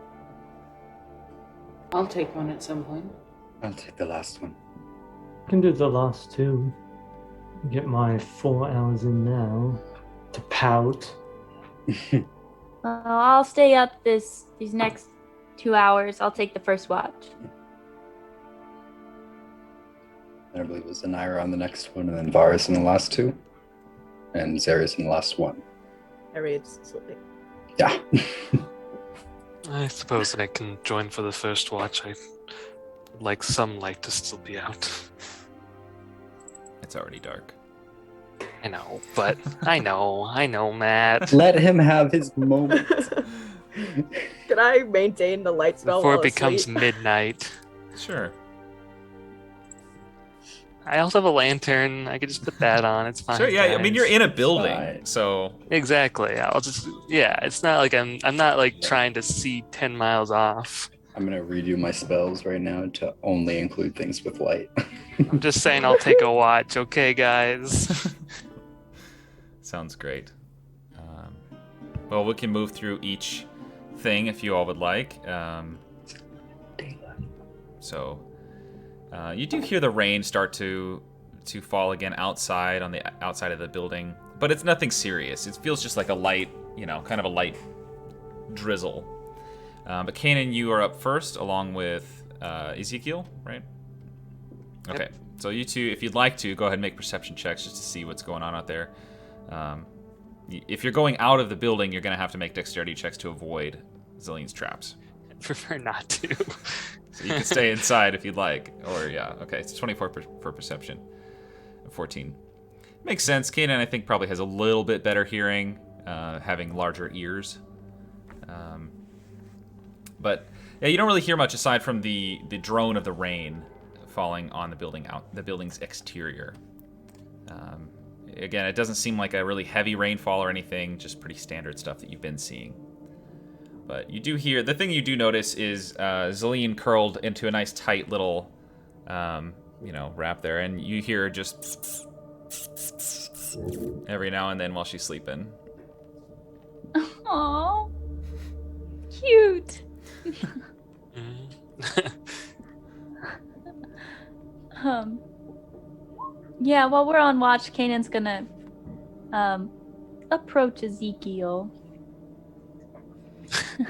I'll take one at some point. I'll take the last one. I can do the last two. Get my 4 hours in now to pout. I'll stay up these next 2 hours. I'll take the first watch. And I believe it was Anira on the next one, and then Varus in the last two, and Zarius in the last one. Harriet's sleeping. Yeah. I suppose that I can join for the first watch. I like some light to still be out. It's already dark. I know, but I know, Matt. Let him have his moment. Can I maintain the light spell Before while it becomes asleep? midnight. Sure. I also have a lantern. I could just put that on. It's fine. Sure, yeah, I mean, guys. you're in a building, Fine. so... Exactly. I'll just it's not like I'm not like trying to see 10 miles off. I'm gonna redo my spells right now to only include things with light. I'm just saying I'll take a watch, okay, guys? Sounds great. Well, we can move through each thing if you all would like. So, you do hear the rain start to fall again outside on the outside of the building, but it's nothing serious. It feels just like a light, kind of a light drizzle. But Kanan, you are up first, along with Ezekiel, right? Okay. So you two, if you'd like to, go ahead and make perception checks just to see what's going on out there. If you're going out of the building, you're going to have to make dexterity checks to avoid Zillion's traps. I prefer not to. So you can stay inside if you'd like. Or, yeah, okay, it's 24 for perception. 14. Makes sense. Kanan, I think, probably has a little bit better hearing, having larger ears. But, yeah, you don't really hear much aside from the drone of the rain falling on the building's exterior. Again, it doesn't seem like a really heavy rainfall or anything, just pretty standard stuff that you've been seeing. But you do hear, the thing you do notice is Zelene curled into a nice tight little, wrap there, and you hear just every now and then while she's sleeping. Aww. Cute. Yeah, while we're on watch, Kanan's gonna approach Ezekiel.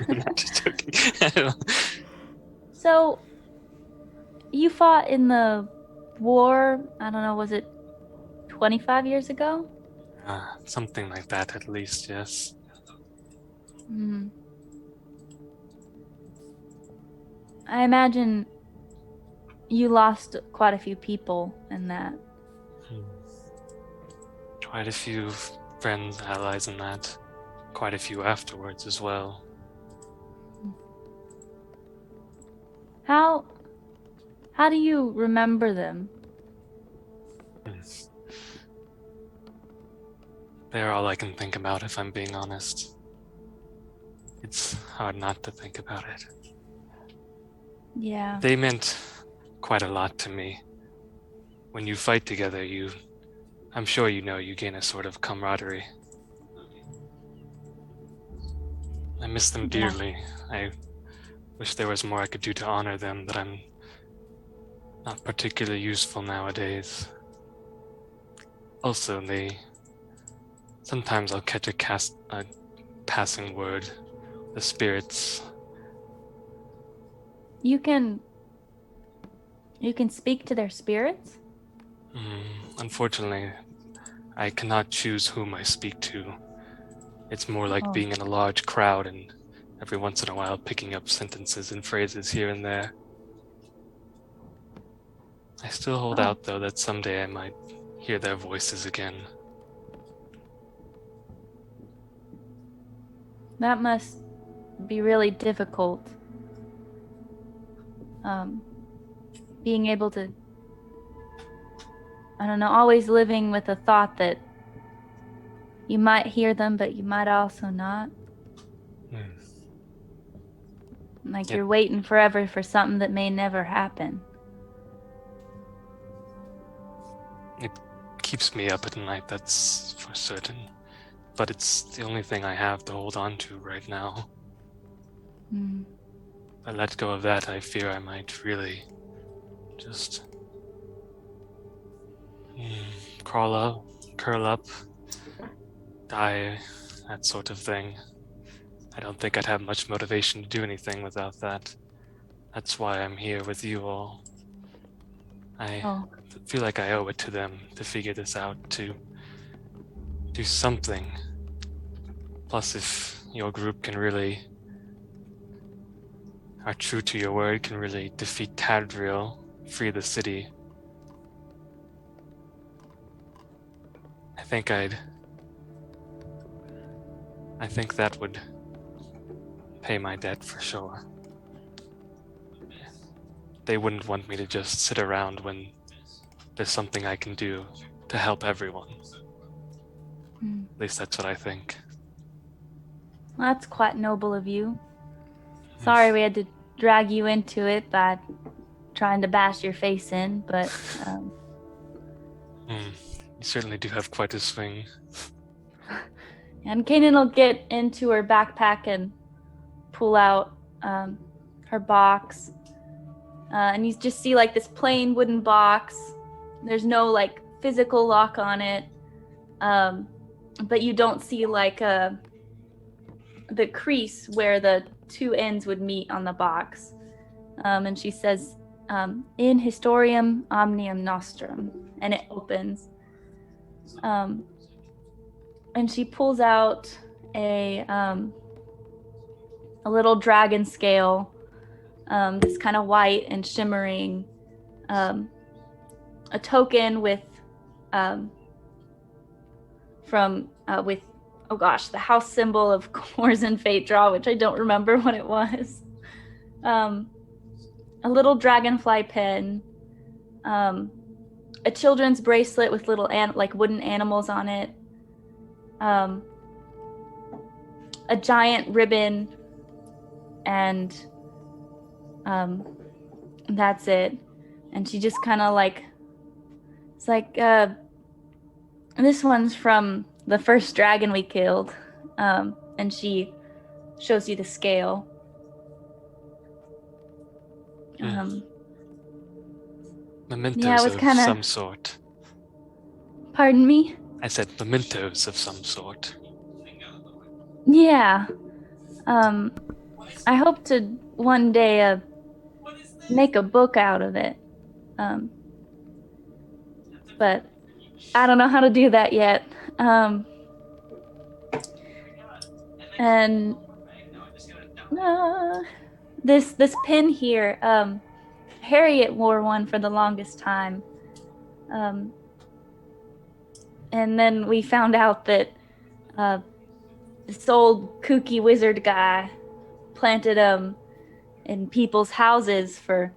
I'm just joking. So, you fought in the war, I don't know, was it 25 years ago? Something like that, at least, yes. Hmm. I imagine you lost quite a few people in that. Quite a few friends, allies in that. Quite a few afterwards as well. How do you remember them? They're all I can think about, if I'm being honest. It's hard not to think about it. Yeah. They meant quite a lot to me. When you fight together, I'm sure you know, you gain a sort of camaraderie. I miss them dearly. I wish there was more I could do to honor them, but I'm not particularly useful nowadays. Also, sometimes I'll catch a passing word. The spirits. You can speak to their spirits? Unfortunately, I cannot choose whom I speak to. It's more like being in a large crowd and every once in a while picking up sentences and phrases here and there. I still hold out, though, that someday I might hear their voices again. That must be really difficult. Being able to, I don't know, always living with the thought that you might hear them, but you might also not. Like you're waiting forever for something that may never happen. It keeps me up at night, that's for certain. But it's the only thing I have to hold on to right now. If I let go of that, I fear I might really just curl up, die, that sort of thing. I don't think I'd have much motivation to do anything without that. That's why I'm here with you all. I feel like I owe it to them to figure this out, to do something. Plus, if your group are true to your word, can really defeat Tadriel, free the city, I think that would pay my debt for sure. They wouldn't want me to just sit around when there's something I can do to help everyone. At least that's what I think. Well, that's quite noble of you. Sorry we had to drag you into it by trying to bash your face in, but... You certainly do have quite a swing. And Kanan will get into her backpack and pull out her box. And you just see like this plain wooden box. There's no like physical lock on it. But you don't see like the crease where the two ends would meet on the box. And she says, in historiam omnium nostrum. And it opens. And she pulls out a little dragon scale, that's kind of white and shimmering, a token with the house symbol of Corzin Fate Draw, which I don't remember what it was. A little dragonfly pen, a children's bracelet with little like wooden animals on it, a giant ribbon, and that's it. And she just kind of like, it's like, this one's from the first dragon we killed, and she shows you the scale. Mementos of some sort. Pardon me? I said mementos of some sort. Yeah. I hope to one day make a book out of it. But I don't know how to do that yet. And this pin here, Harriet wore one for the longest time. And then we found out that this old kooky wizard guy planted them in people's houses for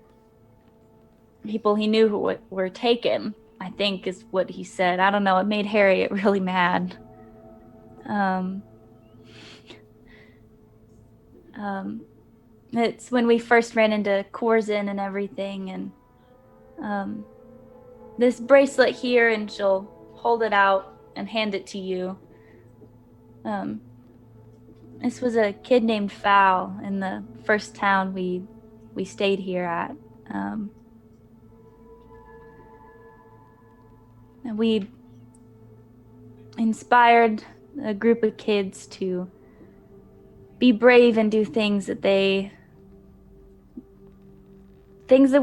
people he knew who were taken, I think is what he said. I don't know. It made Harriet really mad. It's when we first ran into Corzin and everything, and this bracelet here, and she'll hold it out and hand it to you. This was a kid named Fowl in the first town we stayed here at. And we inspired a group of kids to be brave and do things that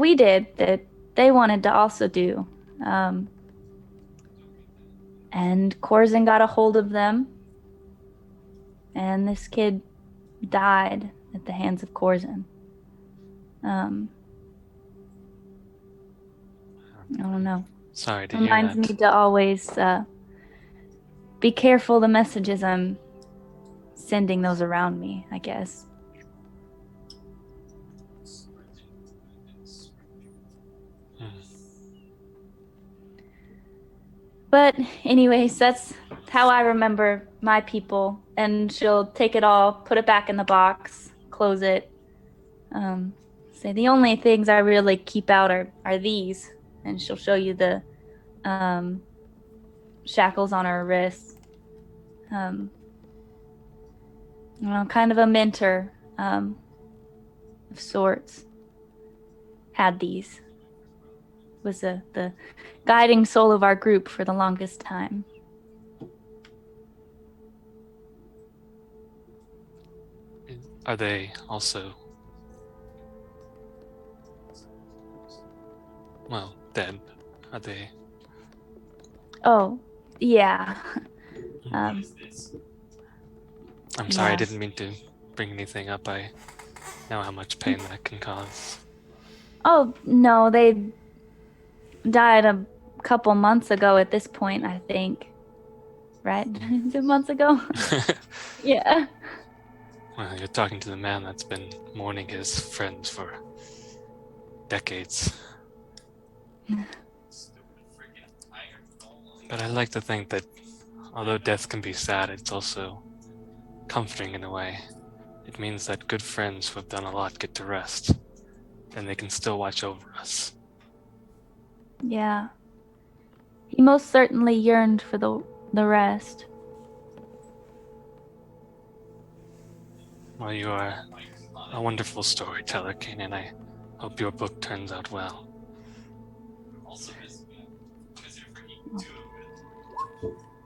we did that they wanted to also do. And Corzin got a hold of them, and this kid died at the hands of Corzin. I don't know. Sorry to hear Reminds that. me to always be careful the messages I'm sending those around me, I guess. But anyways, that's how I remember my people. And she'll take it all, put it back in the box, close it. Say the only things I really keep out are these. And she'll show you the shackles on her wrists. Kind of a mentor of sorts had these. Was the guiding soul of our group for the longest time. Are they also, well, dead? Are they? Oh, yeah. I'm sorry, yeah. I didn't mean to bring anything up. I know how much pain that can cause. Oh, no, they died a couple months ago at this point, I think. Right? Is it months ago? Yeah. Well, you're talking to the man that's been mourning his friends for decades. But I like to think that although death can be sad, it's also comforting in a way. It means that good friends who have done a lot get to rest, and they can still watch over us. Yeah. He most certainly yearned for the rest. Well, you are a wonderful storyteller, Kanan. I hope your book turns out well.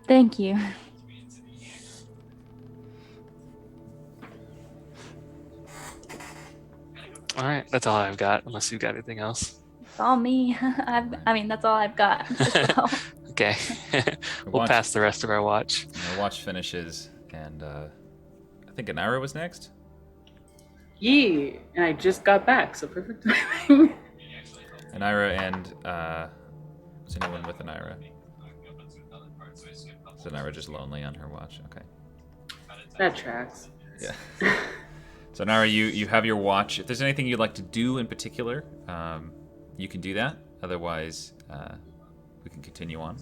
Thank you. All right, that's all I've got, unless you've got anything else. It's all me. That's all I've got. So. Okay. We'll pass the rest of our watch. Our watch finishes, and I think Anira was next. Yeah, and I just got back, so perfect timing. Anira and is anyone with Anira? Is Anira just lonely on her watch? Okay. That tracks. Yeah. So Anira, you have your watch. If there's anything you'd like to do in particular, you can do that. Otherwise, we can continue on.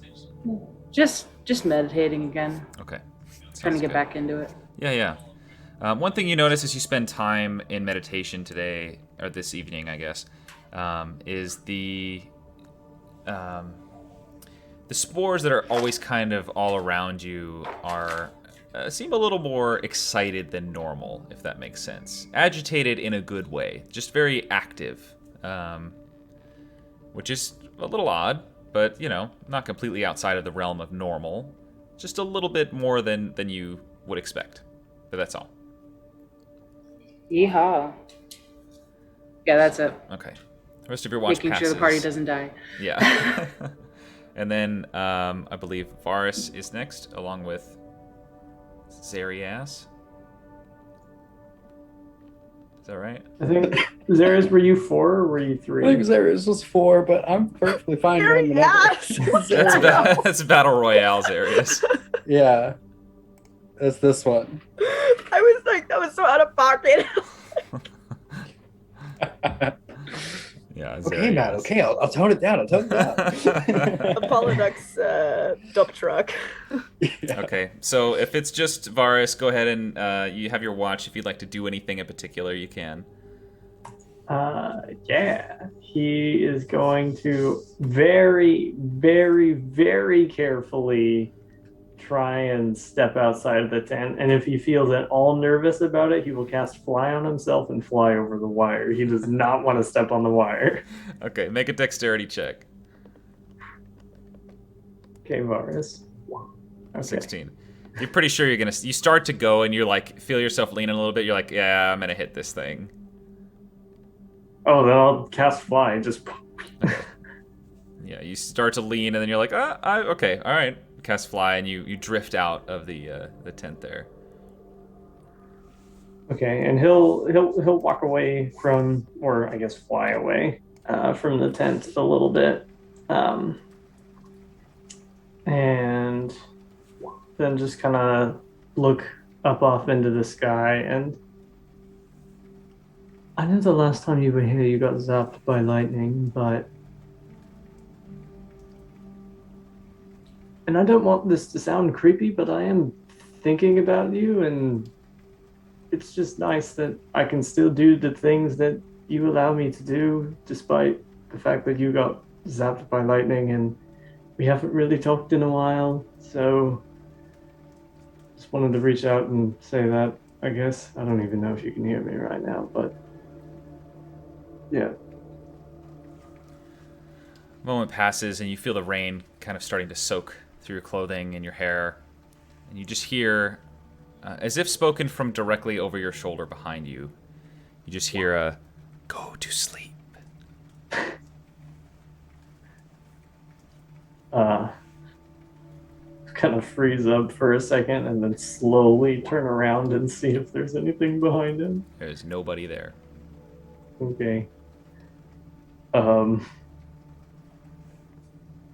Just meditating again. Okay. Trying to Sounds get good. back into it. Yeah. One thing you notice as you spend time in meditation today, or this evening, I guess, is the spores that are always kind of all around you are seem a little more excited than normal, if that makes sense. Agitated in a good way, just very active, which is a little odd, but not completely outside of the realm of normal. Just a little bit more than you would expect, but that's all. Yeehaw. Yeah, that's it. Okay. The rest of your watch Making passes. sure the party doesn't die. Yeah. And then I believe Varus is next, along with Zarias. Is that right? I think, Zarius, were you 4 or were you 3? I think Zarius was 4, but I'm perfectly fine going whenever. That's Battle Royale, Zarius. Yeah. That's this one. I was like, that was so out of pocket. Yeah. Okay, Matt. Okay, I'll tone it down. Apollodux dump truck. Yeah. Okay, so if it's just Varus, go ahead and you have your watch. If you'd like to do anything in particular, you can. Yeah. He is going to very, very, very carefully try and step outside of the tent. And if he feels at all nervous about it, he will cast Fly on himself and fly over the wire. He does not want to step on the wire. Okay, make a dexterity check. Okay, Varus. Okay. 16. You're pretty sure you're gonna. You start to go and you're like, feel yourself leaning a little bit. You're like, yeah, I'm gonna hit this thing. Oh, then I'll cast Fly. Just. Yeah, you start to lean and then you're like, okay, all right. Cast Fly and you drift out of the tent there. Okay, and he'll walk away from, or I guess fly away from the tent a little bit, and then just kind of look up off into the sky. And I know the last time you were here, you got zapped by lightning, and I don't want this to sound creepy, but I am thinking about you, and it's just nice that I can still do the things that you allow me to do, despite the fact that you got zapped by lightning, and we haven't really talked in a while. So just wanted to reach out and say that, I guess. I don't even know if you can hear me right now, but yeah. A moment passes and you feel the rain kind of starting to soak through your clothing and your hair, and you just hear, as if spoken from directly over your shoulder behind you, you just hear a, "Go to sleep." Kind of freeze up for a second and then slowly turn around and see if there's anything behind him. There's nobody there. Okay.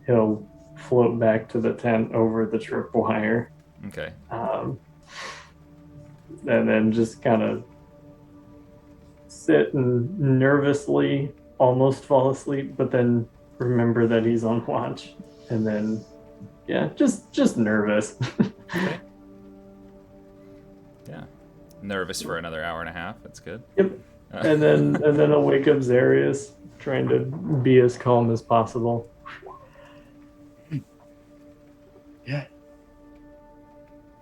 He'll float back to the tent over the tripwire. Okay. And then just kind of sit and nervously almost fall asleep, but then remember that he's on watch. And then, yeah, just nervous. Okay. Yeah. Nervous for another hour and a half. That's good. Yep. And then I'll wake up Zarius, trying to be as calm as possible. Yeah.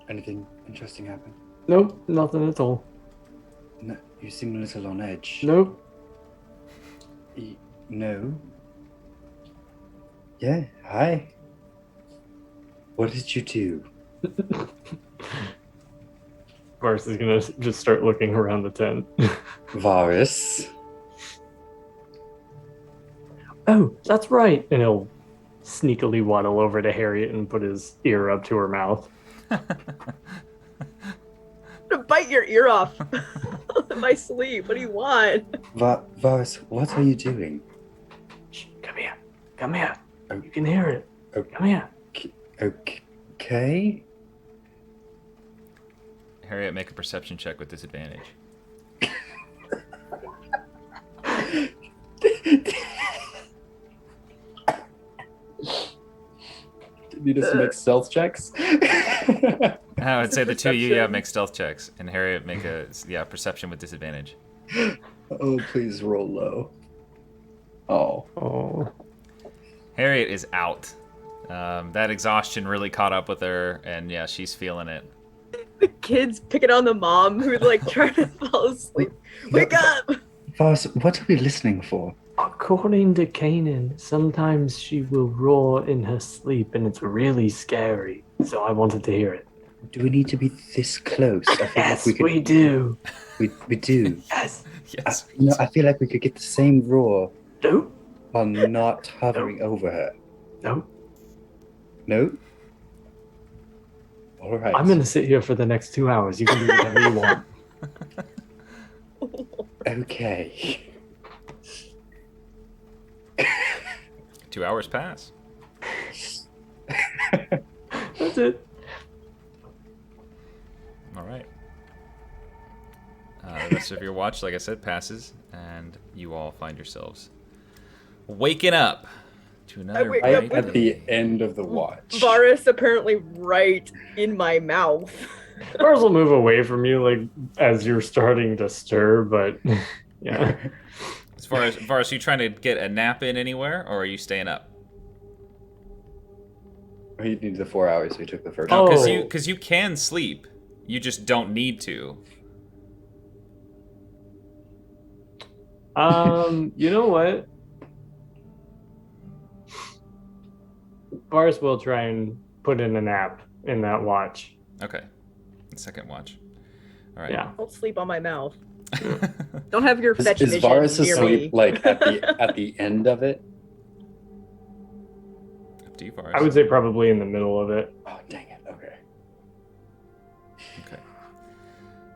Anything interesting happen? Nope, nothing at all. No, you seem a little on edge. Nope. No. Yeah, hi. What did you do? Varus is gonna just start looking around the tent. Varus. Oh, that's right. And he'll sneakily waddle over to Harriet and put his ear up to her mouth. I'm gonna bite your ear off in my sleep. What do you want? Varus, what are you doing? Shh, come here. Come here. Oh. You can hear it. Oh. Come here. Okay. Harriet, make a perception check with disadvantage. need us to make stealth checks? I would say the two of you, Perception. make stealth checks, and Harriet make a perception with disadvantage. Oh, please roll low. Oh. Oh. Harriet is out. That exhaustion really caught up with her, and yeah, she's feeling it. The kids picking on the mom who's like trying to fall asleep. Wake up! Voss, what are we listening for? According to Kanan, sometimes she will roar in her sleep and it's really scary. So I wanted to hear it. Do we need to be this close? I feel Yes, like we do. We do. Yes. Yes. I feel like we could get the same roar No. while not hovering over her. No. No? All right. I'm going to sit here for the next 2 hours. You can do whatever you want. Okay. 2 hours pass. That's it. All right. The rest of your watch, like I said, passes, and you all find yourselves waking up to another wake bright up Right at the end of the watch. Varus apparently right in my mouth. Bars will move away from you like as you're starting to stir, but yeah. As far as Varus, are you trying to get a nap in anywhere, or are you staying up? He needed the 4 hours, so he took the first. No, Oh. because you can sleep. You just don't need to. You know what? Bars will try and put in a nap in that watch. Okay. Second watch. All right. Yeah. Don't sleep on my mouth. Don't have your fetch Is vision Varus near asleep me. like at the end of it? Up to you, Varus. I would say probably in the middle of it. Oh, dang it. Okay. Okay.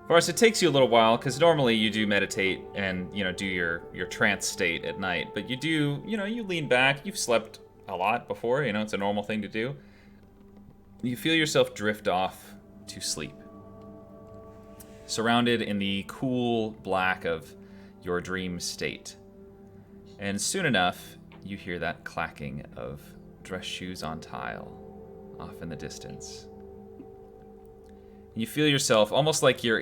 Varus, it takes you a little while because normally you do meditate and do your trance state at night, but you do you lean back. You've slept a lot before. It's a normal thing to do. You feel yourself drift off to sleep, surrounded in the cool black of your dream state. And soon enough, you hear that clacking of dress shoes on tile off in the distance. You feel yourself almost like you're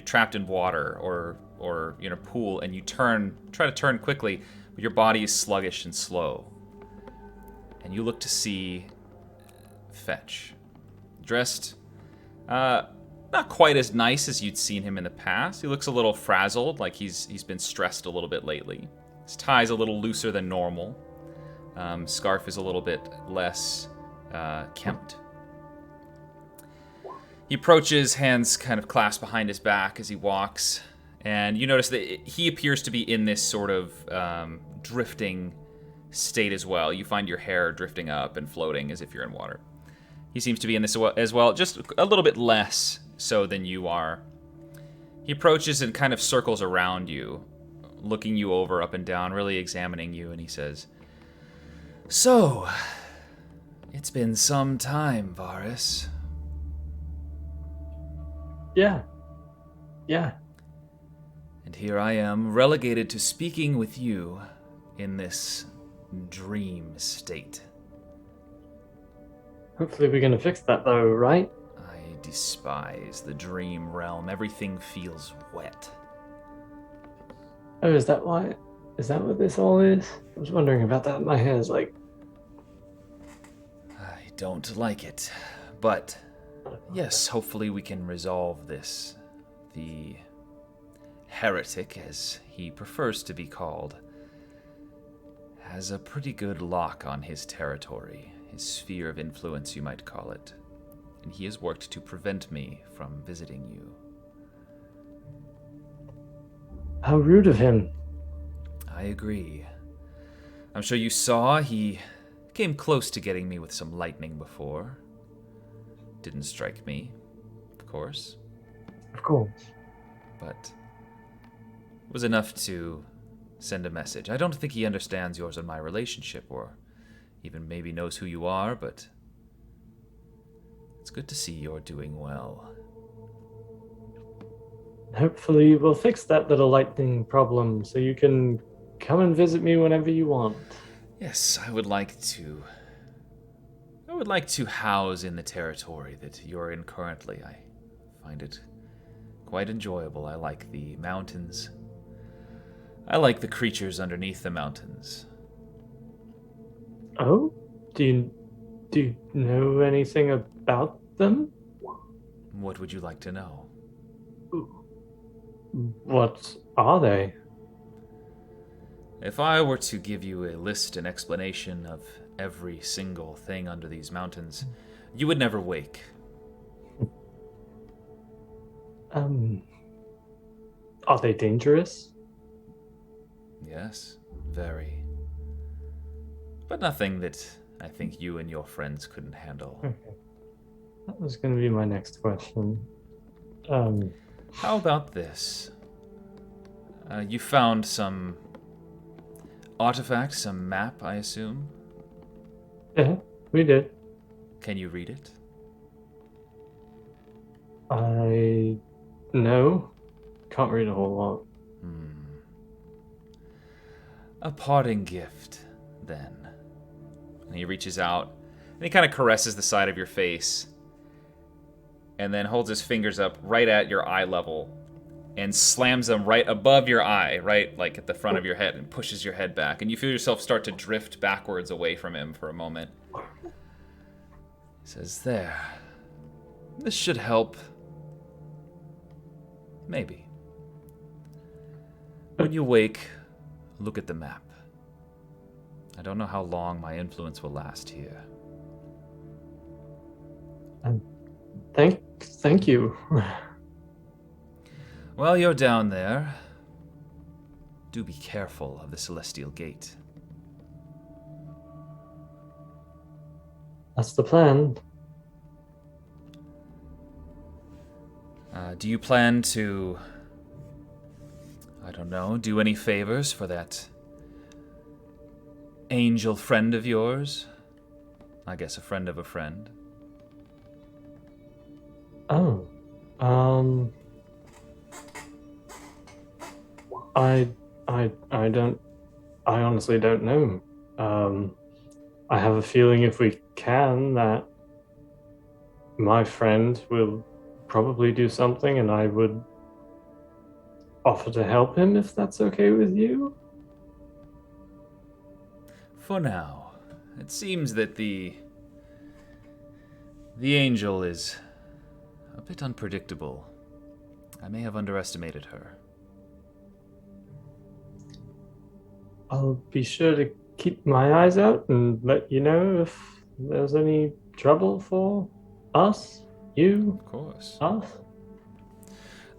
trapped in water or in a pool, and you try to turn quickly, but your body is sluggish and slow. And you look to see Fetch, dressed not quite as nice as you'd seen him in the past. He looks a little frazzled, like he's been stressed a little bit lately. His tie's a little looser than normal. Scarf is a little bit less kempt. He approaches, hands kind of clasped behind his back as he walks, and you notice that he appears to be in this sort of drifting state as well. You find your hair drifting up and floating as if you're in water. He seems to be in this as well, just a little bit less so than you are. He approaches and kind of circles around you, looking you over up and down, really examining you, and he says, "So, it's been some time, Varus." Yeah. And here I am, relegated to speaking with you in this dream state. Hopefully we're gonna fix that though, right? I despise the dream realm. Everything feels wet. Oh, is that why? Is that what this all is? I was wondering about that. My hair's like... I don't like it, but yes, hopefully we can resolve this. The heretic, as he prefers to be called, has a pretty good lock on his territory, his sphere of influence, you might call it, and he has worked to prevent me from visiting you. How rude of him. I agree. I'm sure you saw he came close to getting me with some lightning before. Didn't strike me, of course, Of course. but was enough to send a message. I don't think he understands yours and my relationship, or even maybe knows who you are, but it's good to see you're doing well. Hopefully we'll fix that little lightning problem so you can come and visit me whenever you want. Yes, I would like to I would like to house in the territory that you're in currently. I find it quite enjoyable. I like the mountains. I like the creatures underneath the mountains. Oh? Do you know anything about them? What would you like to know? What are they? If I were to give you a list and explanation of every single thing under these mountains, you would never wake. Are they dangerous? Yes, very. But nothing that I think you and your friends couldn't handle. Okay. That was going to be my next question. How about this? You found some artifact, some map, I assume? Yeah, we did. Can you read it? No. Can't read a whole lot. A parting gift, then. And he reaches out, and he kind of caresses the side of your face, and then holds his fingers up right at your eye level, and slams them right above your eye, right, like at the front of your head, and pushes your head back, and you feel yourself start to drift backwards away from him for a moment. He says, there. This should help. Maybe. When you wake, look at the map. I don't know how long my influence will last here. Thank you. While you're down there, do be careful of the Celestial Gate. That's the plan. Do you plan to, I don't know, do any favors for that angel friend of yours? I guess a friend of a friend. Oh. I honestly don't know. I have a feeling if we can, that my friend will probably do something, and I would offer to help him if that's okay with you. For now, it seems that the angel is a bit unpredictable. I may have underestimated her. I'll be sure to keep my eyes out and let you know if there's any trouble for us, you, Of course. us.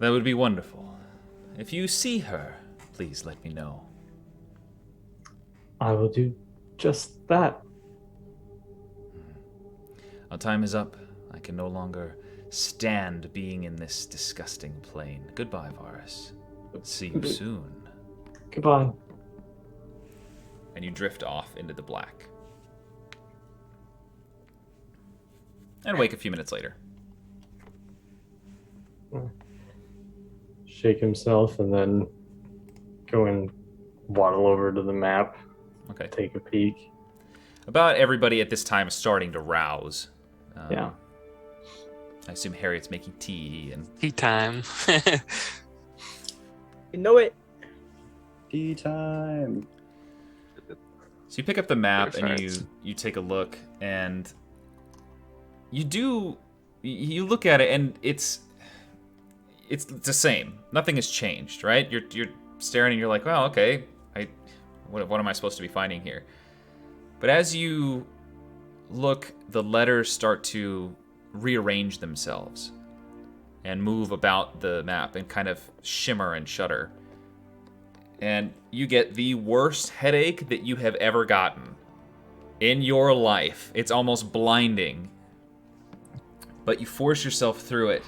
That would be wonderful. If you see her, please let me know. I will do just that. Our time is up. I can no longer stand being in this disgusting plane. Goodbye, Varus. See you soon. Goodbye. And you drift off into the black. And wake a few minutes later. Shake himself and then go and waddle over to the map. Okay. Take a peek. About everybody at this time is starting to rouse. Yeah. I assume Harriet's making tea and... Tea time. You know it. Tea time. So you pick up the map Perfect. and you take a look, and you look at it, and it's the same. Nothing has changed, right? You're staring and you're like, well, okay, what am I supposed to be finding here? But as you look, the letters start to rearrange themselves and move about the map and kind of shimmer and shudder. And you get the worst headache that you have ever gotten in your life. It's almost blinding. But you force yourself through it,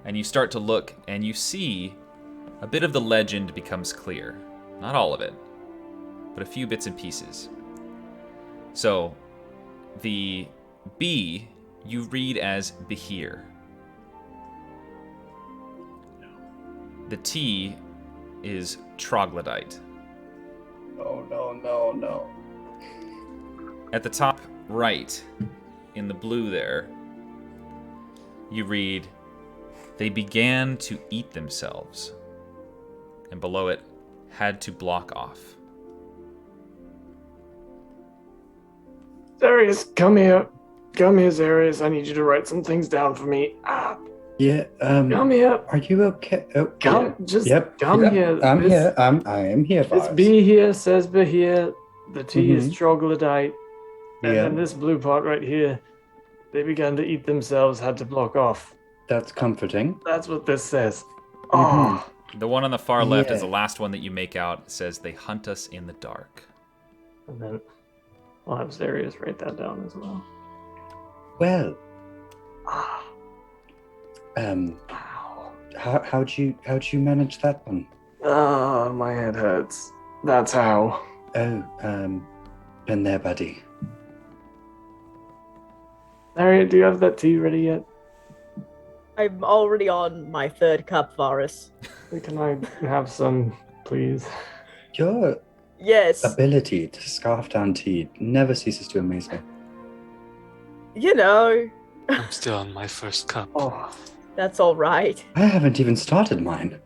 and you start to look, and you see a bit of the legend becomes clear. Not all of it, but a few bits and pieces. So, the B you read as Behir. The T is troglodyte. Oh, no. At the top right, in the blue there, you read, "They began to eat themselves." And below it, "had to block off." Darius, come here. Come here, Darius. I need you to write some things down for me. Yeah. Come here. Are you okay? Oh, Come, yeah. just Yep. come yep. here. I'm here. I am here, This boss. B here says be here. The T is Mhm. troglodyte. And Yeah. then this blue part right here, they began to eat themselves, had to block off. That's comforting. That's what this says. Mhm. Oh, The one on the far left is Yeah. the last one that you make out. It says, "They hunt us in the dark." and then I'll have Darius write that down as well. Well, Ah, wow. how'd you manage that one? My head hurts. That's how. Oh, been there, buddy. Harriet, do you have that tea ready yet? I'm already on my third cup, Varus. Can I have some, please? Your Yes. ability to scarf down tea never ceases to amaze me. You know, I'm still on my first cup. Oh, that's all right. I haven't even started mine.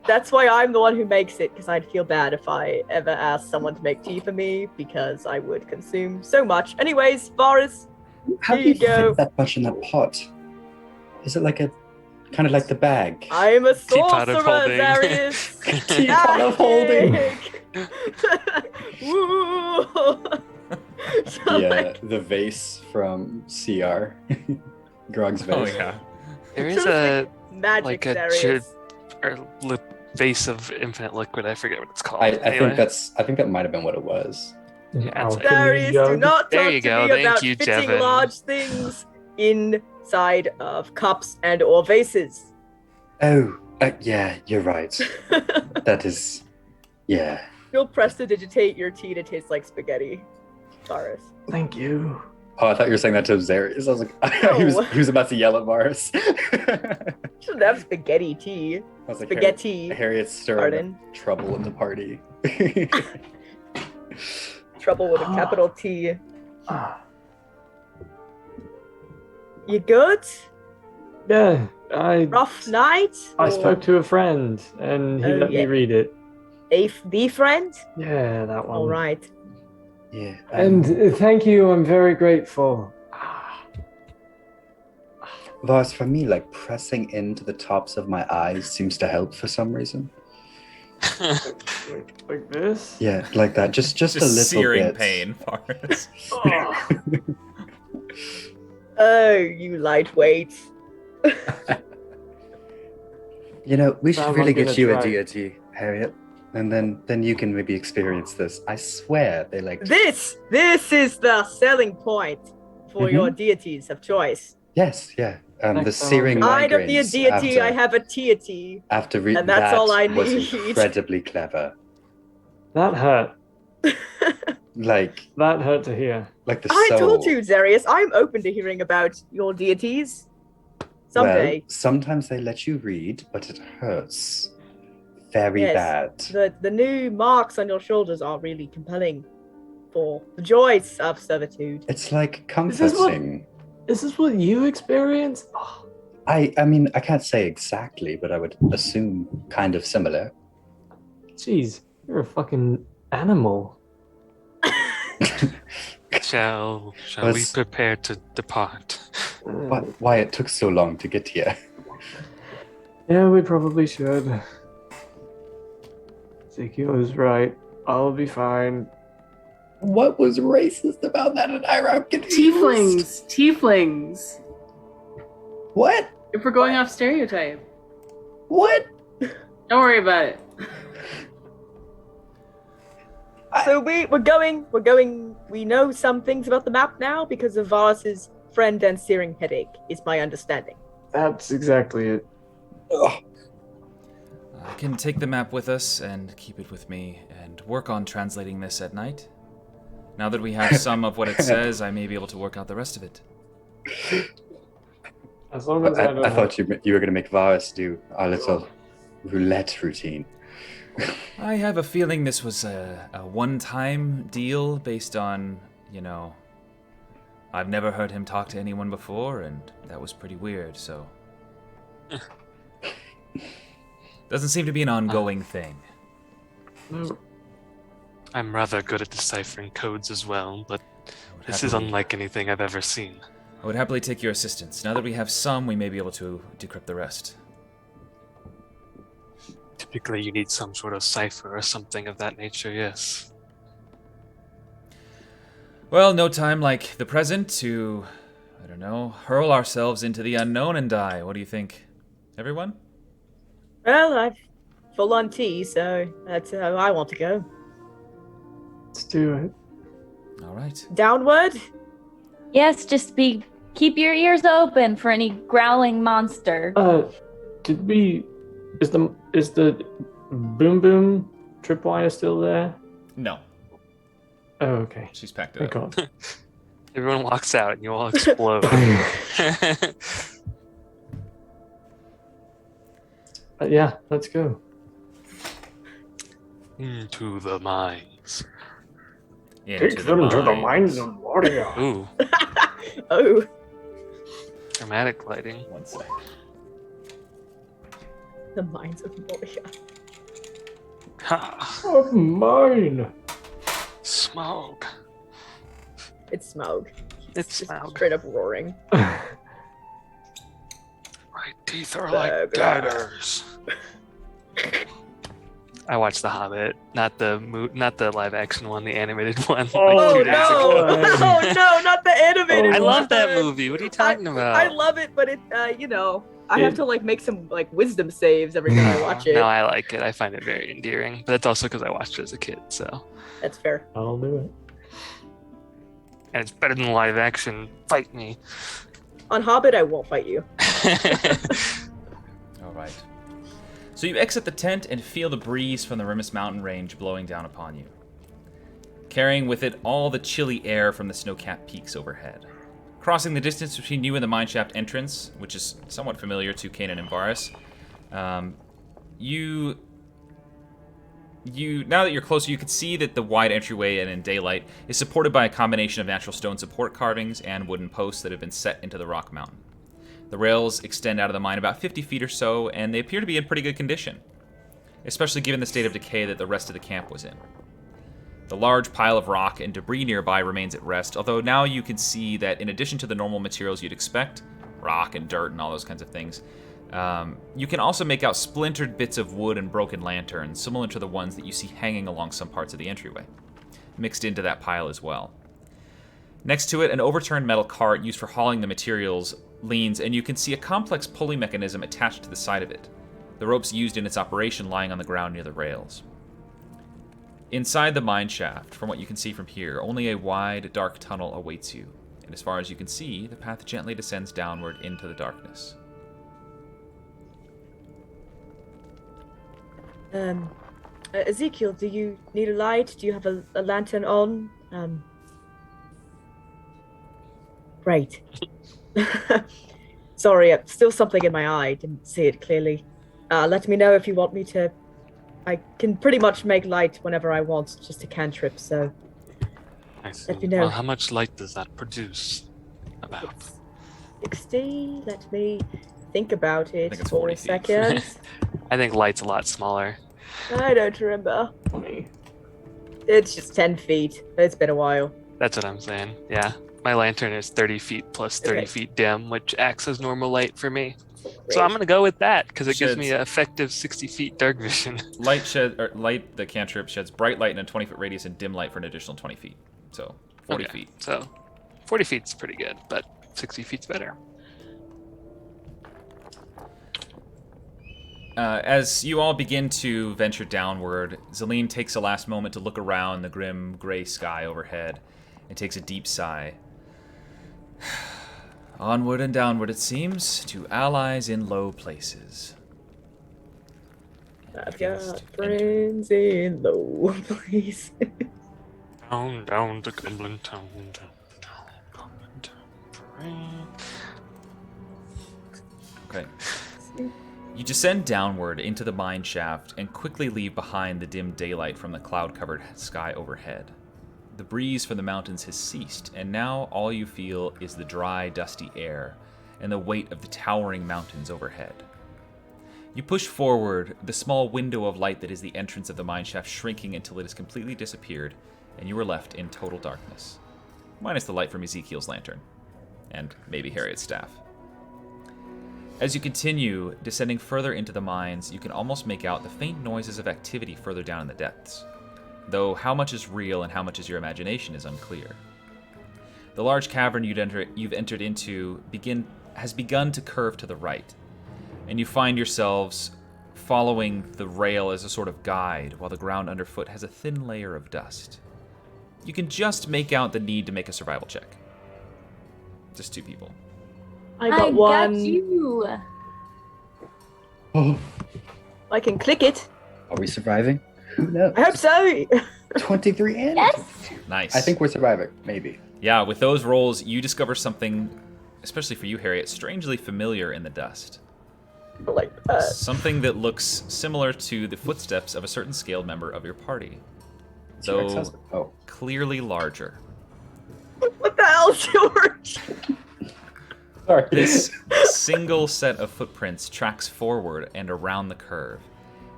That's why I'm the one who makes it, because I'd feel bad if I ever asked someone to make tea for me, because I would consume so much. Anyways, Varus, How Here do you you go. fit that much in that pot? Is it like a kind of like the bag? I'm a Teapot of sorcerer, holding. Darius. Teapot of holding. Woo! So, Yeah, like, the vase from CR. Grog's vase. Oh, yeah. There so is it's a magic, like a Darius. vase of infinite liquid. I forget what it's called. I Anyway. think that might have been what it was. Yeah, it's like- Darius, do not There talk you to go. me Thank about you, fitting Jevin. large things inside of cups and or vases. Oh, yeah, you're right. That is, yeah. You'll prestidigitate your tea to taste like spaghetti, Varus. Thank you. Oh, I thought you were saying that to Zarius. I was like, he was about to yell at Mars. I Shouldn't have spaghetti tea. was like, Spaghetti. Harriet's stirring Pardon. trouble in the party. Trouble with a capital T. Ah, You good? yeah, Rough night? I Or spoke to a friend and he Oh, let me yeah. read it. the friend? Yeah, that one. All right. Yeah. And thank you, I'm very grateful. Vars, for me, like pressing into the tops of my eyes seems to help for some reason. Like this? Yeah, like that. Just a little searing bit. pain, Forrest. Oh. Oh, you lightweight. You know, we should Sounds really like get a you a try. deity, Harriet, and then you can maybe experience this. I swear they like. This is the selling point for your deities of choice. Yes, yeah. The Next time searing I'll I don't need a migraines deity, I after, have a deity. after and that's that all I was need. incredibly clever. That hurt. Like To hear. the I soul. told you, Zarius, I'm open to hearing about your deities. Someday. Well, sometimes they let you read, but it hurts very Yes, bad. the new marks on your shoulders are really compelling for the joys of servitude. It's like Is this what- comforting. Is this what you experienced? Oh, I mean, I can't say exactly, but I would assume kind of similar. jeez, you're a fucking animal. Shall we Was- prepare to depart? Why it took so long to get here? Yeah, we probably should. Ezekiel is right. I'll be fine. What was racist about that? And I'm confused. Tieflings. What? If we're going off stereotype, What? don't worry about it. So we're going, we know some things about the map now because of Varus's friend and searing headache, is my understanding. That's exactly it. Ugh. I can take the map with us and keep it with me and work on translating this at night. Now that we have some of what it says, I may be able to work out the rest of it. As long as I don't I thought you were going to make Varus do our little roulette routine. I have a feeling this was a one-time deal based on, I've never heard him talk to anyone before, and that was pretty weird, so... Doesn't seem to be an ongoing thing. I'm rather good at deciphering codes as well, but this is unlike anything I've ever seen. I would happily take your assistance. Now that we have some, we may be able to decrypt the rest. Typically, you need some sort of cipher or something of that nature, yes. Well, no time like the present to, I don't know, hurl ourselves into the unknown and die. What do you think? Everyone? Well, I've full on tea, so that's how I want to go. Let's do it. All right. Downward? Yes, just keep your ears open for any growling monster. Is the boom boom tripwire still there? No. Oh, okay. She's packed it Thank up. God. Everyone walks out and you all explode. Yeah, let's go. Into the mines. Take them to the mines of Moria. Ooh, Oh. dramatic lighting. One sec. The mines of Moria. Ha! Of mine. Smoke. It's Smaug. It's Just Smaug. straight up roaring. My teeth are like daggers. I watched The Hobbit, not the live action one, the animated one. Oh, like 2 Oh days no! ago. Oh no! Not the animated. I Oh, love that one. movie. What are you talking about? I love it, but it, I have to like make some like wisdom saves every time I watch it. No, I like it. I find it very endearing. But that's also because I watched it as a kid, so. That's fair. I'll do it. And it's better than live action. Fight me. On Hobbit, I won't fight you. All right. So you exit the tent and feel the breeze from the Rimmis Mountain Range blowing down upon you, carrying with it all the chilly air from the snow-capped peaks overhead. Crossing the distance between you and the mineshaft entrance, which is somewhat familiar to Kanan and Varus, now that you're closer, you can see that the wide entryway and in daylight is supported by a combination of natural stone support carvings and wooden posts that have been set into the rock mountain. The rails extend out of the mine about 50 feet or so, and they appear to be in pretty good condition, especially given the state of decay that the rest of the camp was in. The large pile of rock and debris nearby remains at rest, although now you can see that in addition to the normal materials you'd expect, rock and dirt and all those kinds of things, you can also make out splintered bits of wood and broken lanterns, similar to the ones that you see hanging along some parts of the entryway, mixed into that pile as well. Next to it, an overturned metal cart used for hauling the materials leans, and you can see a complex pulley mechanism attached to the side of it, the ropes used in its operation lying on the ground near the rails. Inside the mine shaft, from what you can see from here, only a wide, dark tunnel awaits you, and as far as you can see, the path gently descends downward into the darkness. Ezekiel, do you need a light? Do you have a lantern on? Great. Sorry, still something in my eye. Didn't see it clearly. Let me know if you want me to. I can pretty much make light whenever I want, just a cantrip, so I see. let me know. Well, how much light does that produce? About. 60. Let me think about it think it's for 40 a feet. second. I think light's a lot smaller. I don't remember. 20. It's just 10 feet. It's been a while. That's what I'm saying. Yeah. My lantern is 30 feet plus 30 Okay. feet dim, which acts as normal light for me. Great. So I'm going to go with that because it gives Sheds. me an effective 60 feet dark vision. The cantrip sheds bright light in a 20-foot radius and dim light for an additional 20 feet. So, 40 Okay, feet. So 40 feet's pretty good, but 60 feet's better. As you all begin to venture downward, Zelene takes a last moment to look around the grim gray sky overhead and takes a deep sigh. Onward and downward, it seems, to allies in low places. I've got friends in low places. Down to Goblin Town, down, Goblin Town. Okay. You descend downward into the mine shaft and quickly leave behind the dim daylight from the cloud-covered sky overhead. the breeze from the mountains has ceased, and now all you feel is the dry, dusty air and the weight of the towering mountains overhead. You push forward, the small window of light that is the entrance of the mineshaft shrinking until it has completely disappeared, and you are left in total darkness. Minus the light from Ezekiel's lantern, and maybe Harriet's staff. As you continue descending further into the mines, you can almost make out the faint noises of activity further down in the depths, though how much is real and how much is your imagination is unclear. The large cavern you've entered into has begun to curve to the right, and you find yourselves following the rail as a sort of guide, while the ground underfoot has a thin layer of dust. You can just make out the need to make a survival check. Just 2 people. I got one. Got you. Oh, I can click it. are we surviving? Who knows? I hope so. 23 in? Yes. Nice. I think we're surviving, maybe. Yeah, with those rolls, you discover something, especially for you, Harriet, strangely familiar in the dust. Like Something that looks similar to the footsteps of a certain scaled member of your party, though clearly larger. What the hell, George? Sorry. This single set of footprints tracks forward and around the curve,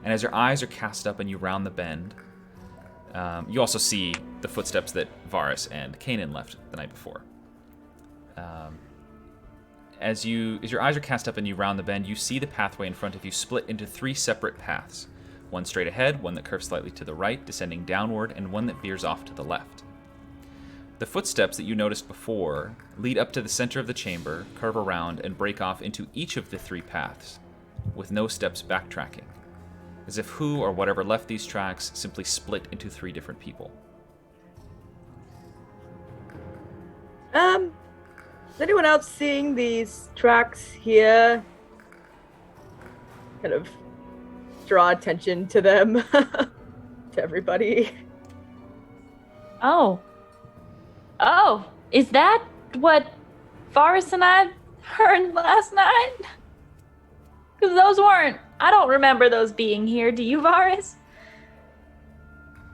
and as your eyes are cast up and you round the bend, you also see the footsteps that Varus and Kanan left the night before. As your eyes are cast up and you round the bend, you see the pathway in front of you split into 3 separate paths. One straight ahead, one that curves slightly to the right, descending downward, and one that veers off to the left. The footsteps that you noticed before lead up to the center of the chamber, curve around, and break off into each of the 3 paths, with no steps backtracking, as if who or whatever left these tracks simply split into 3 different people. Is anyone else seeing these tracks here? Kind of draw attention to them, to everybody. Oh, is that what Varus and I heard last night? Because I don't remember those being here. Do you, Varus?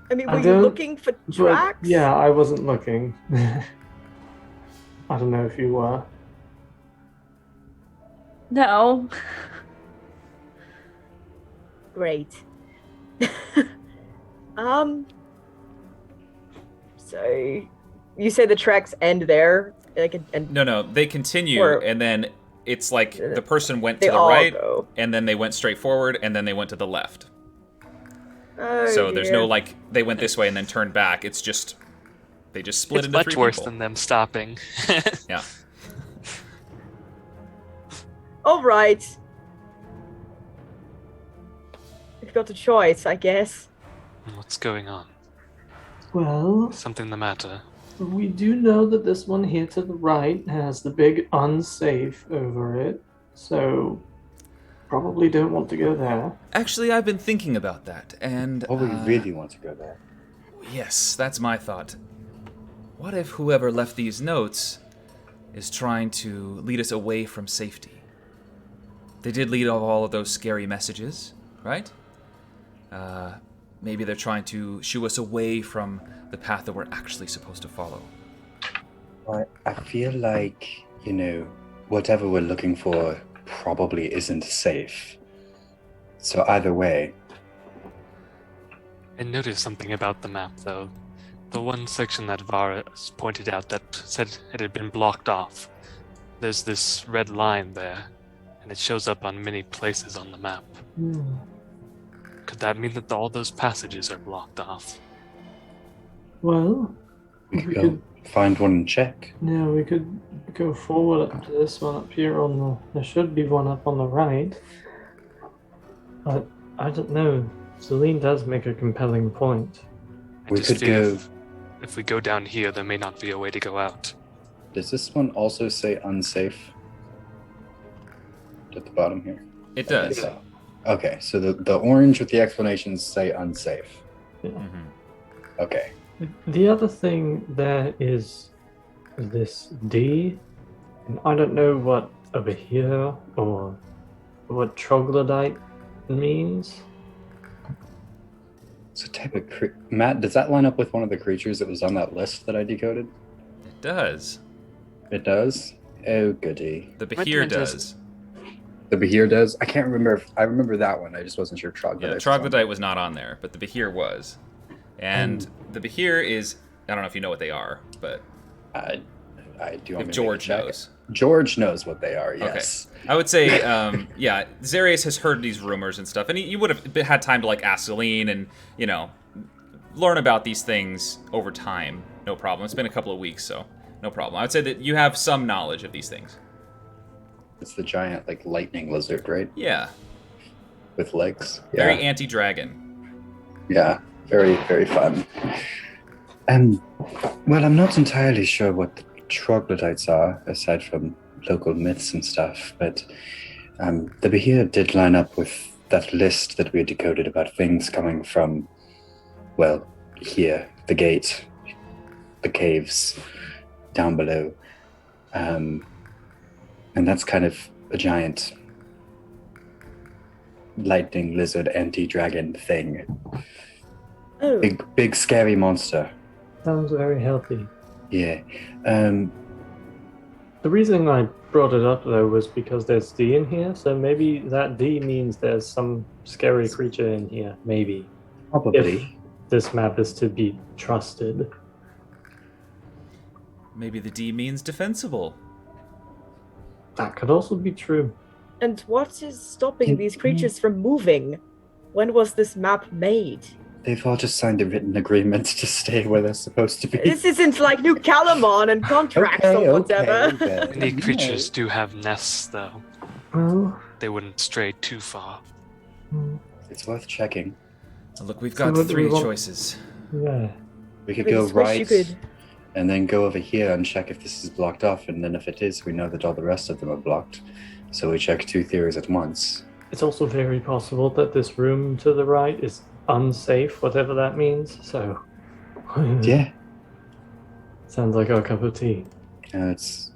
I mean, were you looking for tracks? Yeah, I wasn't looking. I don't know if you were. No. Great. So you say the tracks end there? No, they continue, and then it's like the person went to the right, and then they went straight forward, and then they went to the left. Oh, so there's no like they went this way and then turned back. It's just they just split into 3 people. It's much worse than them stopping. Yeah. All right. You've got a choice, I guess. What's going on? Well, Something the matter? we do know that this one here to the right has the big unsafe over it, so probably don't want to go there. Actually, I've been thinking about that, and Oh, we really want to go there. yes, that's my thought. What if whoever left these notes is trying to lead us away from safety? They did lead all of those scary messages, right? Maybe they're trying to shoo us away from the path that we're actually supposed to follow. I feel like, whatever we're looking for probably isn't safe. So either way. I noticed something about the map, though. The one section that Varus pointed out that said it had been blocked off. There's this red line there, and it shows up on many places on the map. Could that mean that all those passages are blocked off? Well, We could go find one and check. Yeah, we could go forward up to this one up here on the... There should be one up on the right. But I don't know. Celine does make a compelling point. We could go... If we go down here, there may not be a way to go out. Does this one also say unsafe? At the bottom here? It does. Okay, so the orange with the explanations say unsafe. Yeah. Mm-hmm. Okay. The other thing there is this D, and I don't know what over here or what troglodyte means. So type of Matt, does that line up with one of the creatures that was on that list that I decoded? It does. It does? Oh, goody. The Behir does. The Behir does? I can't remember I remember that one. I just wasn't sure Troglodyte. Yeah, Troglodyte was not on there, but the Behir was. And the Behir is, I don't know if you know what they are, but I do. If George knows. George knows what they are, yes. Okay. I would say, yeah, Zarius has heard these rumors and stuff, and you would have had time to, like, ask Celine and, you know, learn about these things over time. No problem. It's been a couple of weeks, so no problem. I would say that you have some knowledge of these things. It's the giant, like, lightning lizard, right? Yeah. With legs. Yeah. Very anti-dragon. Yeah, very, very fun. Well, I'm not entirely sure what the troglodytes are, aside from local myths and stuff, but the Behir did line up with that list that we had decoded about things coming from, well, here, the gate, the caves, down below. And that's kind of a giant lightning lizard anti-dragon thing. Oh. Big scary monster. Sounds very healthy. Yeah. The reason I brought it up, though, was because there's D in here, so maybe that D means there's some scary creature in here, maybe. Probably. If this map is to be trusted. Maybe the D means defensible. That could also be true. And what is stopping these creatures from moving? When was this map made? They've all just signed a written agreement to stay where they're supposed to be. This isn't like New Calamon and contracts or whatever. Okay. Many creatures do have nests, though. Oh. They wouldn't stray too far. It's worth checking. Look, we've So got what do we 3 want? choices. Yeah. We could I go just wish you right could- and then go over here and check if this is blocked off, and then if it is, we know that all the rest of them are blocked. So we check 2 theories at once. It's also very possible that this room to the right is unsafe, whatever that means, so... Yeah. Sounds like our cup of tea. It's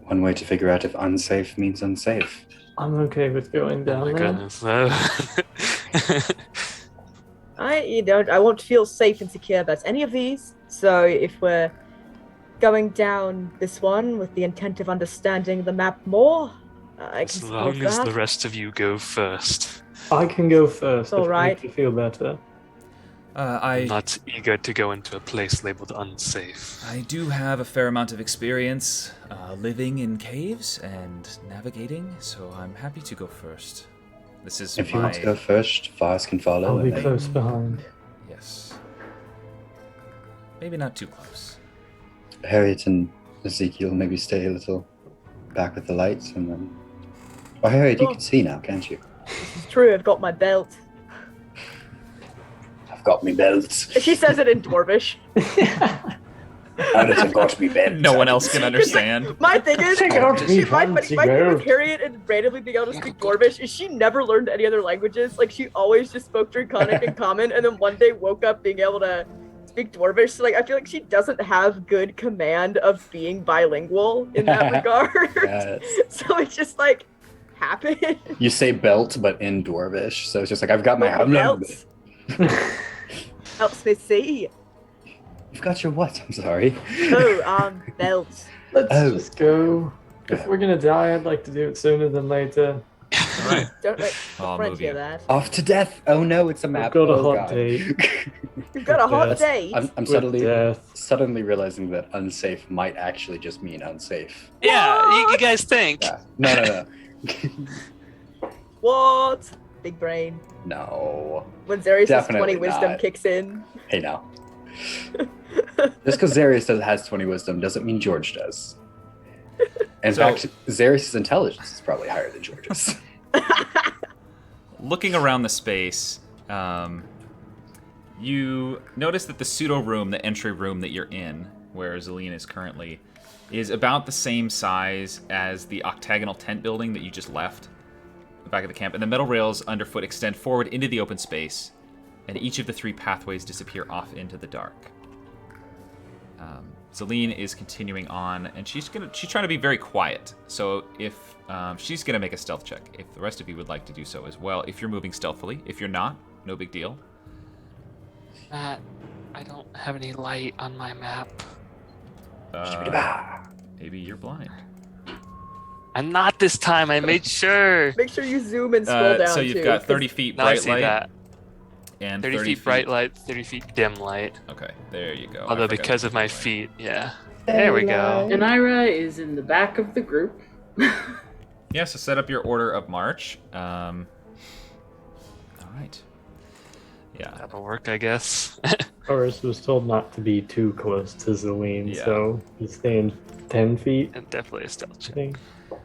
one way to figure out if unsafe means unsafe. I'm okay with going Oh down my there. goodness. I won't feel safe and secure about any of these. So if we're going down this one with the intent of understanding the map more, I can As support long as that. the rest of you go first. I can go first All if right. I make you feel better. I'm not eager to go into a place labeled unsafe. I do have a fair amount of experience living in caves and navigating, so I'm happy to go first. This is If you want to go first, Fars can follow. I'll be and then- close behind. Yes. Maybe not too close. Harriet and Ezekiel maybe stay a little back with the lights, and then... Oh, Harriet, you Oh. can see now, can't you? It's true, I've got my belt. I've got me belt. She says it in Dwarvish. Harriet, I've got me belt. No one else can understand. My thing is, Check out me my thing fancy with belt. Harriet and randomly being able to speak Dwarvish is she never learned any other languages. Like, she always just spoke Draconic and Common, and then one day woke up being able to speak Dwarvish. So, like, I feel like she doesn't have good command of being bilingual in that regard. Yes. So it's just, like, happened. You say belt, but in Dwarvish, so it's just like, I've got my... Belts. Helps me see. You've got your what? I'm sorry. Oh, belts. Let's Oh. just go. If we're gonna die, I'd like to do it sooner than later. Alright. Don't let I'll friend move hear you. that. Off to death. Oh no, it's a map. I've got a Oh, hot God. date. You've got a hot Yes. date. I'm With death. suddenly realizing that unsafe might actually just mean unsafe. Yeah, you guys think. Yeah. No. What? Big brain. No. When Zarius' Definitely 20 wisdom not. kicks in. Hey now. Just because Zarius has 20 wisdom doesn't mean George does. In So- fact, Zarius' intelligence is probably higher than George's. Looking around the space, you notice that the pseudo room, the entry room that you're in, where Zelene is currently, is about the same size as the octagonal tent building that you just left, the back of the camp. And the metal rails underfoot extend forward into the open space, and each of the 3 pathways disappear off into the dark. Zelene is continuing on, and she's trying to be very quiet. So if she's gonna make a stealth check, if the rest of you would like to do so as well, if you're moving stealthily. If you're not, no big deal. Matt, I don't have any light on my map. Maybe you're blind. I'm not this time. I made sure. Make sure you zoom and scroll down. So you've too, got 'cause 30 feet Now I bright see light that. and 30 feet bright light, 30 feet dim light. Okay, there you go. I Although forgot because to of my put light. feet, yeah. There we go. And Ira is in the back of the group. Yeah, so set up your order of march. All right. Yeah. That'll work, I guess. Horace was told not to be too close to Zelene, Yeah. so he's staying 10 feet, And definitely a stealth I check. think.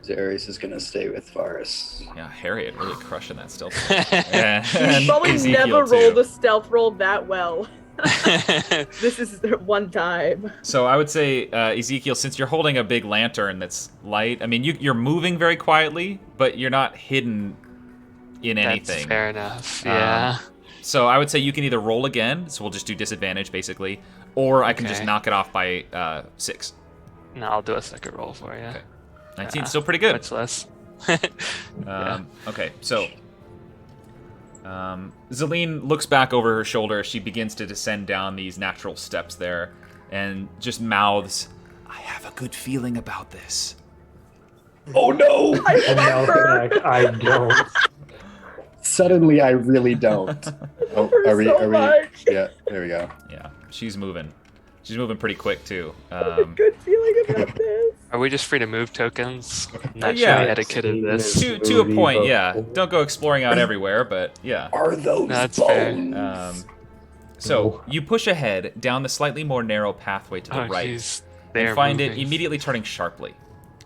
Zarius is gonna stay with Varus. Yeah, Harriet really crushing that stealth. You probably never rolled a stealth roll that well. This is one time. So I would say, Ezekiel, since you're holding a big lantern that's light, I mean, you're moving very quietly, but you're not hidden in anything. That's fair enough. Yeah. So I would say you can either roll again, so we'll just do disadvantage basically, or I can just Okay. knock it off by 6. No, I'll do a second roll for you. Okay. 19, still pretty good. Much less. Okay, so Zelene looks back over her shoulder as she begins to descend down these natural steps there, and just mouths, "I have a good feeling about this." Oh no! And now back, I don't. Suddenly, I really don't. Oh, her so much. Yeah, there we go. Yeah, she's moving. She's moving pretty quick too. Good feeling about this. Are we just free to move tokens? I'm not yeah. sure the etiquette of this. To a point, yeah. Don't go exploring out everywhere, but yeah. Are those That's bones? fair. So you push ahead down the slightly more narrow pathway to the Oh, right, jeez. and They're find it moving. immediately turning sharply.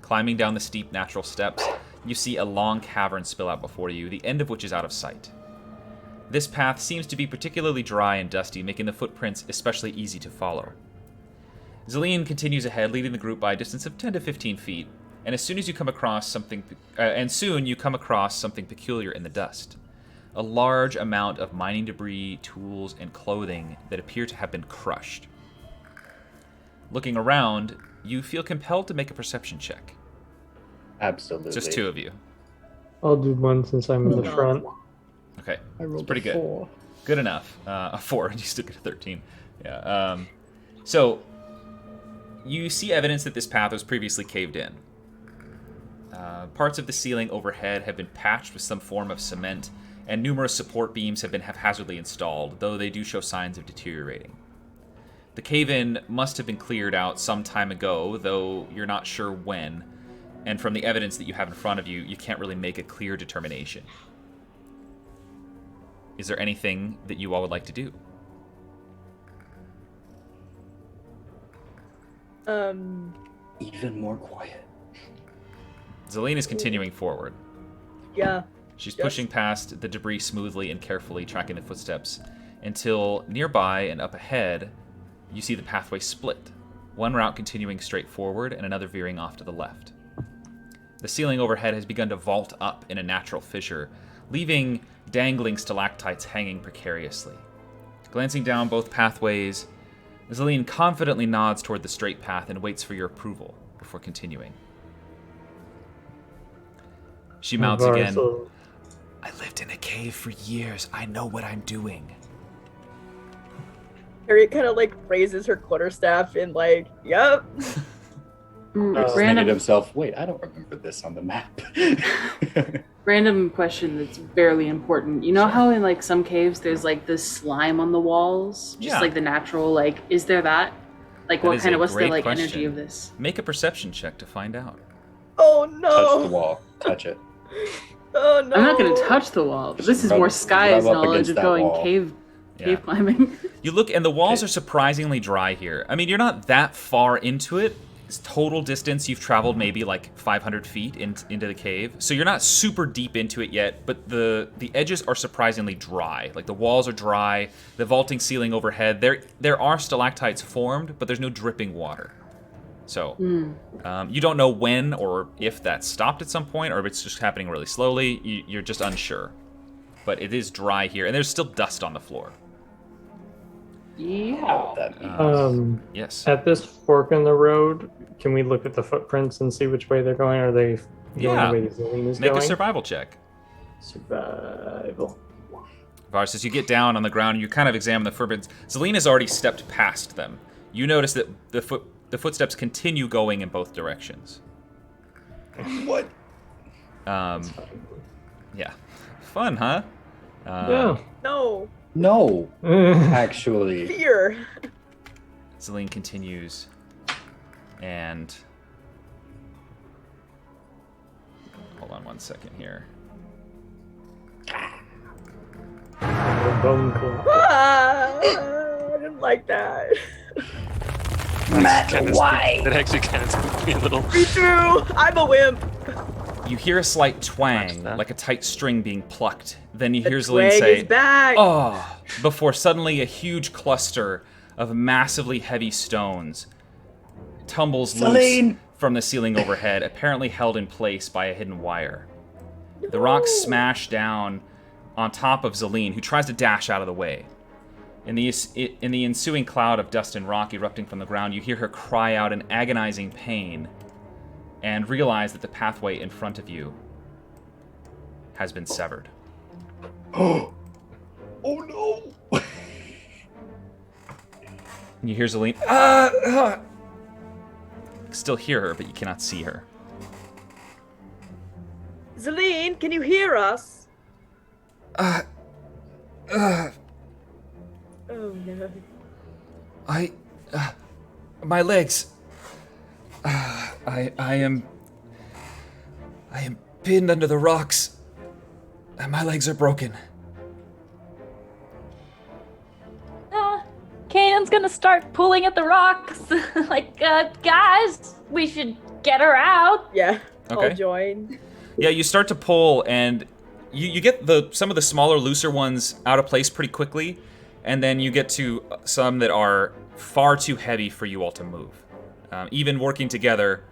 Climbing down the steep natural steps, you see a long cavern spill out before you, the end of which is out of sight. This path seems to be particularly dry and dusty, making the footprints especially easy to follow. Zelene continues ahead, leading the group by a distance of 10 to 15 feet, and soon you come across something peculiar in the dust. A large amount of mining debris, tools, and clothing that appear to have been crushed. Looking around, you feel compelled to make a perception check. Absolutely. Just 2 of you. I'll do one since I'm in the front. Okay, I rolled it's pretty a good. 4. Good enough. A 4, and you still get a 13. Yeah. So, you see evidence that this path was previously caved in. Parts of the ceiling overhead have been patched with some form of cement, and numerous support beams have been haphazardly installed, though they do show signs of deteriorating. The cave-in must have been cleared out some time ago, though you're not sure when, and from the evidence that you have in front of you, you can't really make a clear determination. Is there anything that you all would like to do? Even more quiet. Zelene is continuing forward. Yeah. She's Yes. pushing past the debris smoothly and carefully, tracking the footsteps, until nearby and up ahead, you see the pathway split. One route continuing straight forward and another veering off to the left. The ceiling overhead has begun to vault up in a natural fissure, leaving dangling stalactites hanging precariously. Glancing down both pathways, Zelene confidently nods toward the straight path and waits for your approval before continuing. She mouths again. So, I lived in a cave for years. I know what I'm doing. Harriet kind of like raises her quarterstaff and like, yep. Just thinking to Random, himself, wait, I don't remember this on the map. random question that's barely important. You know how in like some caves there's like this slime on the walls, just Yeah. like the natural. Like, is there that? Like, That what is kind a of what's the great like question. energy of this? Make a perception check to find out. Oh Touch the no. wall. Touch it. Oh no. I'm not gonna touch the wall. This is more rub Sky's up knowledge against of that going wall. cave Yeah. climbing. You look, and the walls are surprisingly dry here. I mean, you're not that far into it. It's total distance, you've traveled maybe like 500 feet into the cave. So you're not super deep into it yet, but the edges are surprisingly dry. Like the walls are dry, the vaulting ceiling overhead. There are stalactites formed, but there's no dripping water. So you don't know when or if that stopped at some point, or if it's just happening really slowly. You're just unsure. But it is dry here, and there's still dust on the floor. Yeah. That means. Yes. at this fork in the road, can we look at the footprints and see which way they're going? Are they going Yeah. the way Zelene is Make going? a survival check. Survival. Varus, as you get down on the ground and you kind of examine the footprints, Zelene has already stepped past them. You notice that the footsteps continue going in both directions. What? Yeah. Fun, huh? Yeah. No. No, actually. Fear. Zelene continues, and hold on 1 second here. I didn't like that. Matt, why? That actually kind of spooked me a little. Me too. I'm a wimp. You hear a slight twang, that. like a tight string being plucked. Then you The hear Zelene twang say, is back. "Oh!" before suddenly a huge cluster of massively heavy stones tumbles Zelene! loose from the ceiling overhead, apparently held in place by a hidden wire. The rocks smash down on top of Zelene, who tries to dash out of the way. In the ensuing cloud of dust and rock erupting from the ground, you hear her cry out in agonizing pain and realize that the pathway in front of you has been severed. Oh no! You hear Zelene, still hear her, but you cannot see her. Zelene, can you hear us? Oh no. My legs. I am pinned under the rocks, and my legs are broken. Kanan's gonna start pulling at the rocks. Like, guys, we should get her out. Yeah. Okay. I'll join. Yeah, you start to pull, and you get some of the smaller, looser ones out of place pretty quickly, and then you get to some that are far too heavy for you all to move. Even working together,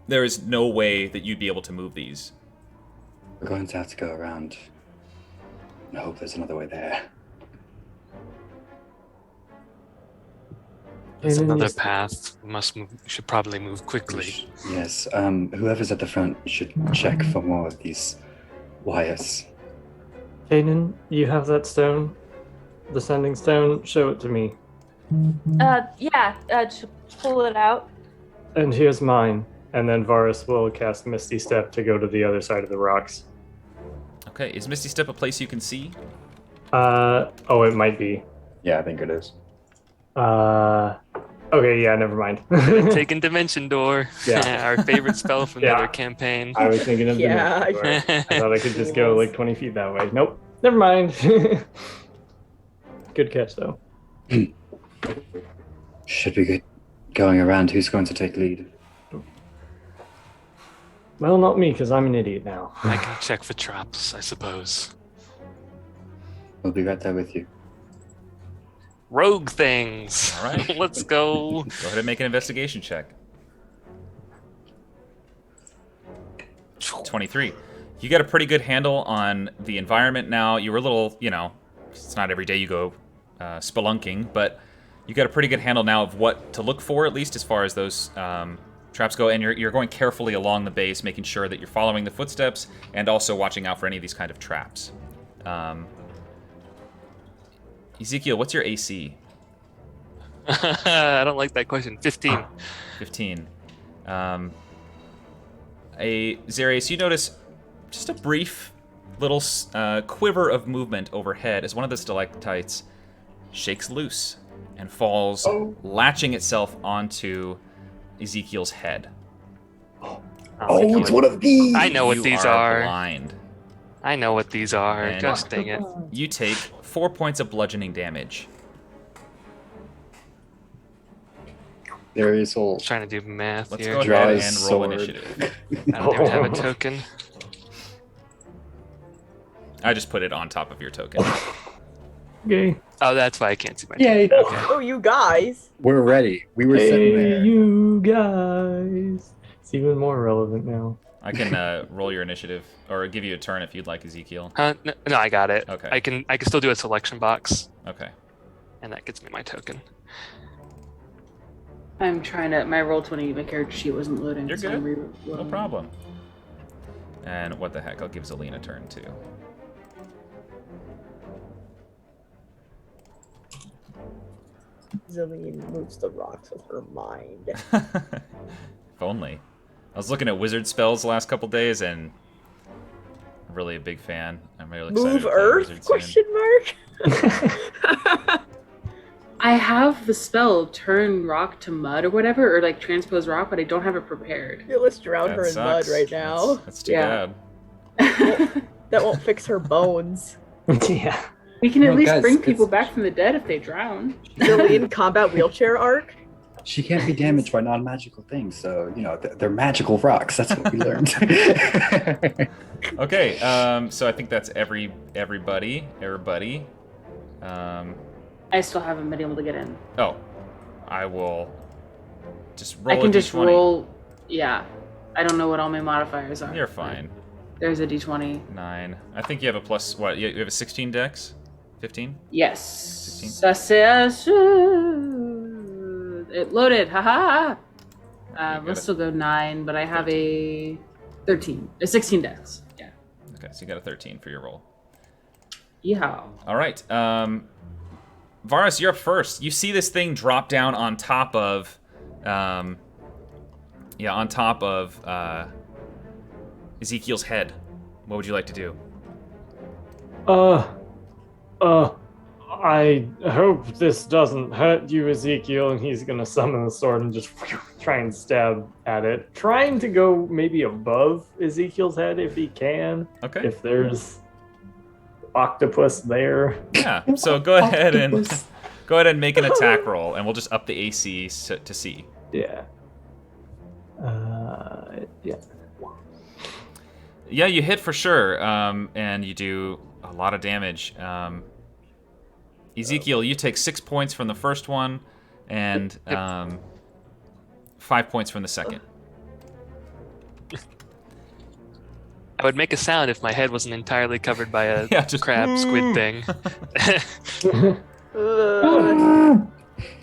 there is no way that you'd be able to move these. We're going to have to go around. I hope there's another way there. There's another path. We must move. We should probably move quickly. Yes, whoever's at the front should check for more of these wires. Kanan, you have that stone? The sending stone? Show it to me. Just pull it out. And here's mine. And then Varus will cast Misty Step to go to the other side of the rocks. Okay, is Misty Step a place you can see? It might be. Yeah, I think it is. Okay, yeah, never mind. Taking Dimension Door. Yeah. Our favorite spell from the Yeah. other campaign. I was thinking of Yeah, the Dimension Door. I thought I could just go like 20 feet that way. Nope, never mind. Good catch, though. Should we get going around? Who's going to take lead? Well, not me, because I'm an idiot now. I can check for traps, I suppose. We'll be right there with you. Rogue things. All right. Let's go. Go ahead and make an investigation check. 23. You got a pretty good handle on the environment now. You were a little, it's not every day you go spelunking, but you got a pretty good handle now of what to look for, at least as far as those traps go. And you're going carefully along the base, making sure that you're following the footsteps and also watching out for any of these kind of traps. Ezekiel, what's your AC? I don't like that question. 15. 15. Zarius, you notice just a brief little quiver of movement overhead as one of the stalactites shakes loose and falls, latching itself onto Ezekiel's head. Oh, it's one of these! I know what You these are. blind. I know what these are. And- Gosh dang it. You take 4 points of bludgeoning damage. Darius will Trying to do math Let's here. go draw ahead his and roll sword. initiative. I don't even have a token. I just put it on top of your token. Okay. Oh, that's why I can't see my Yay! Oh, you guys. We're ready. We were sitting Hey, there. you guys. It's even more relevant now. I can roll your initiative, or give you a turn if you'd like, Ezekiel. Huh? No, I got it. Okay. I can still do a selection box, Okay. and that gets me my token. I'm trying to. My Roll20, my character sheet wasn't loading. You're so good. I'm No re-rolling. problem. And what the heck? I'll give Zelene a turn too. Zillion moves the rocks with her mind. If only. I was looking at wizard spells the last couple days, and I'm really a big fan. I'm really excited Move to play Earth? wizard soon. Question mark. I have the spell turn rock to mud or whatever, or like transpose rock, but I don't have it prepared. Yeah, let's drown That her in mud sucks. right now. That's too Yeah. bad. That won't fix her bones. Yeah. We can at No, least guys, bring people it's- back from the dead if they drown. Zillion combat wheelchair arc. She can't be damaged by non-magical things, so they're magical rocks. That's what we learned. Okay, so I think that's everybody. I still haven't been able to get in. Oh, I will just roll. I can a just D20. roll. Yeah. I don't know what all my modifiers are. You're fine. There's a d20. 9. I think you have a plus. What? You have a 16 dex. 15. Yes. 16. Success. It loaded. Haha. got Let's it. still go 9, but I have a 13. A 16 dex. Yeah. Okay, so you got a 13 for your roll. Yeehaw. All right. Varus, you're up first. You see this thing drop down on top of, Ezekiel's head. What would you like to do? I hope this doesn't hurt you, Ezekiel, and he's gonna summon the sword and just try and stab at it. Trying to go maybe above Ezekiel's head if he can. Okay. If there's octopus there. Yeah. So go ahead and make an attack roll, and we'll just up the AC to C. Yeah. Yeah. Yeah, you hit for sure, and you do a lot of damage. Ezekiel, you take 6 points from the first one, and 5 points from the second. I would make a sound if my head wasn't entirely covered by a Yeah, just- crab squid thing.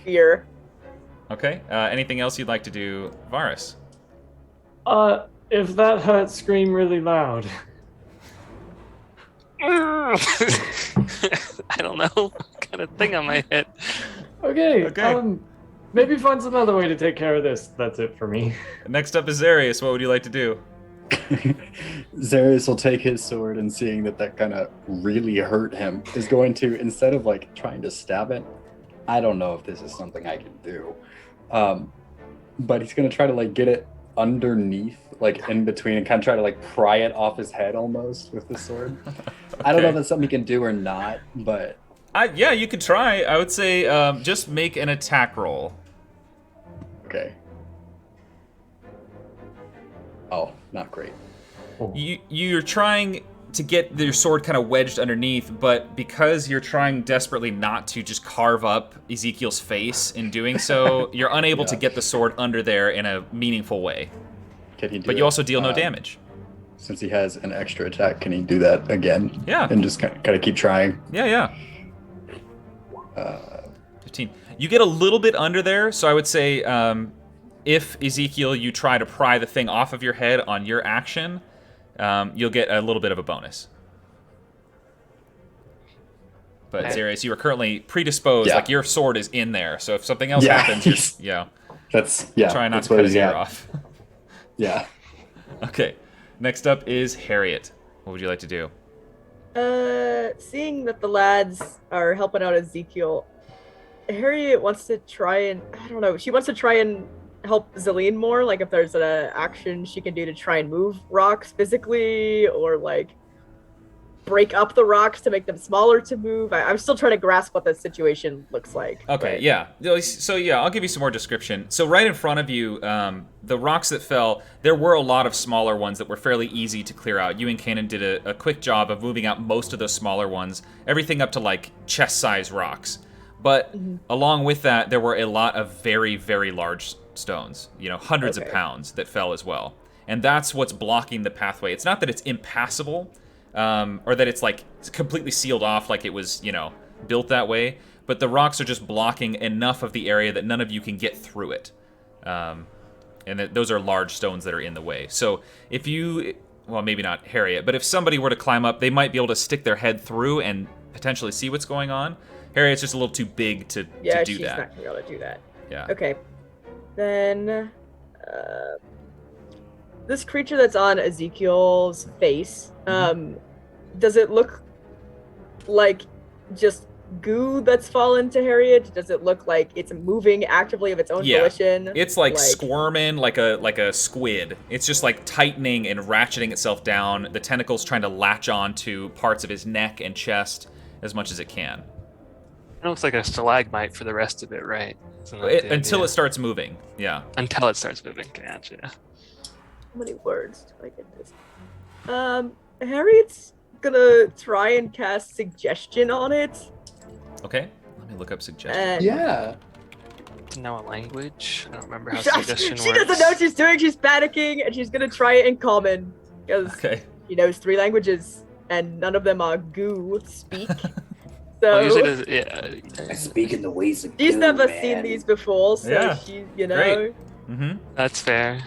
Fear. Okay. Anything else you'd like to do, Varus? If that hurts, scream really loud. I don't know what kind of thing on my head. Okay. Maybe find some other way to take care of this. That's it for me. Next up is Zarius. What would you like to do? Zarius will take his sword and seeing that kind of really hurt him is going to, instead of like trying to stab it, I don't know if this is something I can do, but he's going to try to like get it underneath, like in between, and kind of try to like pry it off his head almost with the sword. I don't know if that's something he can do or not, but Yeah, you could try. I would say just make an attack roll. okay. Oh, not great. You're trying to get your sword kind of wedged underneath, but because you're trying desperately not to just carve up Ezekiel's face in doing so, you're unable to get the sword under there in a meaningful way. Can he do But it? you also deal no damage. Since he has an extra attack, can he do that again? Yeah. And just kind of keep trying? Yeah. 15. You get a little bit under there, so I would say if, Ezekiel, you try to pry the thing off of your head on your action, you'll get a little bit of a bonus. But Okay. Zarius, you are currently predisposed, Yeah. like your sword is in there, so if something else Yeah, happens, he's- try not that's to cut what his he's ear at. off. Yeah. Okay, next up is Harriet. What would you like to do? Seeing that the lads are helping out Ezekiel, Harriet wants to try and, I don't know, she wants to try and help Zillion more, like if there's an action she can do to try and move rocks physically, or like break up the rocks to make them smaller to move. I'm still trying to grasp what the situation looks like. Okay, but- yeah. So yeah, I'll give you some more description. So right in front of you, the rocks that fell, there were a lot of smaller ones that were fairly easy to clear out. You and Kanan did a quick job of moving out most of those smaller ones, everything up to like chest-size rocks. But along with that, there were a lot of very, very large stones, hundreds of pounds that fell as well. And that's what's blocking the pathway. It's not that it's impassable, or that it's like completely sealed off like it was, built that way, but the rocks are just blocking enough of the area that none of you can get through it. And those are large stones that are in the way. So if you, well, maybe not Harriet, but if somebody were to climb up, they might be able to stick their head through and potentially see what's going on. Harriet's just a little too big to do she's that. not gonna be able to do that. Yeah. Okay. Then, this creature that's on Ezekiel's face, does it look like just goo that's fallen to Harriet? Does it look like it's moving actively of its own volition? It's like squirming like a squid. It's just like tightening and ratcheting itself down. The tentacles trying to latch on to parts of his neck and chest as much as it can. It looks like a stalagmite for the rest of it, right? Until it starts moving, yeah. Until it starts moving, gotcha. How many words do I get this? Harriet's gonna try and cast suggestion on it. Okay, let me look up suggestion. Yeah. To know a language? I don't remember how She suggestion doesn't works. know what she's doing. She's panicking, and she's gonna try it in common because she knows 3 languages, and none of them are goo speak. So usually I speak in the ways of she's goo, never man. seen these before, so she, Great. Mm-hmm. That's fair.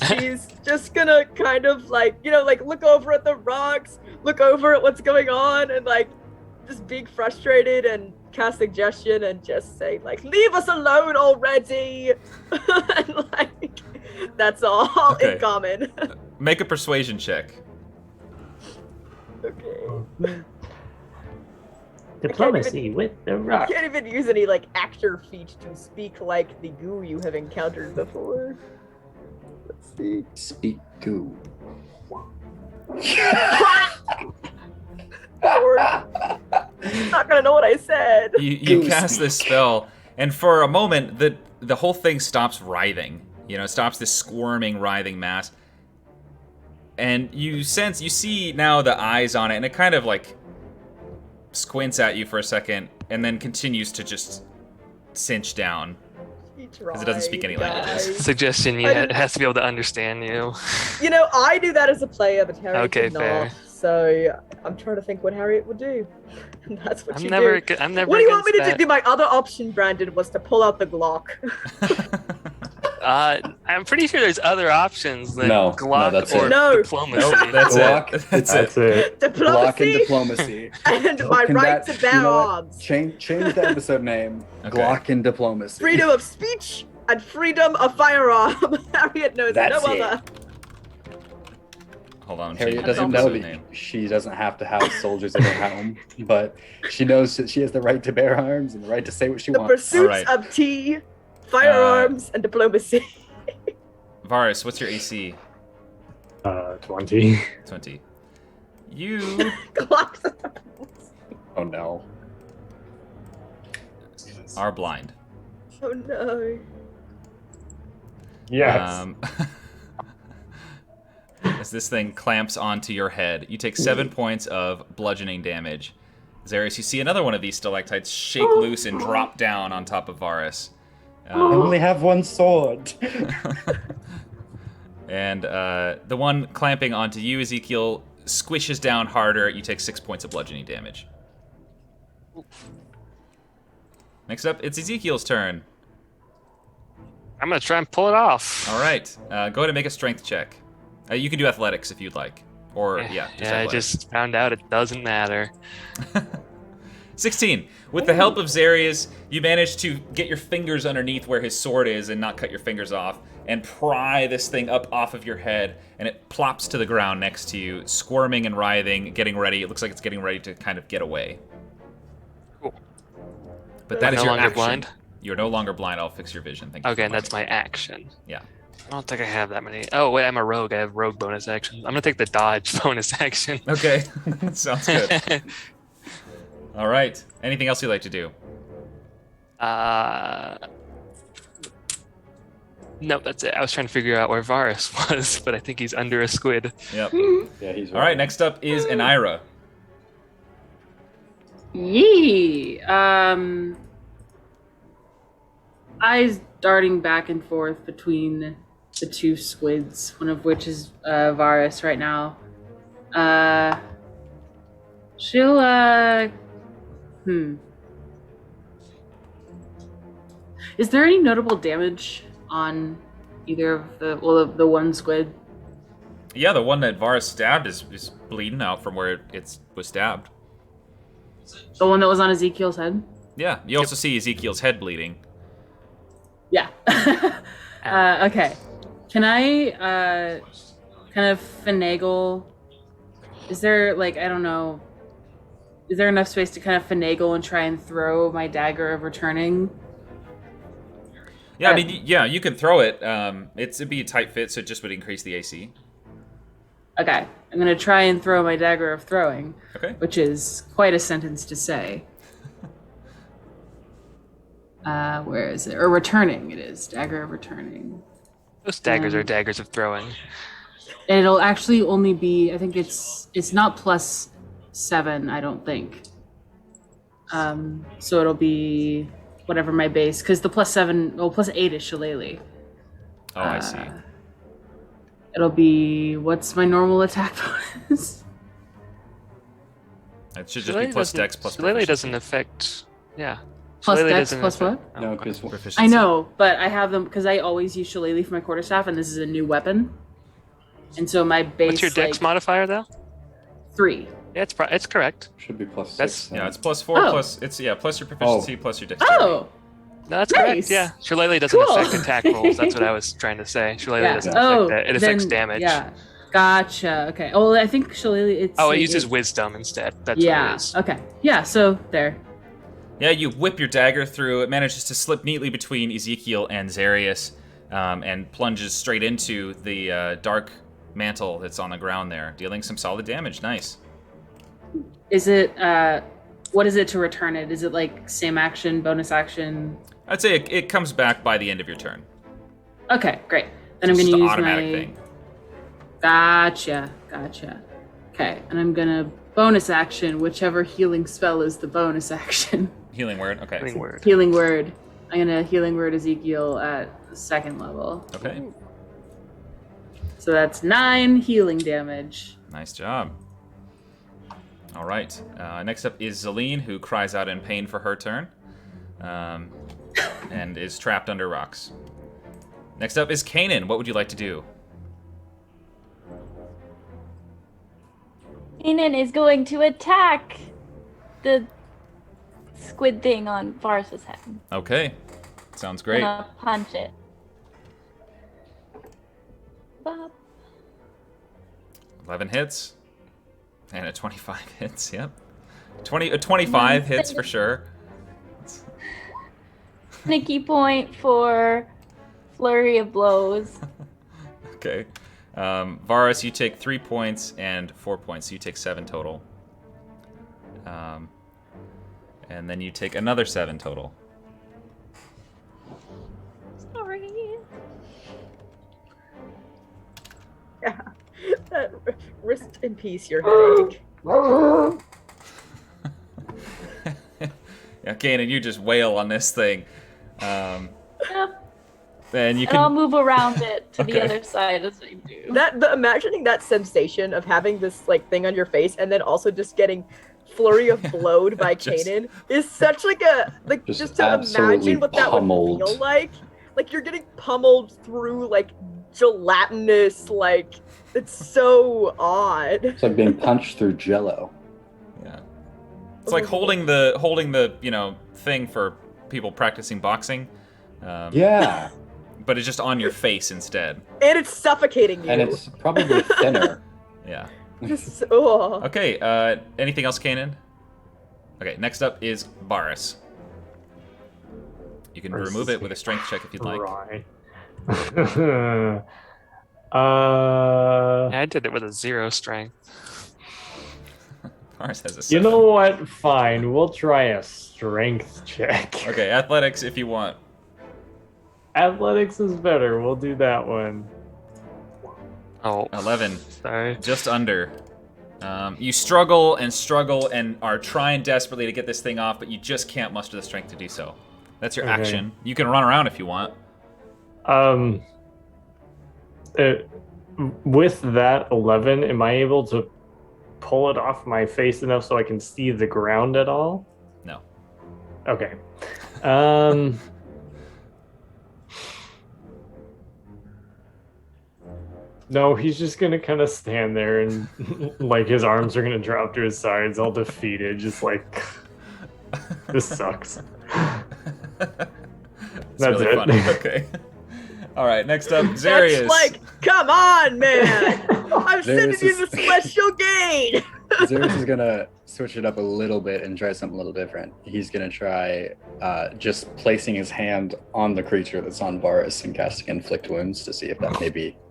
she's just gonna kind of like look over at the rocks, look over at what's going on, and like just being frustrated and cast suggestion and just say like, leave us alone already. And like that's all in common. Make a persuasion check. Okay. Diplomacy with the rock. You can't even use any like actor feat to speak like the goo you have encountered before. Let's see. Speak goo. Lord. Not gonna know what I said. You cast this spell, and for a moment, the whole thing stops writhing. It stops this squirming, writhing mass. And you see now the eyes on it, and it kind of like squints at you for a second, and then continues to just cinch down. Because it doesn't speak any languages. Suggestion, it has to be able to understand you. I do that as a player, but Harriet did fair. not. So I'm trying to think what Harriet would do. And that's what I'm you never do. I'm never What do you want me to against do? My other option, Brandon, was to pull out the Glock. I'm pretty sure there's other options than Glock that's or it. diplomacy. Nope, that's Glock, it. That's it. Glock and Diplomacy diplomacy. and my right to bear arms. Change the episode name. Okay. Glock and diplomacy. Freedom of speech and freedom of firearm. Harriet knows That's no it. other. Hold on. Harriet change doesn't the know episode that name. she doesn't have to have soldiers in her home, but she knows that she has the right to bear arms and the right to say what she The wants. pursuits of tea, firearms, and diplomacy. Varus, what's your AC? 20. 20. You Glocks. Oh no. are blind. Oh no. Yes. As this thing clamps onto your head, you take 7 points of bludgeoning damage. Zarius, you see another one of these stalactites shake loose and drop down on top of Varus. I only have one sword. And the one clamping onto you, Ezekiel, squishes down harder. You take 6 points of bludgeoning damage. Next up, it's Ezekiel's turn. I'm gonna try and pull it off. All right, go ahead and make a strength check. You can do athletics if you'd like, or I athletics. just found out it doesn't matter. 16. With the help of Zarius, you manage to get your fingers underneath where his sword is and not cut your fingers off, and pry this thing up off of your head, and it plops to the ground next to you, squirming and writhing, getting ready. It looks like it's getting ready to kind of get away. Cool. But that I'm is no your longer action. blind? You're no longer blind. I'll fix your vision. Thank you. Okay, and that's my action. Yeah. I don't think I have that many. Oh, wait, I'm a rogue. I have rogue bonus action. I'm gonna take the dodge bonus action. Okay. Sounds good. All right. Anything else you'd like to do? No, that's it. I was trying to figure out where Varus was, but I think he's under a squid. Yep. Yeah, he's All right. Next up is Anira. Yee. Eyes darting back and forth between the two squids, one of which is Varus right now. She'll Is there any notable damage on either of the one squid? Yeah, the one that Varus stabbed is bleeding out from where it was stabbed. The one that was on Ezekiel's head? Yeah, you also see Ezekiel's head bleeding. Yeah. Okay. Can I kind of finagle? Is there, like, I don't know, is there enough space to kind of finagle and try and throw my dagger of returning? Yeah, I mean, yeah, you can throw it. It'd be a tight fit, so it just would increase the AC. Okay. I'm going to try and throw my dagger of throwing. Okay. Which is quite a sentence to say. Where is it? Or returning, it is. Dagger of returning. Those daggers are daggers of throwing. It'll actually only be, I think it's not +7, I don't think. So it'll be whatever my base, because the +8 is Shillelagh. Oh, I see. It'll be, what's my normal attack bonus? It should just be plus dex plus Shillelagh doesn't affect, yeah. Plus Shillelagh dex doesn't plus affect- what? No, because proficiency. I know, but I have them, because I always use Shillelagh for my quarterstaff, and this is a new weapon. And so my base, What's your dex like, modifier, though? 3. Yeah, it's correct. should be plus That's- 6. Yeah, it's +4 Oh. plus plus your proficiency plus your dexterity. Oh! No, that's Nice. correct, yeah. Shillelagh doesn't Cool. affect attack rolls. That's what I was trying to say. Shillelagh Yeah. doesn't Oh, affect that. It affects then- damage. Yeah. Gotcha. Okay. Oh, I think Shillelagh, Oh, it uses wisdom instead. That's what Yeah. it is. Okay. Yeah, so there. Yeah, you whip your dagger through. It manages to slip neatly between Ezekiel and Zarius, and plunges straight into the dark mantle that's on the ground there, dealing some solid damage. Nice. Is it, what is it to return it? Is it like same action, bonus action? I'd say it comes back by the end of your turn. Okay, great. Then I'm It's going just to an use automatic my... thing. Gotcha. Okay, and I'm going to bonus action whichever healing spell is the bonus action. Healing word. Okay. Healing word. Healing word. I'm going to healing word Ezekiel at the 2nd level. Okay. So that's 9 healing damage. Nice job. All right. Next up is Zelene, who cries out in pain for her turn, and is trapped under rocks. Next up is Kanan. What would you like to do? Kanan is going to attack the squid thing on Varsa's head. Okay. Sounds great. Gonna punch it. Bop. 11 hits. And a 25 hits, yep. 25 hits for sure. Sneaky point for flurry of blows. Okay. Varus, you take 3 points and 4 points. So you take 7 total. And then you take another 7 total. Sorry. Yeah. Rest in peace, your headache. Yeah, Kanan, you just wail on this thing. Yep. And you And I'll can. move around it to Okay. the other side as I do. Imagining that sensation of having this like thing on your face and then also just getting flurry of blowed by Just- Kanan is such like a just to absolutely imagine what that pummeled. would feel like. Like you're getting pummeled through like gelatinous, like it's so odd. It's like being punched through jello. Yeah. It's like holding the thing for people practicing boxing. Yeah, But it's just on your face instead. And it's suffocating you. and it's probably thinner. Yeah. Just, oh. Okay, anything else, Kanan? Okay, next up is Varus. You can remove it with a strength check if you'd like. Right. I did it with a 0 strength. Varus has a 7. You know what? Fine, we'll try a strength check. Okay, athletics if you want. Athletics is better. We'll do that one. Oh, 11. sorry. Just under. You struggle and are trying desperately to get this thing off, but you just can't muster the strength to do so. That's your Okay. action. You can run around if you want. With that 11, am I able to pull it off my face enough so I can see the ground at all? No. Okay. No, he's just gonna kind of stand there and like his arms are gonna drop to his sides, all defeated, just like This sucks. It's That's really it. funny. Okay. All right, next up, Zarius. That's like, come on, man! I'm sending you the celestial gain! Zarius is gonna switch it up a little bit and try something a little different. He's gonna try just placing his hand on the creature that's on Varus and casting Inflict Wounds to see if that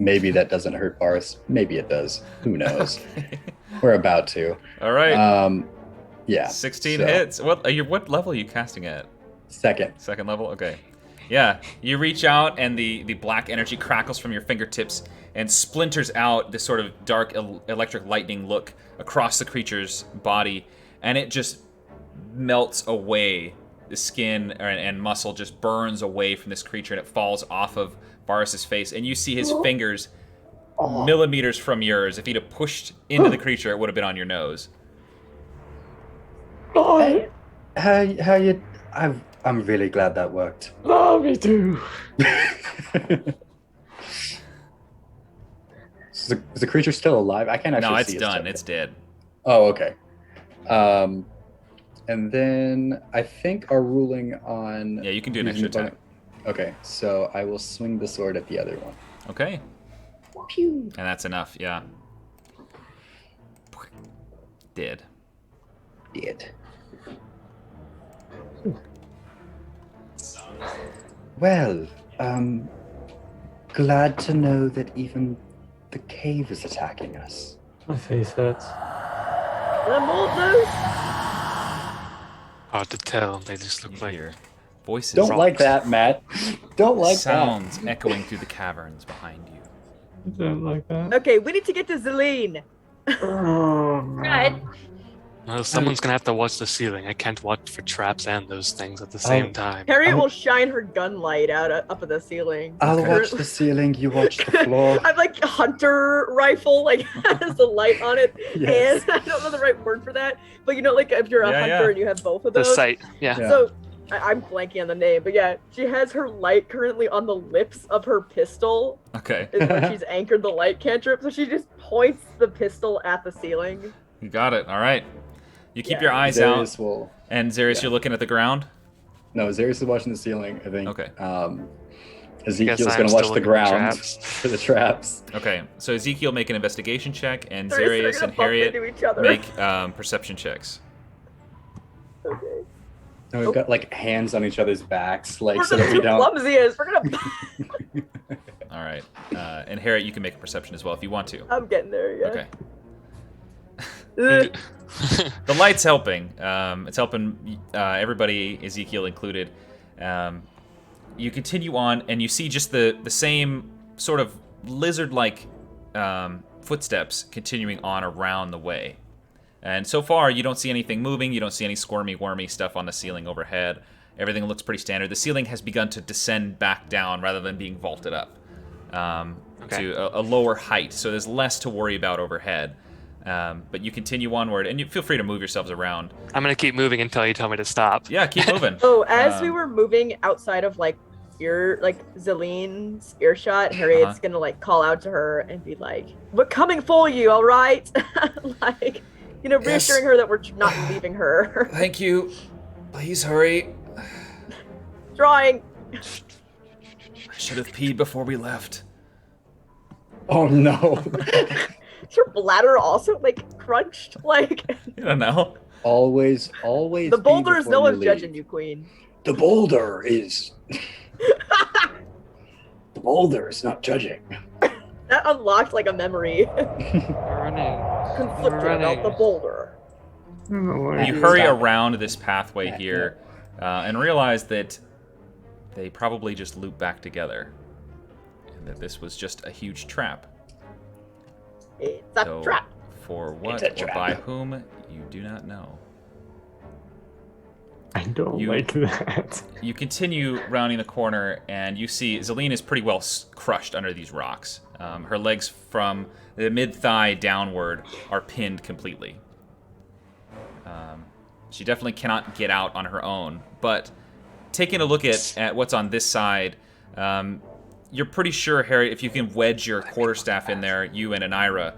maybe that doesn't hurt Varus. Maybe it does. Who knows? Okay. We're about to. All right. Yeah. 16 so- hits. What level are you casting at? Second. Second level? Okay. Yeah, you reach out and the black energy crackles from your fingertips and splinters out this sort of dark electric lightning look across the creature's body, and it just melts away. The skin and muscle just burns away from this creature, and it falls off of Varus's face, and you see his fingers millimeters from yours. If he'd have pushed into the creature, it would have been on your nose. Oh, How you? I'm really glad that worked. oh, me too. Is the creature still alive? I can't actually No, see it's its done. temple. It's dead. Oh, okay. And then I think our ruling on... Yeah, you can do an using extra the attack. Okay, so I will swing the sword at the other one. Okay. Pew. And that's enough, yeah. Dead. Did. Well, glad to know that even the cave is attacking us. My face hurts. The mold Hard to tell. They just look You like hear voices. Don't like that, Matt. Don't like sounds echoing through the caverns behind you. I don't like that. Okay, we need to get to Zelene. Oh, Right. well, someone's gonna have to watch the ceiling. I can't watch for traps and those things at the same time. Harriet will shine her gun light out up at the ceiling. I'll Okay. watch the ceiling, you watch the floor. I'm like a hunter rifle, like has the light on it. Yes. And I don't know the right word for that, but you know, like if you're a Yeah, hunter yeah. and you have both of The those. sight, yeah. Yeah. So I'm blanking on the name, but yeah, she has her light currently on the lips of her pistol. Okay. Is where she's anchored the light cantrip, so she just points the pistol at the ceiling. You got it. All right. You keep Yeah. your eyes Zarius out. will... And Zarius, yeah. you're looking at the ground? No, Zarius is watching the ceiling, I think. Okay. Ezekiel's Guess I'm going to watch still the looking at ground traps. for the traps. Okay. So Ezekiel, make an investigation check, and They're Zarius gonna and bump Harriet into each other. make perception checks. Okay. And we've got like hands on each other's backs, like We're so the that we two don't. clumsiest. We're gonna. All right. And Harriet, you can make a perception as well if you want to. I'm getting there. Yeah. Okay. Ugh. The light's helping. It's helping everybody, Ezekiel included. You continue on, and you see just the same sort of lizard-like footsteps continuing on around the way. And so far, you don't see anything moving. You don't see any squirmy, wormy stuff on the ceiling overhead. Everything looks pretty standard. The ceiling has begun to descend back down rather than being vaulted up to a lower height. So there's less to worry about overhead. But you continue onward, and you feel free to move yourselves around. I'm gonna keep moving until you tell me to stop. Yeah, keep moving. Oh, as we Um, were moving outside of Zelene's earshot, Harriet's gonna like call out to her and be like, "We're coming for you, all right?" Like, you know, Yes. reassuring her that we're not leaving her. Thank you. Please hurry. Trying. I should have peed before we left. Oh no! Is her bladder also like crunched? Like I don't know. always the pee boulder is before no you one's leave. judging you, Queen. The boulder is. The boulder is not judging. That unlocked like a memory. Running. Conflicted about Running. the boulder. You hurry around this pathway here and realize that they probably just loop back together. And that this was just a huge trap. It's a Though trap. for what It's a or trap. by whom, you do not know. I don't You- like that. You continue rounding the corner, and you see Zelene is pretty well crushed under these rocks. Her legs from the mid-thigh downward are pinned completely. She definitely cannot get out on her own, but taking a look at what's on this side, you're pretty sure, Harry, if you can wedge your quarterstaff in there, you and Anira,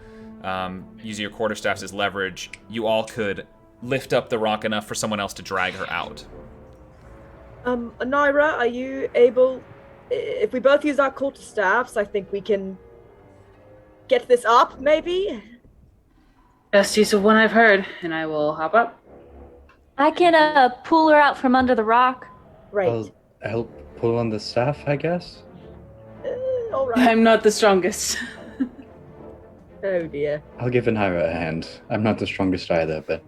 using your quarterstaffs as leverage, you all could lift up the rock enough for someone else to drag her out. Naira, are you able... If we both use our quarterstaffs, I think we can get this up, maybe? Best use of one I've heard, and I will hop up. I can pull her out from under the rock. Right. I'll help pull on the staff, I guess. All right. I'm not the strongest. Oh dear. I'll give Naira a hand. I'm not the strongest either, but...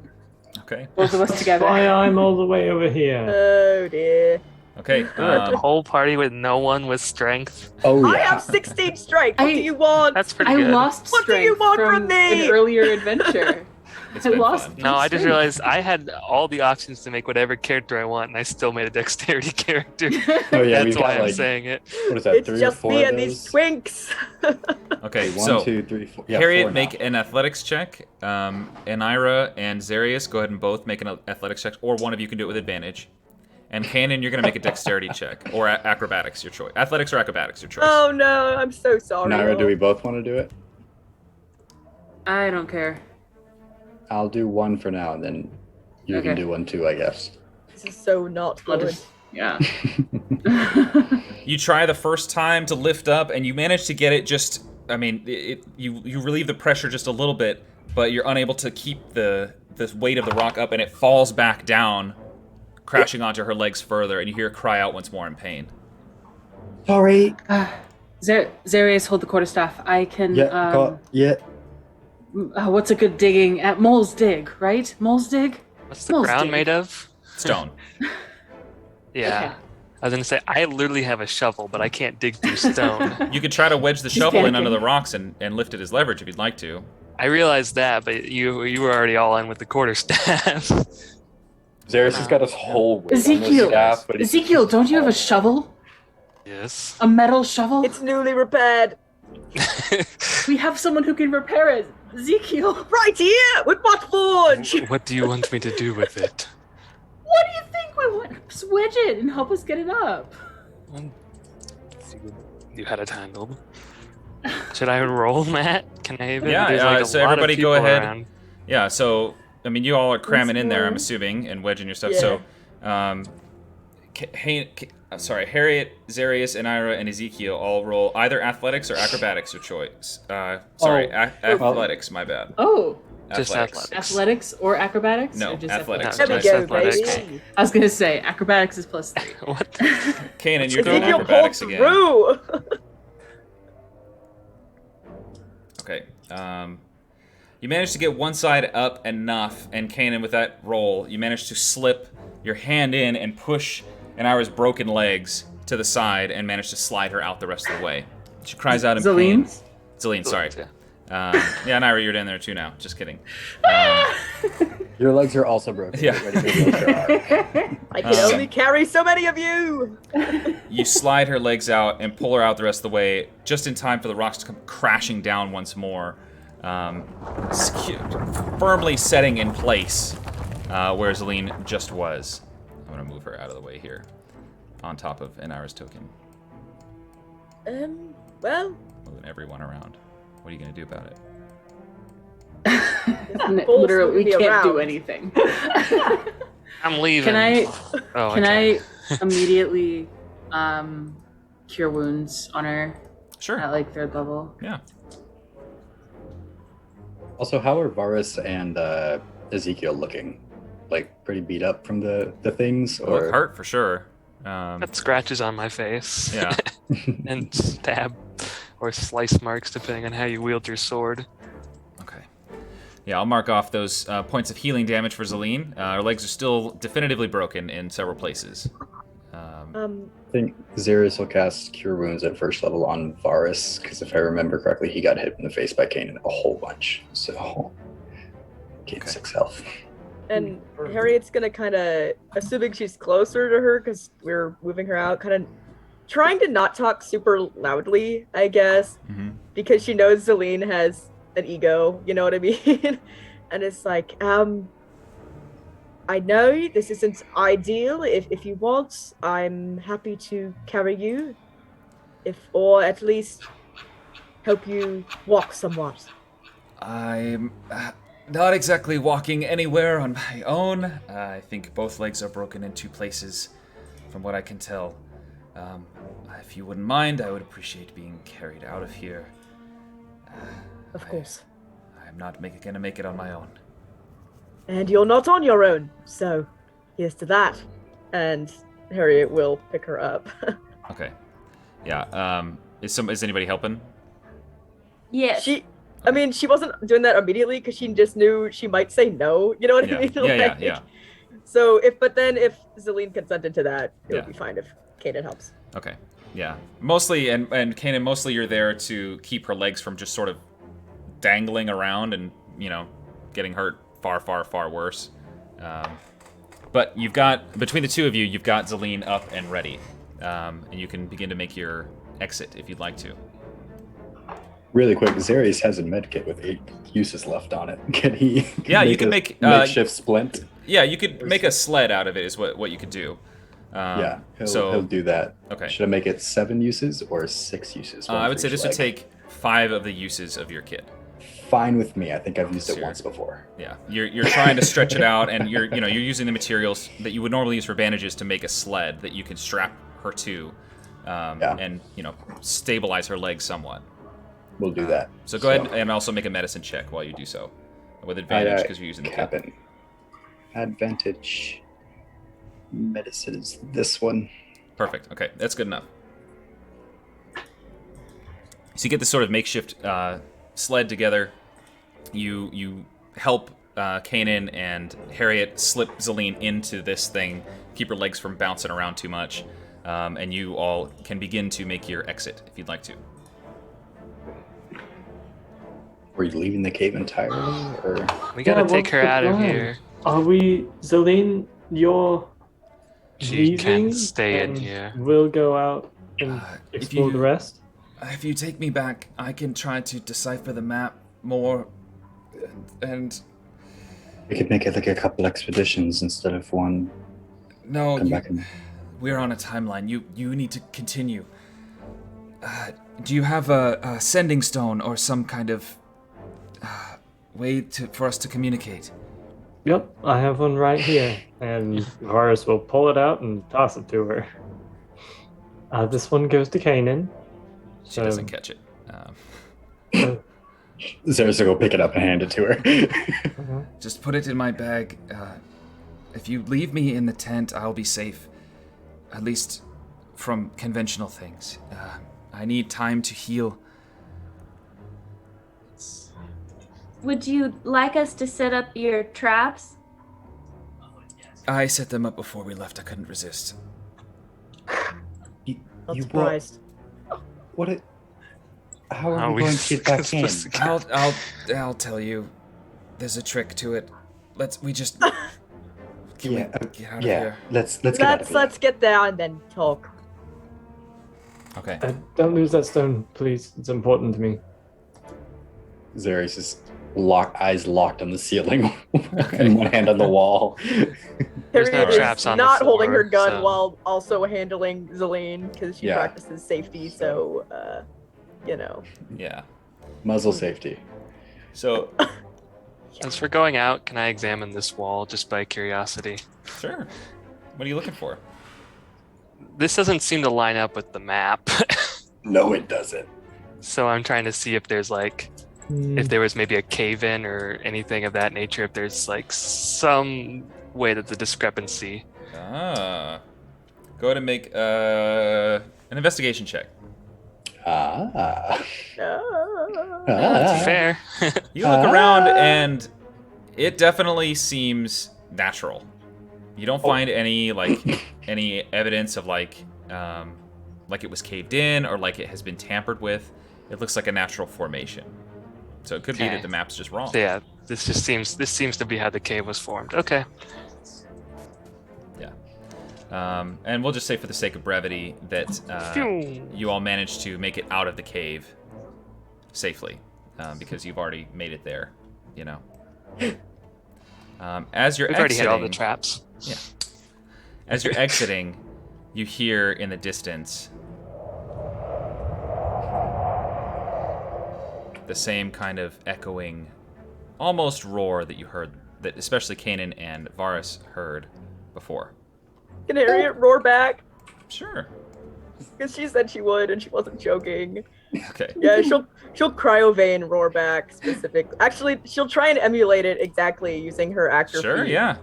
Okay. Both of us together. Why I'm all the way over here. Oh dear. Okay. The whole party with no one with strength. Oh, yeah. I have 16 strength. What do you want? That's pretty I good. lost What do strength you want from from me? an earlier adventure. It's I been lost. fun. No, I just strength. realized I had all the options to make whatever character I want, and I still made a dexterity character. Oh, yeah, That's we've why got, I'm like, saying it. what is that, It's 3 or just 4 me of and those? these twinks. Okay, Okay, so 1, 2, 3, 4. Yeah, Harriet, 4 now. make an athletics check. Anira and Zarius, go ahead and both make an athletics check, or one of you can do it with advantage. And Kanan, you're going to make a dexterity check, or acrobatics, your choice. Athletics or acrobatics, your choice. Oh no, I'm so sorry. Naira, do we both want to do it? I don't care. I'll do 1 for now, and then you Okay. can do 1 too, I guess. This is so not I'll good. just, yeah. You try the first time to lift up, and you manage to get it just... I mean, you relieve the pressure just a little bit, but you're unable to keep the weight of the rock up, and it falls back down, crashing onto her legs further, and you hear her cry out once more in pain. Sorry. Zarius, hold the quarterstaff. I can. Yeah. What's a good digging at Mole's Dig, right? Mole's Dig? What's the Mole's ground Dig. made of? Stone. Yeah. Okay. I was going to say, I literally have a shovel, but I can't dig through stone. You could try to wedge the He's shovel in panicking. under the rocks and lift it as leverage if you'd like to. I realized that, but you were already all in with the quarterstaff. Zarius has got his whole weight on this Ezekiel, staff, but he's- Ezekiel, don't you have a shovel? Yes. A metal shovel? It's newly repaired. We have someone who can repair it. Ezekiel, Right here with my forge. What do you want me to do with it? what do you think we want? Just wedge it and help us get it up. You had it handled. Should I roll, Matt? Can I even? Yeah, There's like a so lot of everybody go people ahead. around. Yeah, so, I mean, you all are cramming in there, I'm Once assuming, and wedging your stuff. Yeah. So, Harriet, Zarius, Anira, and Ezekiel all roll either athletics or acrobatics, your choice. Athletics, my bad. Oh, Just athletics. athletics or acrobatics? No, or just athletics. There we Nice go, athletics. baby. I was gonna say acrobatics is +3. What? Kanan, you're doing Ezekiel pulled acrobatics again. through. Okay. You managed to get one side up enough, and Kanan, with that roll, you managed to slip your hand in and push Anira's broken legs to the side and managed to slide her out the rest of the way. She cries out in pain. Zalene? Celine, sorry. Yeah. Yeah, Anira, you're down there too now. Just kidding. Your legs are also broken. Yeah. Get ready for the wheelchair arc. I can only carry so many of you. You slide her legs out and pull her out the rest of the way, just in time for the rocks to come crashing down once more, firmly setting in place where Celine just was. I'm gonna move her out of the way here, on top of Anira's token, Well, moving everyone around. What are you gonna do about it? Literally, we be can't do around. anything. I'm leaving. Can I? Oh, Can okay. I immediately cure wounds on her Sure. at like 3rd level? Yeah. Also, how are Varus and Ezekiel looking? Like, pretty beat up from the things? Look Or... hurt for sure. Got scratches on my face. Yeah. And stab or slice marks, depending on how you wield your sword. Okay. Yeah, I'll mark off those points of healing damage for Celine. Her legs are still definitively broken in several places. I think Zarius will cast Cure Wounds at 1st level on Varus, because if I remember correctly, he got hit in the face by Kanan a whole bunch. So, gain 6 health. and Harriet's gonna kind of, assuming she's closer to her because we're moving her out, kind of trying to not talk super loudly, I guess, because she knows Celine has an ego. You know what I mean? And it's like, I know this isn't ideal. If you want, I'm happy to carry you. Or at least help you walk somewhat. I'm not exactly walking anywhere on my own. I think both legs are broken in 2 places, from what I can tell. If you wouldn't mind, I would appreciate being carried out of here. Of course. I'm not gonna make it on my own. And you're not on your own, so here's to that. And Harriet will pick her up. Okay. Yeah. Is anybody helping? Yes. I mean, she wasn't doing that immediately because she just knew she might say no. You know what I mean? Yeah. So if Zelene consented to that, it would be fine if Kanan helps. Okay. Yeah. Mostly, and Kanan, mostly you're there to keep her legs from just sort of dangling around and, getting hurt far worse. But you've got, between the two of you've got Zelene up and ready. And you can begin to make your exit if you'd like to. Really quick, Zarius has a medkit with 8 uses left on it. Can he? Yeah, you can make makeshift splint. Yeah, you could make a sled out of it. Is what you could do. Yeah, he'll do that. Okay. Should I make it 7 uses or 6 uses? I would say this would take 5 of the uses of your kit. Fine with me. I think I've used it once before. Yeah, you're trying to stretch it out, and you're using the materials that you would normally use for bandages to make a sled that you can strap her to, and stabilize her legs somewhat. We'll do that. So go ahead and also make a medicine check while you do so, with advantage because you're using the kit. Advantage. Medicine is this one. Perfect. Okay, that's good enough. So you get this sort of makeshift sled together. You help Kanan and Harriet slip Zelene into this thing, keep her legs from bouncing around too much, and you all can begin to make your exit if you'd like to. Were you leaving the cave entirely, or? We gotta take her out of here. Are we, Zelene? You're She leaving, can stay in and here. We'll go out and explore the rest. If you take me back, I can try to decipher the map more, and We could make it like a couple expeditions instead of one. no, Come back and we're on a timeline. You need to continue. Do you have a sending stone or some kind of way for us to communicate? Yep, I have one right here, and Varus will pull it out and toss it to her. This one goes to Kanan. She doesn't catch it. Zarius will go pick it up and hand it to her. Just put it in my bag. If you leave me in the tent, I'll be safe. At least from conventional things. I need time to heal. Would you like us to set up your traps? I set them up before we left. I couldn't resist. Not surprised. How are we going to get back in? I'll tell you. There's a trick to it. We just get out of here. Let's get out of here. Let's get there and then talk. Okay. Don't lose that stone, please. It's important to me. Zarius is eyes locked on the ceiling, and one hand on the wall. There's no Harriet traps is on the not holding floor, her gun so- while also handling Zelene because she Yeah. practices safety. So, Yeah. Muzzle safety. So, As for going out, can I examine this wall just by curiosity? sure. What are you looking for? This doesn't seem to line up with the map. No, it doesn't. So I'm trying to see if there's if there was maybe a cave-in or anything of that nature, if there's some way that the discrepancy. Go ahead and make an investigation check. That's fair. You look around and it definitely seems natural. You don't find any any evidence of like it was caved in or like it has been tampered with. It looks like a natural formation. So it could be that the map's just wrong. So yeah, this seems to be how the cave was formed. Okay. Yeah. And we'll just say for the sake of brevity that you all managed to make it out of the cave safely because you've already made it there, As you're We've already hit all the exiting, traps. yeah. As you're exiting, you hear in the distance the same kind of echoing almost roar that you heard, that especially Kanan and Varus heard before. Can Harriet roar back? Sure. Because she said she would, and she wasn't joking. Okay. Yeah, she'll cryovane roar back specific. Actually, she'll try and emulate it exactly using her actor Sure, feat, yeah.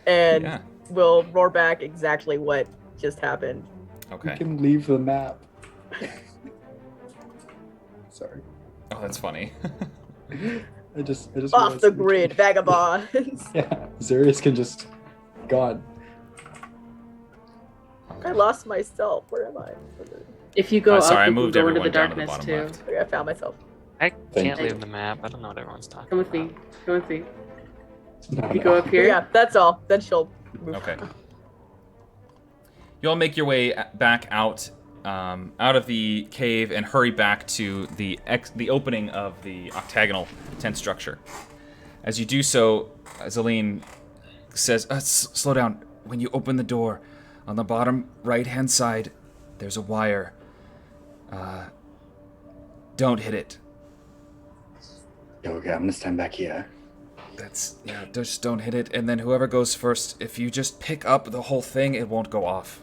and will roar back exactly what just happened. Okay. You can leave the map. Sorry. Oh, that's funny. I just Off realized the we grid, can- vagabonds. Yeah, Zarius can just God. I lost myself. Where am I? If you go Oh, up, sorry, I you can moved go into everyone the down to the darkness bottom too. left. Okay, I found myself. I Thank can't you. leave the map. I don't know what everyone's talking Come with about. me. Come with me. No, If you no. go up here, Yeah, that's all. Then she'll move. Okay. You all make your way back out of the cave and hurry back to the opening of the octagonal tent structure. As you do so, Zaleen says, slow down. When you open the door, on the bottom right-hand side, there's a wire. Don't hit it. Okay, I'm gonna stand back here. Just don't hit it. And then whoever goes first, if you just pick up the whole thing, it won't go off.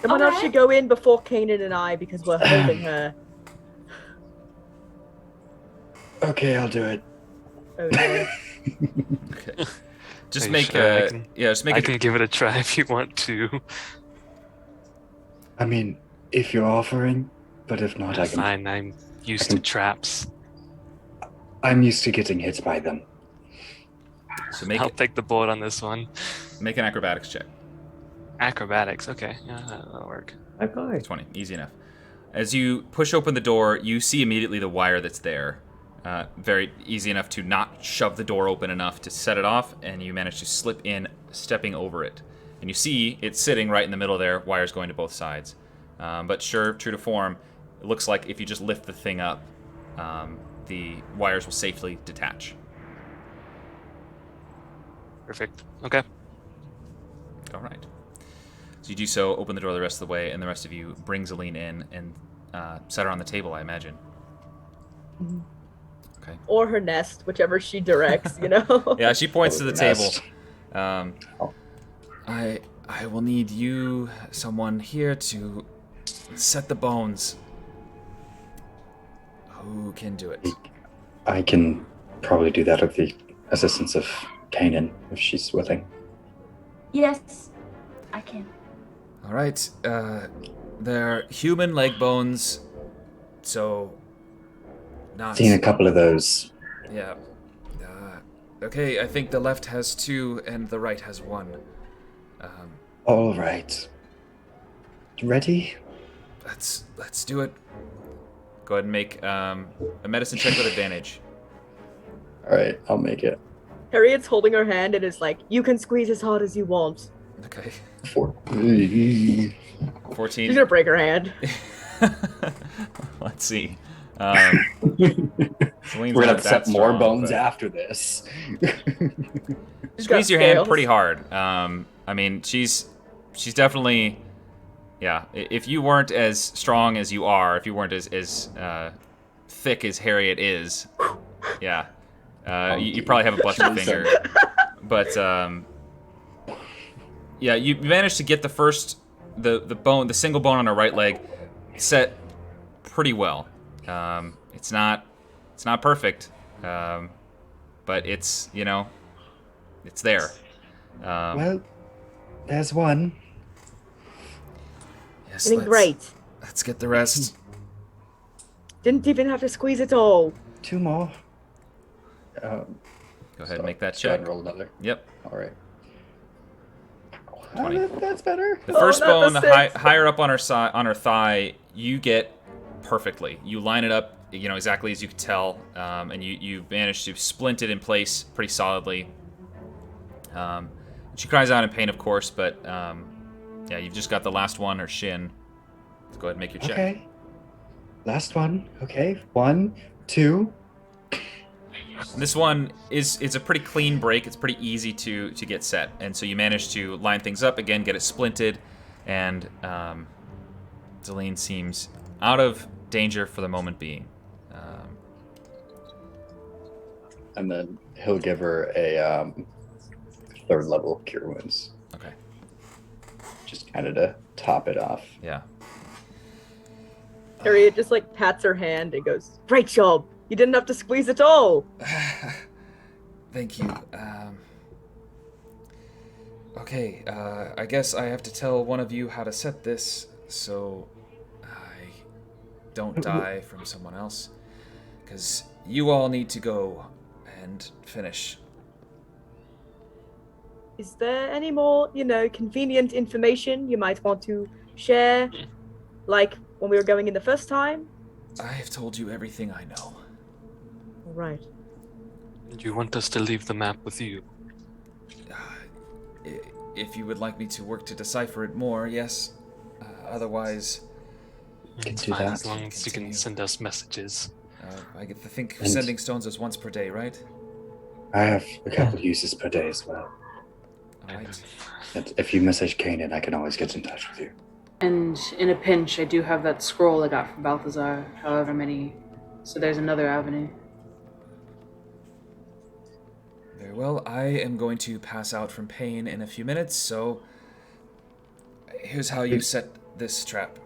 Someone else should go in before Kanan and I because we're holding her. Okay, I'll do it. Okay. Okay. Just Are you make sure? just make I it. can give it a try if you want to. I mean, if you're offering, but if not, I can. Fine, I'm used to traps. I'm used to getting hit by them. So make I'll take the bullet on this one. make an acrobatics check. Acrobatics, okay. Yeah, that'll work. Okay. 20, easy enough. As you push open the door, you see immediately the wire that's there. Very easy enough to not shove the door open enough to set it off, and you manage to slip in, stepping over it. And you see it's sitting right in the middle there, wires going to both sides. But sure, true to form, it looks like if you just lift the thing up, the wires will safely detach. Perfect. Okay. All right. So you do so, open the door the rest of the way, and the rest of you bring Zaleen in and set her on the table, I imagine. Okay. Or her nest, whichever she directs, you know? Yeah, she points to the table. Nest. I will need you, someone here, to set the bones. Who can do it? I can probably do that with the assistance of Kanan, if she's willing. Yes, I can. All right. They're human leg bones, so not. Seen a couple of those. Yeah. Okay, I think the left has 2 and the right has 1. All right. Ready? Let's do it. Go ahead and make a medicine check with advantage. All right, I'll make it. Harriet's holding her hand and is like, you can squeeze as hard as you want. Okay. 4. 14. She's gonna break her hand. Let's see. We're gonna set more bones after this. Squeeze your hand scales. pretty hard. I mean, she's definitely, yeah. If you weren't as strong as you are, if you weren't as thick as Harriet is, yeah, you probably have a busted finger. But yeah, you managed to get the first the single bone on her right leg set pretty well. It's not perfect, but it's it's there. Well, there's one. Yes, Doing great. Let's get the rest. Didn't even have to squeeze it all. 2 more. Go ahead and make that Go ahead check. and roll another. Yep. All right. 20. That's better. The first not bone, the the six. higher up on her on her thigh, you get perfectly. You line it up, exactly as you could tell, and you manage to splint it in place pretty solidly. She cries out in pain, of course, but yeah, you've just got the last one, her shin. Let's go ahead and make your check. Okay. Last one. Okay. 1, 2. This one it's a pretty clean break. It's pretty easy to get set, and so you manage to line things up again, get it splinted, and Zaleen seems out of danger for the moment being. and then he'll give her a 3rd level cure wounds. Okay. Just kind of to top it off. Yeah. Harriet just like pats her hand and goes, "Great job! You didn't have to squeeze at all." Thank you. Okay, I guess I have to tell one of you how to set this so I don't die from someone else. Because you all need to go and finish. Is there any more, convenient information you might want to share? Like when we were going in the first time? I have told you everything I know. All right. Do you want us to leave the map with you? If you would like me to work to decipher it more, yes. Otherwise... It's do fine, that. as long as you can send us messages. I get to think And- sending stones is once per day, right? I have a couple uses per day as well. Alright. And if you message Kanan, I can always get in touch with you. And in a pinch, I do have that scroll I got from Balthazar, however many. So there's another avenue. Very well, I am going to pass out from pain in a few minutes, so here's how you set this trap.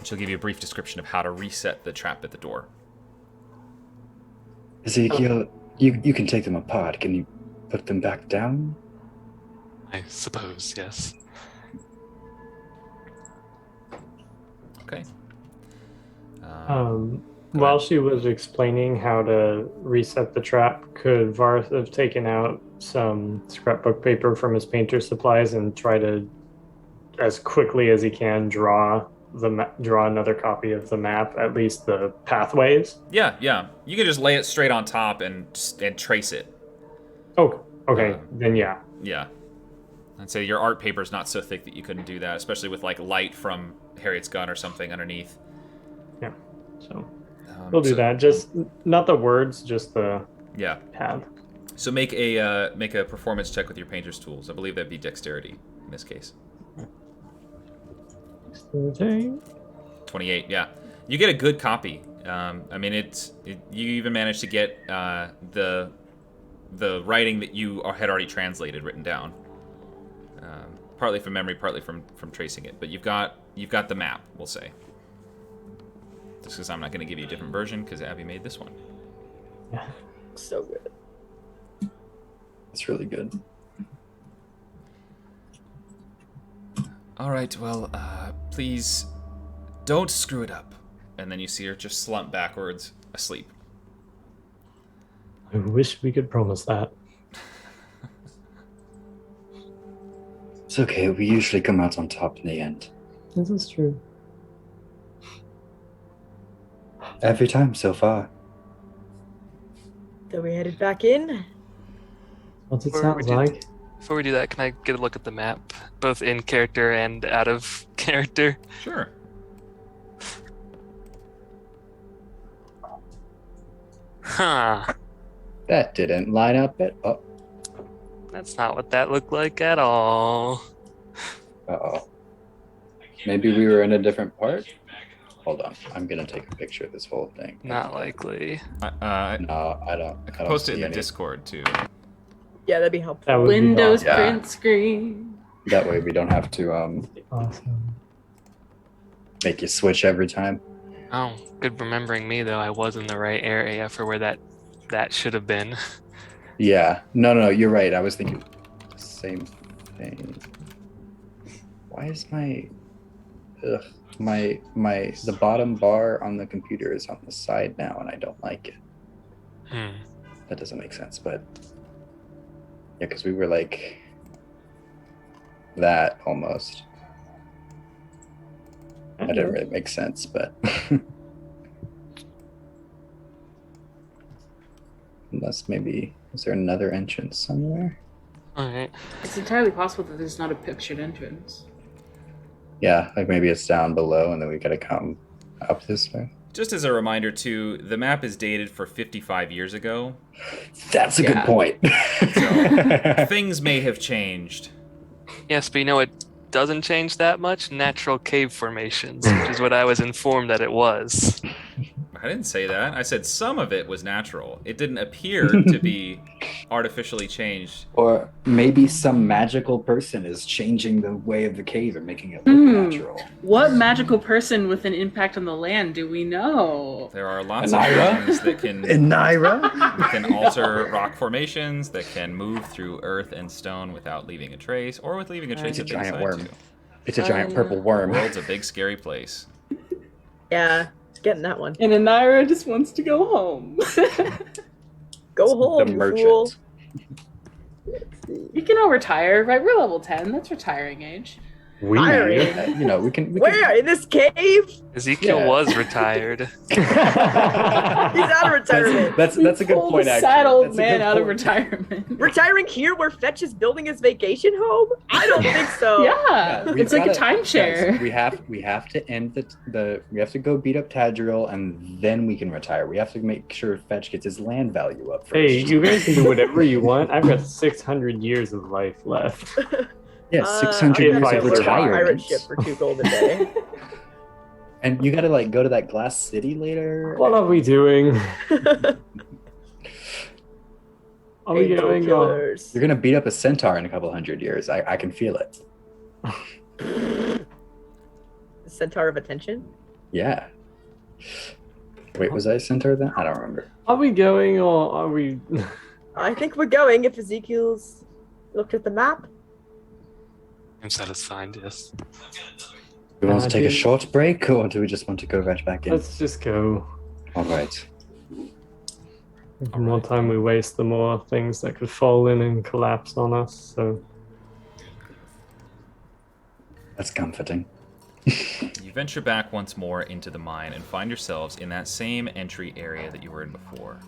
She'll give you a brief description of how to reset the trap at the door. Ezekiel, you can take them apart. Can you put them back down? I suppose, yes. Okay. While she was explaining how to reset the trap, could Varth have taken out some scrapbook paper from his painter's supplies and try to, as quickly as he can, draw another copy of the map, at least the pathways? Yeah. You can just lay it straight on top and trace it. Oh, okay, then yeah. Yeah. I'd say your art paper's not so thick that you couldn't do that, especially with like light from Harriet's gun or something underneath. Yeah, so we'll do that. Just not the words, just the path. So make a performance check with your painter's tools. I believe that'd be dexterity in this case. 28. Yeah, you get a good copy. I mean, you even managed to get the writing that you had already translated written down, partly from memory, partly from tracing it. But you've got the map, we'll say. Just because I'm not going to give you a different version, because Abby made this one. Yeah. So good. It's really good. All right, well, please don't screw it up. And then you see her just slump backwards, asleep. I wish we could promise that. It's okay. We usually come out on top in the end. This is true. Every time so far. So we headed back in. What it Before we sounds do- like. Before we do that, can I get a look at the map, both in character and out of character? Sure. Huh. That didn't line up at all. That's not what that looked like at all. Uh-oh. Maybe we were in a different part? Hold on. I'm going to take a picture of this whole thing. Not likely. No, I don't. I I can don't post it see in the any. Discord too. Yeah, that'd be helpful. That would be Windows Yeah. print screen. That way we don't have to awesome. make you switch every time. Oh, good remembering me though. I was in the right area for where that should have been. Yeah. No, you're right. I was thinking the same thing. Why is the bottom bar on the computer is on the side now and I don't like it. That doesn't make sense, but yeah, because we were like that almost. That didn't really make sense, but unless maybe is there another entrance somewhere? All right. It's entirely possible that there's not a pictured entrance. Yeah, like maybe it's down below and then we gotta come up this way. Just as a reminder too, the map is dated for 55 years ago. That's a good Yeah. point. Things may have changed. Yes, but you know it doesn't change that much? Natural cave formations, which is what I was informed that it was. I didn't say that. I said some of it was natural. It didn't appear to be artificially changed. Or maybe some magical person is changing the way of the cave and making it look natural. What magical person with an impact on the land do we know? There are lots of things that can alter rock formations, that can move through earth and stone without leaving a trace, or with leaving a trace. It's a giant worm. It's a giant purple The worm. world's a big, scary place. Yeah, getting that one. And Anira just wants to go home. Go home, The you merchant. fool. You can all retire, right? We're level 10. That's retiring age. We Firing. You know, we can. Where? In this cave? Ezekiel Yeah. was retired. He's out of retirement. That's a good Pulled point. a Actually, sad old That's a man good out of point. retirement. Retiring here where Fetch is building his vacation home? I don't think so. Yeah, We've it's like a gotta- timeshare. guys, we have to end the we have to go beat up Tadriel and then we can retire. We have to make sure Fetch gets his land value up first. Hey, you guys can do whatever you want. I've got 600 years of life left. Yeah, Uh, 600 years I'm gonna of learn a pirate retirement. ship for 2 gold a day. And you gotta like go to that glass city later. What are we doing? Are we Angel going? killers. You're gonna beat up a centaur in a couple hundred years. I can feel it. Centaur of attention? Yeah. Wait, was I a centaur then? I don't remember. Are we going or are we? I think we're going if Ezekiel's looked at the map. I'm satisfied, yes. Do we want to take a dude. short break or do we just want to go right back in? Let's just go. All right. The more time we waste, the more things that could fall in and collapse on us. So That's comforting. You venture back once more into the mine and find yourselves in that same entry area that you were in before.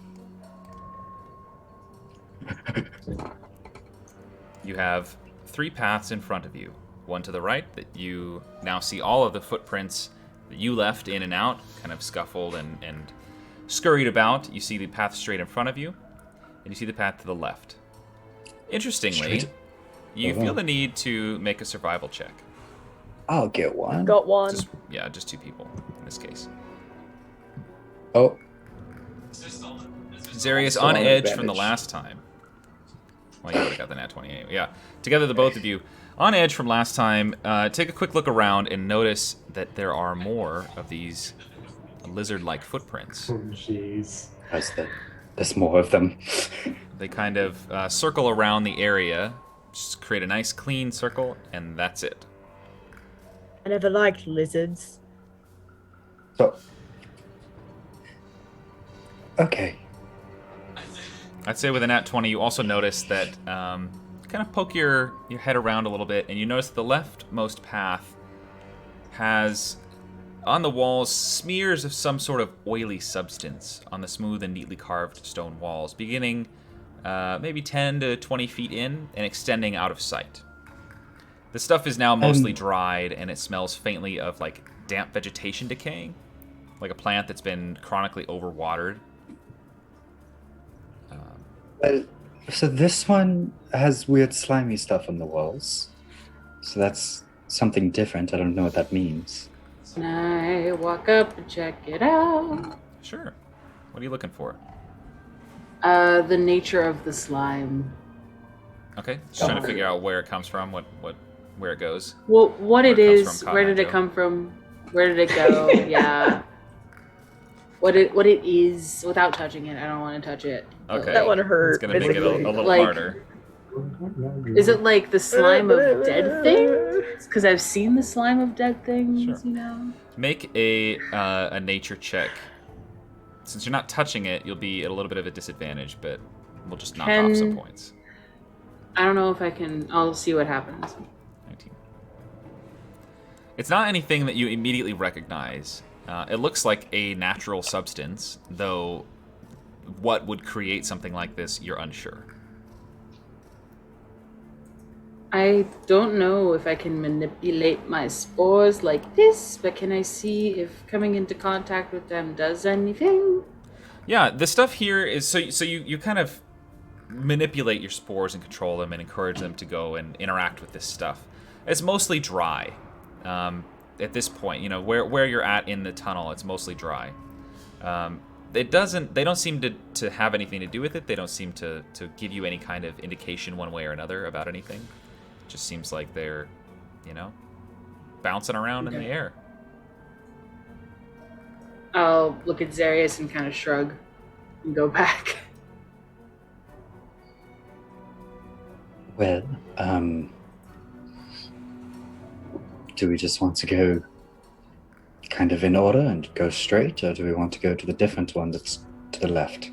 You have 3 paths in front of you. One to the right that you now see all of the footprints that you left in and out, kind of scuffled and scurried about. You see the path straight in front of you, and you see the path to the left. Interestingly, Straight? you Oh. feel the need to make a survival check. I'll get one. Got one. Just 2 people in this case. Oh, Zarius Still on on edge from the advantage. last time. Well, you would have got the nat 20 anyway. Yeah. Together, the both of you on edge from last time. Take a quick look around and notice that there are more of these lizard-like footprints. oh, jeez. there's more of them. They kind of circle around the area, just create a nice clean circle, and that's it. I never liked lizards. So, okay. I'd say with a nat 20, you also notice that kind of poke your head around a little bit, and you notice the leftmost path has on the walls smears of some sort of oily substance on the smooth and neatly carved stone walls, beginning maybe 10 to 20 feet in and extending out of sight. The stuff is now mostly dried, and it smells faintly of like damp vegetation decaying, like a plant that's been chronically overwatered. So this one has weird slimy stuff on the walls. So that's something different. I don't know what that means. Can I walk up and check it out? Sure. What are you looking for? The nature of the slime. Okay, just trying to figure out where it comes from, where it goes. Well, what it Where it comes is, from, where did it Cognato. come from? Where did it go? Yeah. What it is without touching it. I don't want to touch it. Okay. That one hurt. It's gonna make it a physically. little Like- harder. Is it like the slime of dead things? Because I've seen the slime of dead things, Sure. you know? Make a nature check. Since you're not touching it, you'll be at a little bit of a disadvantage, but we'll just knock off some points. I don't know if I can. I'll see what happens. 19. It's not anything that you immediately recognize. It looks like a natural substance, though what would create something like this, you're unsure. I don't know if I can manipulate my spores like this, but can I see if coming into contact with them does anything? Yeah, the stuff here is so you kind of manipulate your spores and control them and encourage them to go and interact with this stuff. It's mostly dry. At this point, you know, where you're at in the tunnel, it's mostly dry. They don't seem to have anything to do with it. They don't seem to give you any kind of indication one way or another about anything. It just seems like they're, bouncing around in the air. I'll look at Zarius and kind of shrug and go back. Well, do we just want to go kind of in order and go straight, or do we want to go to the different one that's to the left?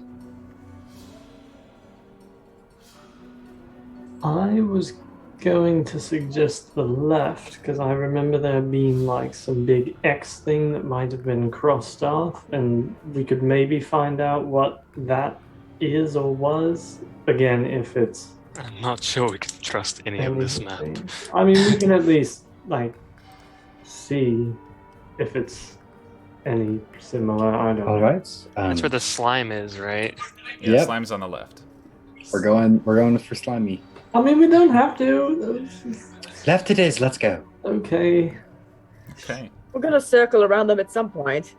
I was going to suggest the left, because I remember there being like some big X thing that might have been crossed off, and we could maybe find out what that is or was. Again, if it's I'm not sure we can trust any of this map. I mean, we can at least see if it's any similar. I don't know. All right. That's where the slime is, right? Yeah, Yep. Slime's on the left. We're going for slimy. I mean, we don't have to. Left it is. Let's go. Okay. Okay. We're gonna circle around them at some point.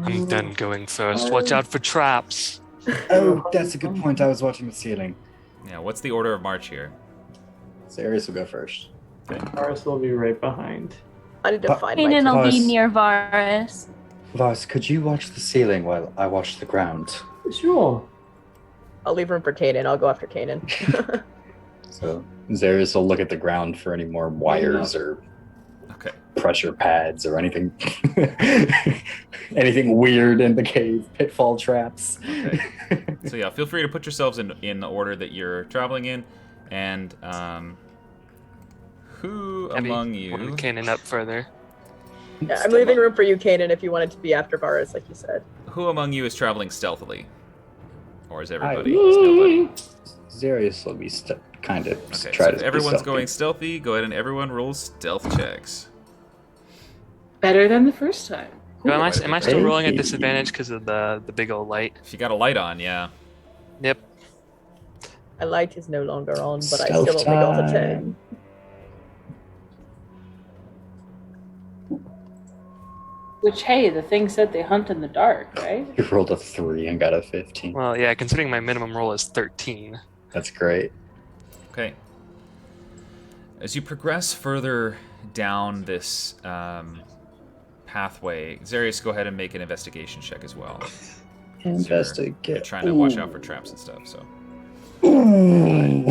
I'm done going first. Watch out for traps. Oh, that's a good point. I was watching the ceiling. Yeah, what's the order of march here? Sarius will go first. Varus will be right behind. I need to find my Kanan will be Varus. near Varus. Lars, could you watch the ceiling while I watch the ground? Sure. I'll leave room for Kanan. I'll go after Kanan. So Zarius will look at the ground for any more wires or Okay. pressure pads or anything anything weird in the cave, pitfall traps. Okay. So yeah, feel free to put yourselves in the order that you're traveling in, and who Maybe among one you? Kanan up further. Yeah, I'm leaving room for you, Kanan, if you wanted to be after Varus, like you said. Who among you is traveling stealthily, or is everybody I- nobody? Zarius will be kind of Okay, try so to be everyone's stealthy. going stealthy. Go ahead and everyone roll stealth checks. Better than the first time. Am I Quite a bit still better. rolling at disadvantage because of the big old light? If you got a light on, yeah. Yep. My light is no longer on, but I Stealth still only got a 10. time. Which, hey, the thing said they hunt in the dark, right? You rolled a 3 and got a 15. Well, yeah, considering my minimum roll is 13. That's great. Okay. As you progress further down this pathway, Zarius, go ahead and make an investigation check as well. Investigate. You're trying to watch out for traps and stuff, so. Ooh.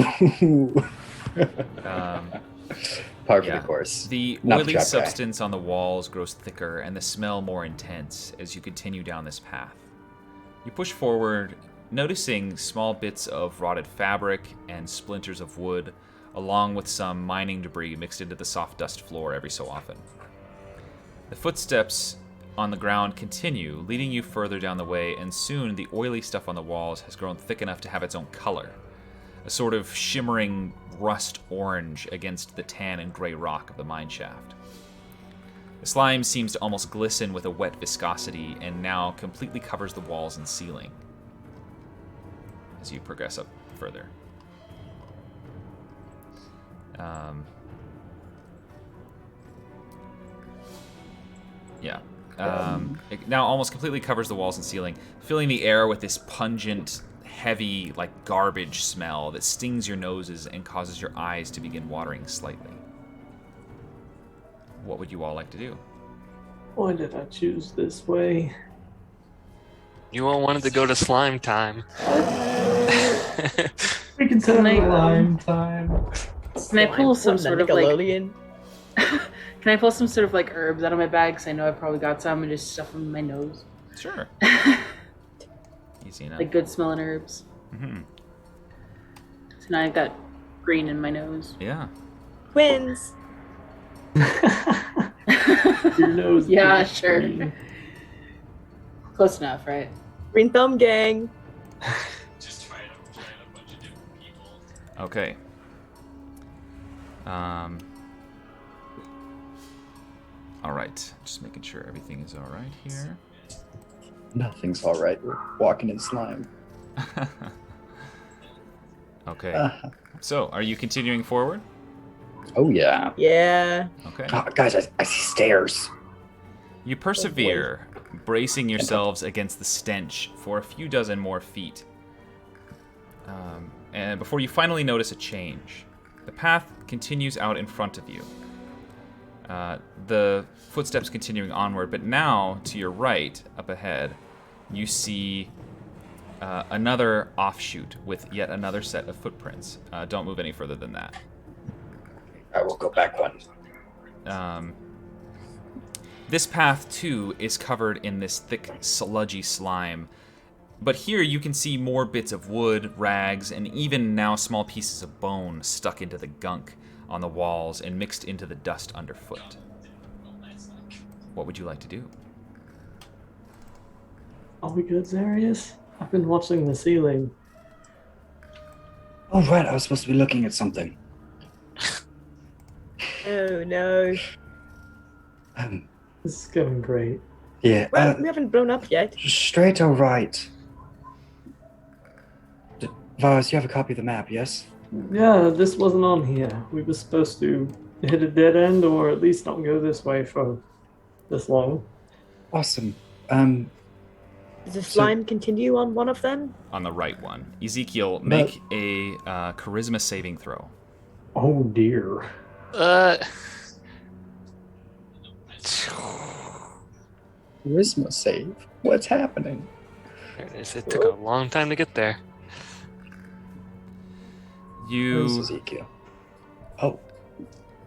Par for Yeah. the course. The Not the oily trap guy. substance on the walls grows thicker and the smell more intense as you continue down this path. You push forward, noticing small bits of rotted fabric and splinters of wood, along with some mining debris mixed into the soft dust floor every so often. The footsteps on the ground continue, leading you further down the way, and soon the oily stuff on the walls has grown thick enough to have its own color. A sort of shimmering rust orange against the tan and gray rock of the mine shaft. The slime seems to almost glisten with a wet viscosity and now completely covers the walls and ceiling as you progress up further. It now almost completely covers the walls and ceiling, filling the air with this pungent, heavy, like garbage smell that stings your noses and causes your eyes to begin watering slightly. What would you all like to do? Why did I choose this way? You all wanted to go to slime time. We can tell Night. lime time. Can I pull some What, sort of like? Nickelodeon? Can I pull some sort of like herbs out of my bag? Because I know I probably got some and just stuff them in my nose. Sure. Easy enough. Like good smelling herbs. Mm-hmm. So now I've got green in my nose. Yeah. Twins. Your nose. Yeah, is sure. green. Close enough, right? Green Thumb Gang. Okay. All right. Just making sure everything is all right here. Nothing's all right. We're walking in slime. Okay. So, are you continuing forward? Oh yeah. Yeah. Okay. Oh, guys, I see stairs. You persevere, bracing yourselves against the stench for a few dozen more feet. And before you finally notice a change, the path continues out in front of you. The footsteps continuing onward, but now to your right, up ahead, you see another offshoot with yet another set of footprints. Don't move any further than that. I will go back one. This path, too, is covered in this thick, sludgy slime. But here you can see more bits of wood, rags, and even now small pieces of bone stuck into the gunk on the walls and mixed into the dust underfoot. What would you like to do? Are we good, Zarius? I've been watching the ceiling. Oh, right, I was supposed to be looking at something. Oh no. This is going great. Yeah. Well, we haven't blown up yet. Straight or right? Varus, you have a copy of the map, yes? Yeah, this wasn't on here. We were supposed to hit a dead end, or at least not go this way for this long. Awesome. Does the slime continue on one of them? On the right one. Ezekiel, make a charisma saving throw. Oh dear. Charisma save? What's happening? There it is. It took a long time to get there. Where's Ezekiel? Oh.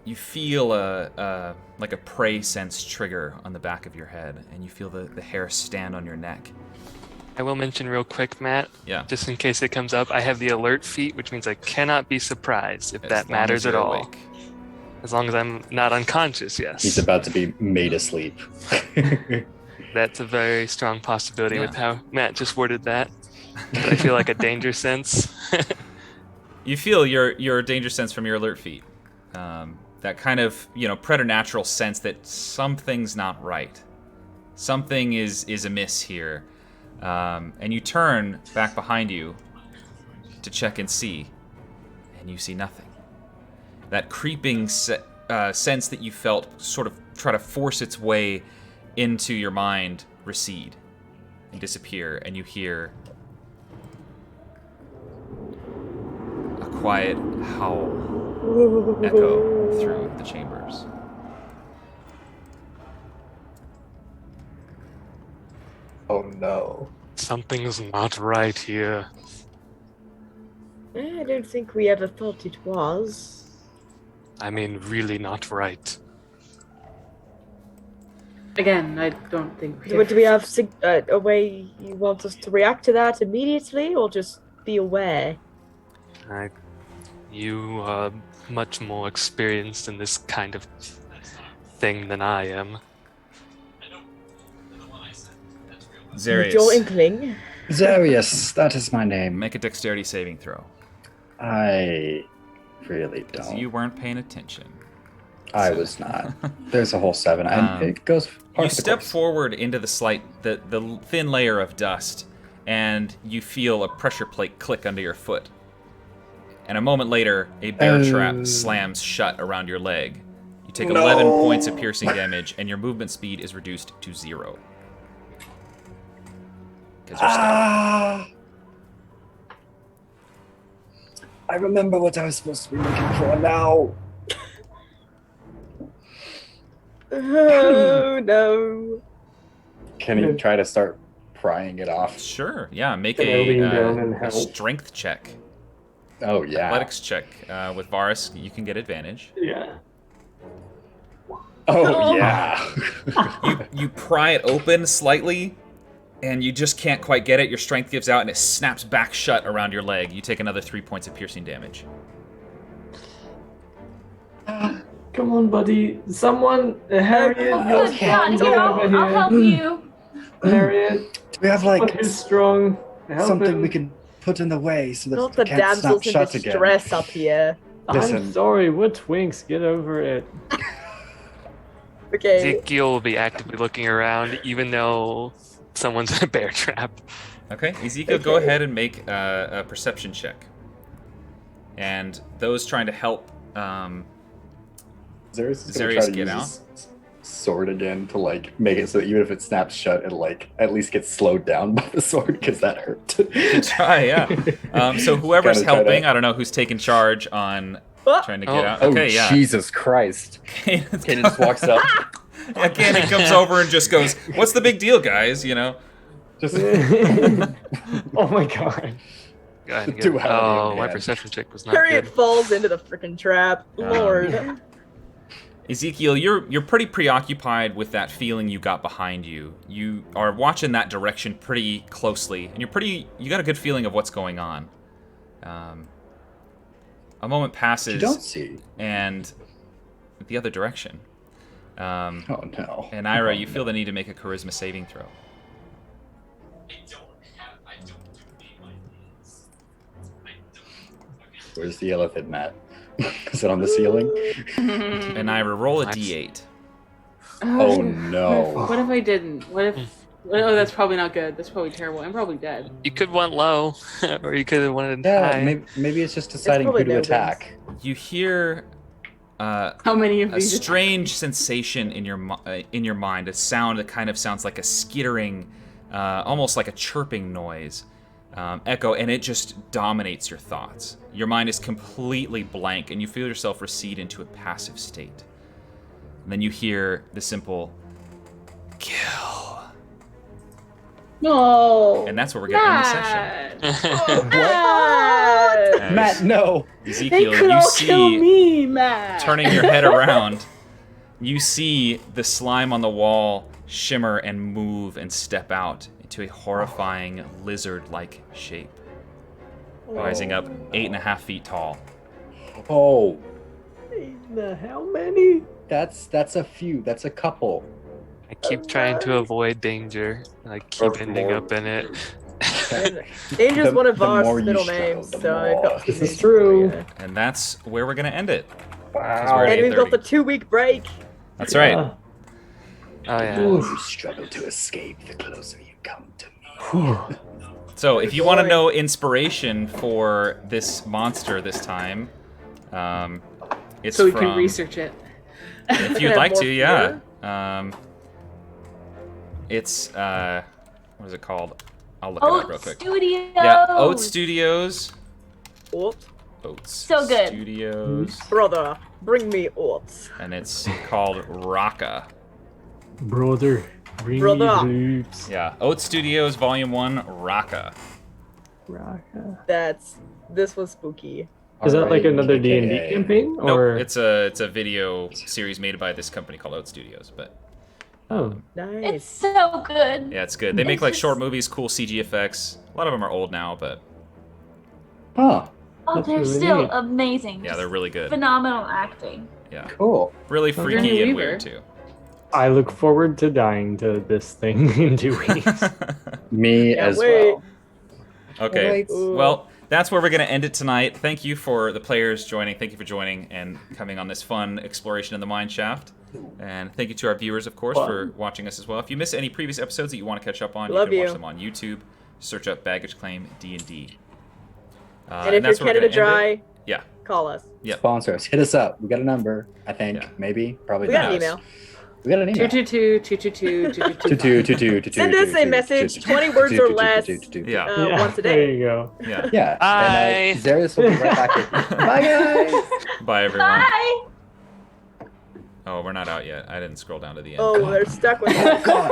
You feel like a prey sense trigger on the back of your head, and you feel the hair stand on your neck. I will mention real quick, Matt, Yeah. just in case it comes up, I have the alert feat, which means I cannot be surprised if As that long matters as at you're all. awake. As long as I'm not unconscious, yes. He's about to be made asleep. That's a very strong possibility Yeah. with how Matt just worded that. But I feel like a danger sense. You feel your danger sense from your alert feat. That kind of, preternatural sense that something's not right. Something is amiss here. And you turn back behind you to check and see, and you see nothing. That creeping sense that you felt sort of try to force its way into your mind recede and disappear, and you hear a quiet howl echo through the chambers. Oh no. Something's not right here. I don't think we ever thought it was. I mean, really not right. Again, I don't think Do we have a way you want us to react to that immediately, or just be aware? You are much more experienced in this kind of thing than I am. Zarius, Your inkling. Zarius, that is my name. make a dexterity saving throw. I really Because don't. you weren't paying attention. I was not. There's a whole 7. It goes part You of the step course. forward into the thin layer of dust, and you feel a pressure plate click under your foot. And a moment later, a bear trap slams shut around your leg. You take 11 points of piercing damage, and your movement speed is reduced to 0. 'Cause you're stuck. Ah! I remember what I was supposed to be looking for now. Oh no. Can you try to start prying it off? Sure, yeah. Make Can I lean down and a help? strength check. Oh, yeah. Athletics check. With Varus, you can get advantage. Yeah. Oh, yeah. You pry it open slightly, and you just can't quite get it. Your strength gives out, and it snaps back shut around your leg. You take another 3 points of piercing damage. Come on, buddy. Someone, Harriet, Oh, you're good strong. God, Get here, over I'll help here. you. Harriet, Do we have, someone like, who's strong. Help something him. we can put in the way so that Not it the can't snap damsels in shut again? distress up here. Listen. I'm sorry, we're twinks. Get over it. Okay. Ezekiel will be actively looking around, even though someone's in a bear trap. Okay, Ezekiel, go ahead and make a perception check. And those trying to help Zarius is Zarius going to try to get use out? his sword again to like make it so that even if it snaps shut, it like at least gets slowed down by the sword because that hurt. Good try, yeah. So whoever's helping, I don't know who's taking charge on trying to get out. Okay, yeah. Jesus Christ! Kanan just walks up. Yeah, Kanan comes over and just goes, "What's the big deal, guys?" You know. Just Oh my god. My perception check was not Harriet good. falls into the freaking trap. Lord. Ezekiel, you're pretty preoccupied with that feeling you got behind you. You are watching that direction pretty closely, and you got a good feeling of what's going on. A moment passes. You don't see. And the other direction. Oh no. And Ira, you feel the need to make a charisma saving throw. Where's the elephant, Matt? Is it on the ceiling? And Ira, roll a d8. Oh no. What if I didn't? What if... Oh, that's probably not good. That's probably terrible. I'm probably dead. You could want low, or you could have wanted Yeah, high. maybe it's just deciding who to attack. You hear How many of a these? strange sensation in your mind, a sound that kind of sounds like a skittering, almost like a chirping noise, echo, and it just dominates your thoughts. Your mind is completely blank, and you feel yourself recede into a passive state. And then you hear the simple, kill. No. And that's where we're going to end the session. Matt. Matt, no. Ezekiel, They could you all see, kill me, Matt. turning your head around, you see the slime on the wall shimmer and move and step out into a horrifying lizard-like shape, rising up 8.5 feet tall. Oh, How many? that's a few. That's a couple. I keep trying to avoid danger, and I keep ending up in it. Danger's one of the our more you middle struggle, names, the so I more. got This is true. And that's where we're going to end it. 'Cause Wow. we're at And we've got 8:30. the 2-week break. That's right. Oh yeah. The more you struggle to escape, the closer you come to me. So if you want to know inspiration for this monster this time, it's So we from... can research it. If Can you'd I like have to, more yeah. It's, what is it called? I'll look it up real Oat quick. Studios. Yeah, Oat Studios. Oats. Oats So good. Studios. Brother, bring me oats. And it's called Raka. Brother, bring Brother. me roots. Yeah, Oat Studios Volume 1, Raka. This was spooky. Is that like another D&D AKA. campaign? Nope, Or... it's a video series made by this company called Oat Studios, but Oh, It's Nice. so good. yeah, it's good. They make It's like just- short movies, cool CG effects. A lot of them are old now, but Huh. Oh, That's they're really still neat. amazing. yeah, they're really good. Phenomenal acting. Yeah, Cool. really Okay. freaky Sigourney and Weaver. weird too. I look forward to dying to this thing in 2 weeks. Me Can't as wait. well. Okay, Right. well, that's where we're going to end it tonight. Thank you for the players joining. Thank you for joining and coming on this fun exploration in the mine shaft. And thank you to our viewers, of course, for watching us as well. If you missed any previous episodes that you want to catch up on, Love you can watch you. them on YouTube. Search up Baggage Claim D&D. And if that's you're where we're Canada gonna end it. Dry, Yeah. call us. Yep. Sponsor us. Hit us up. We got a number, I think. Yeah. Maybe. Probably We got not. an email. We got an email. 222. Send us a message, 20 words or less. Yeah. Once a There day. you go. Yeah. Yeah. Bye. And Zarius will be right back with you. Bye, guys. Bye, everyone. Bye. Oh, we're not out yet. I didn't scroll down to the end. Oh, they're stuck with us. God.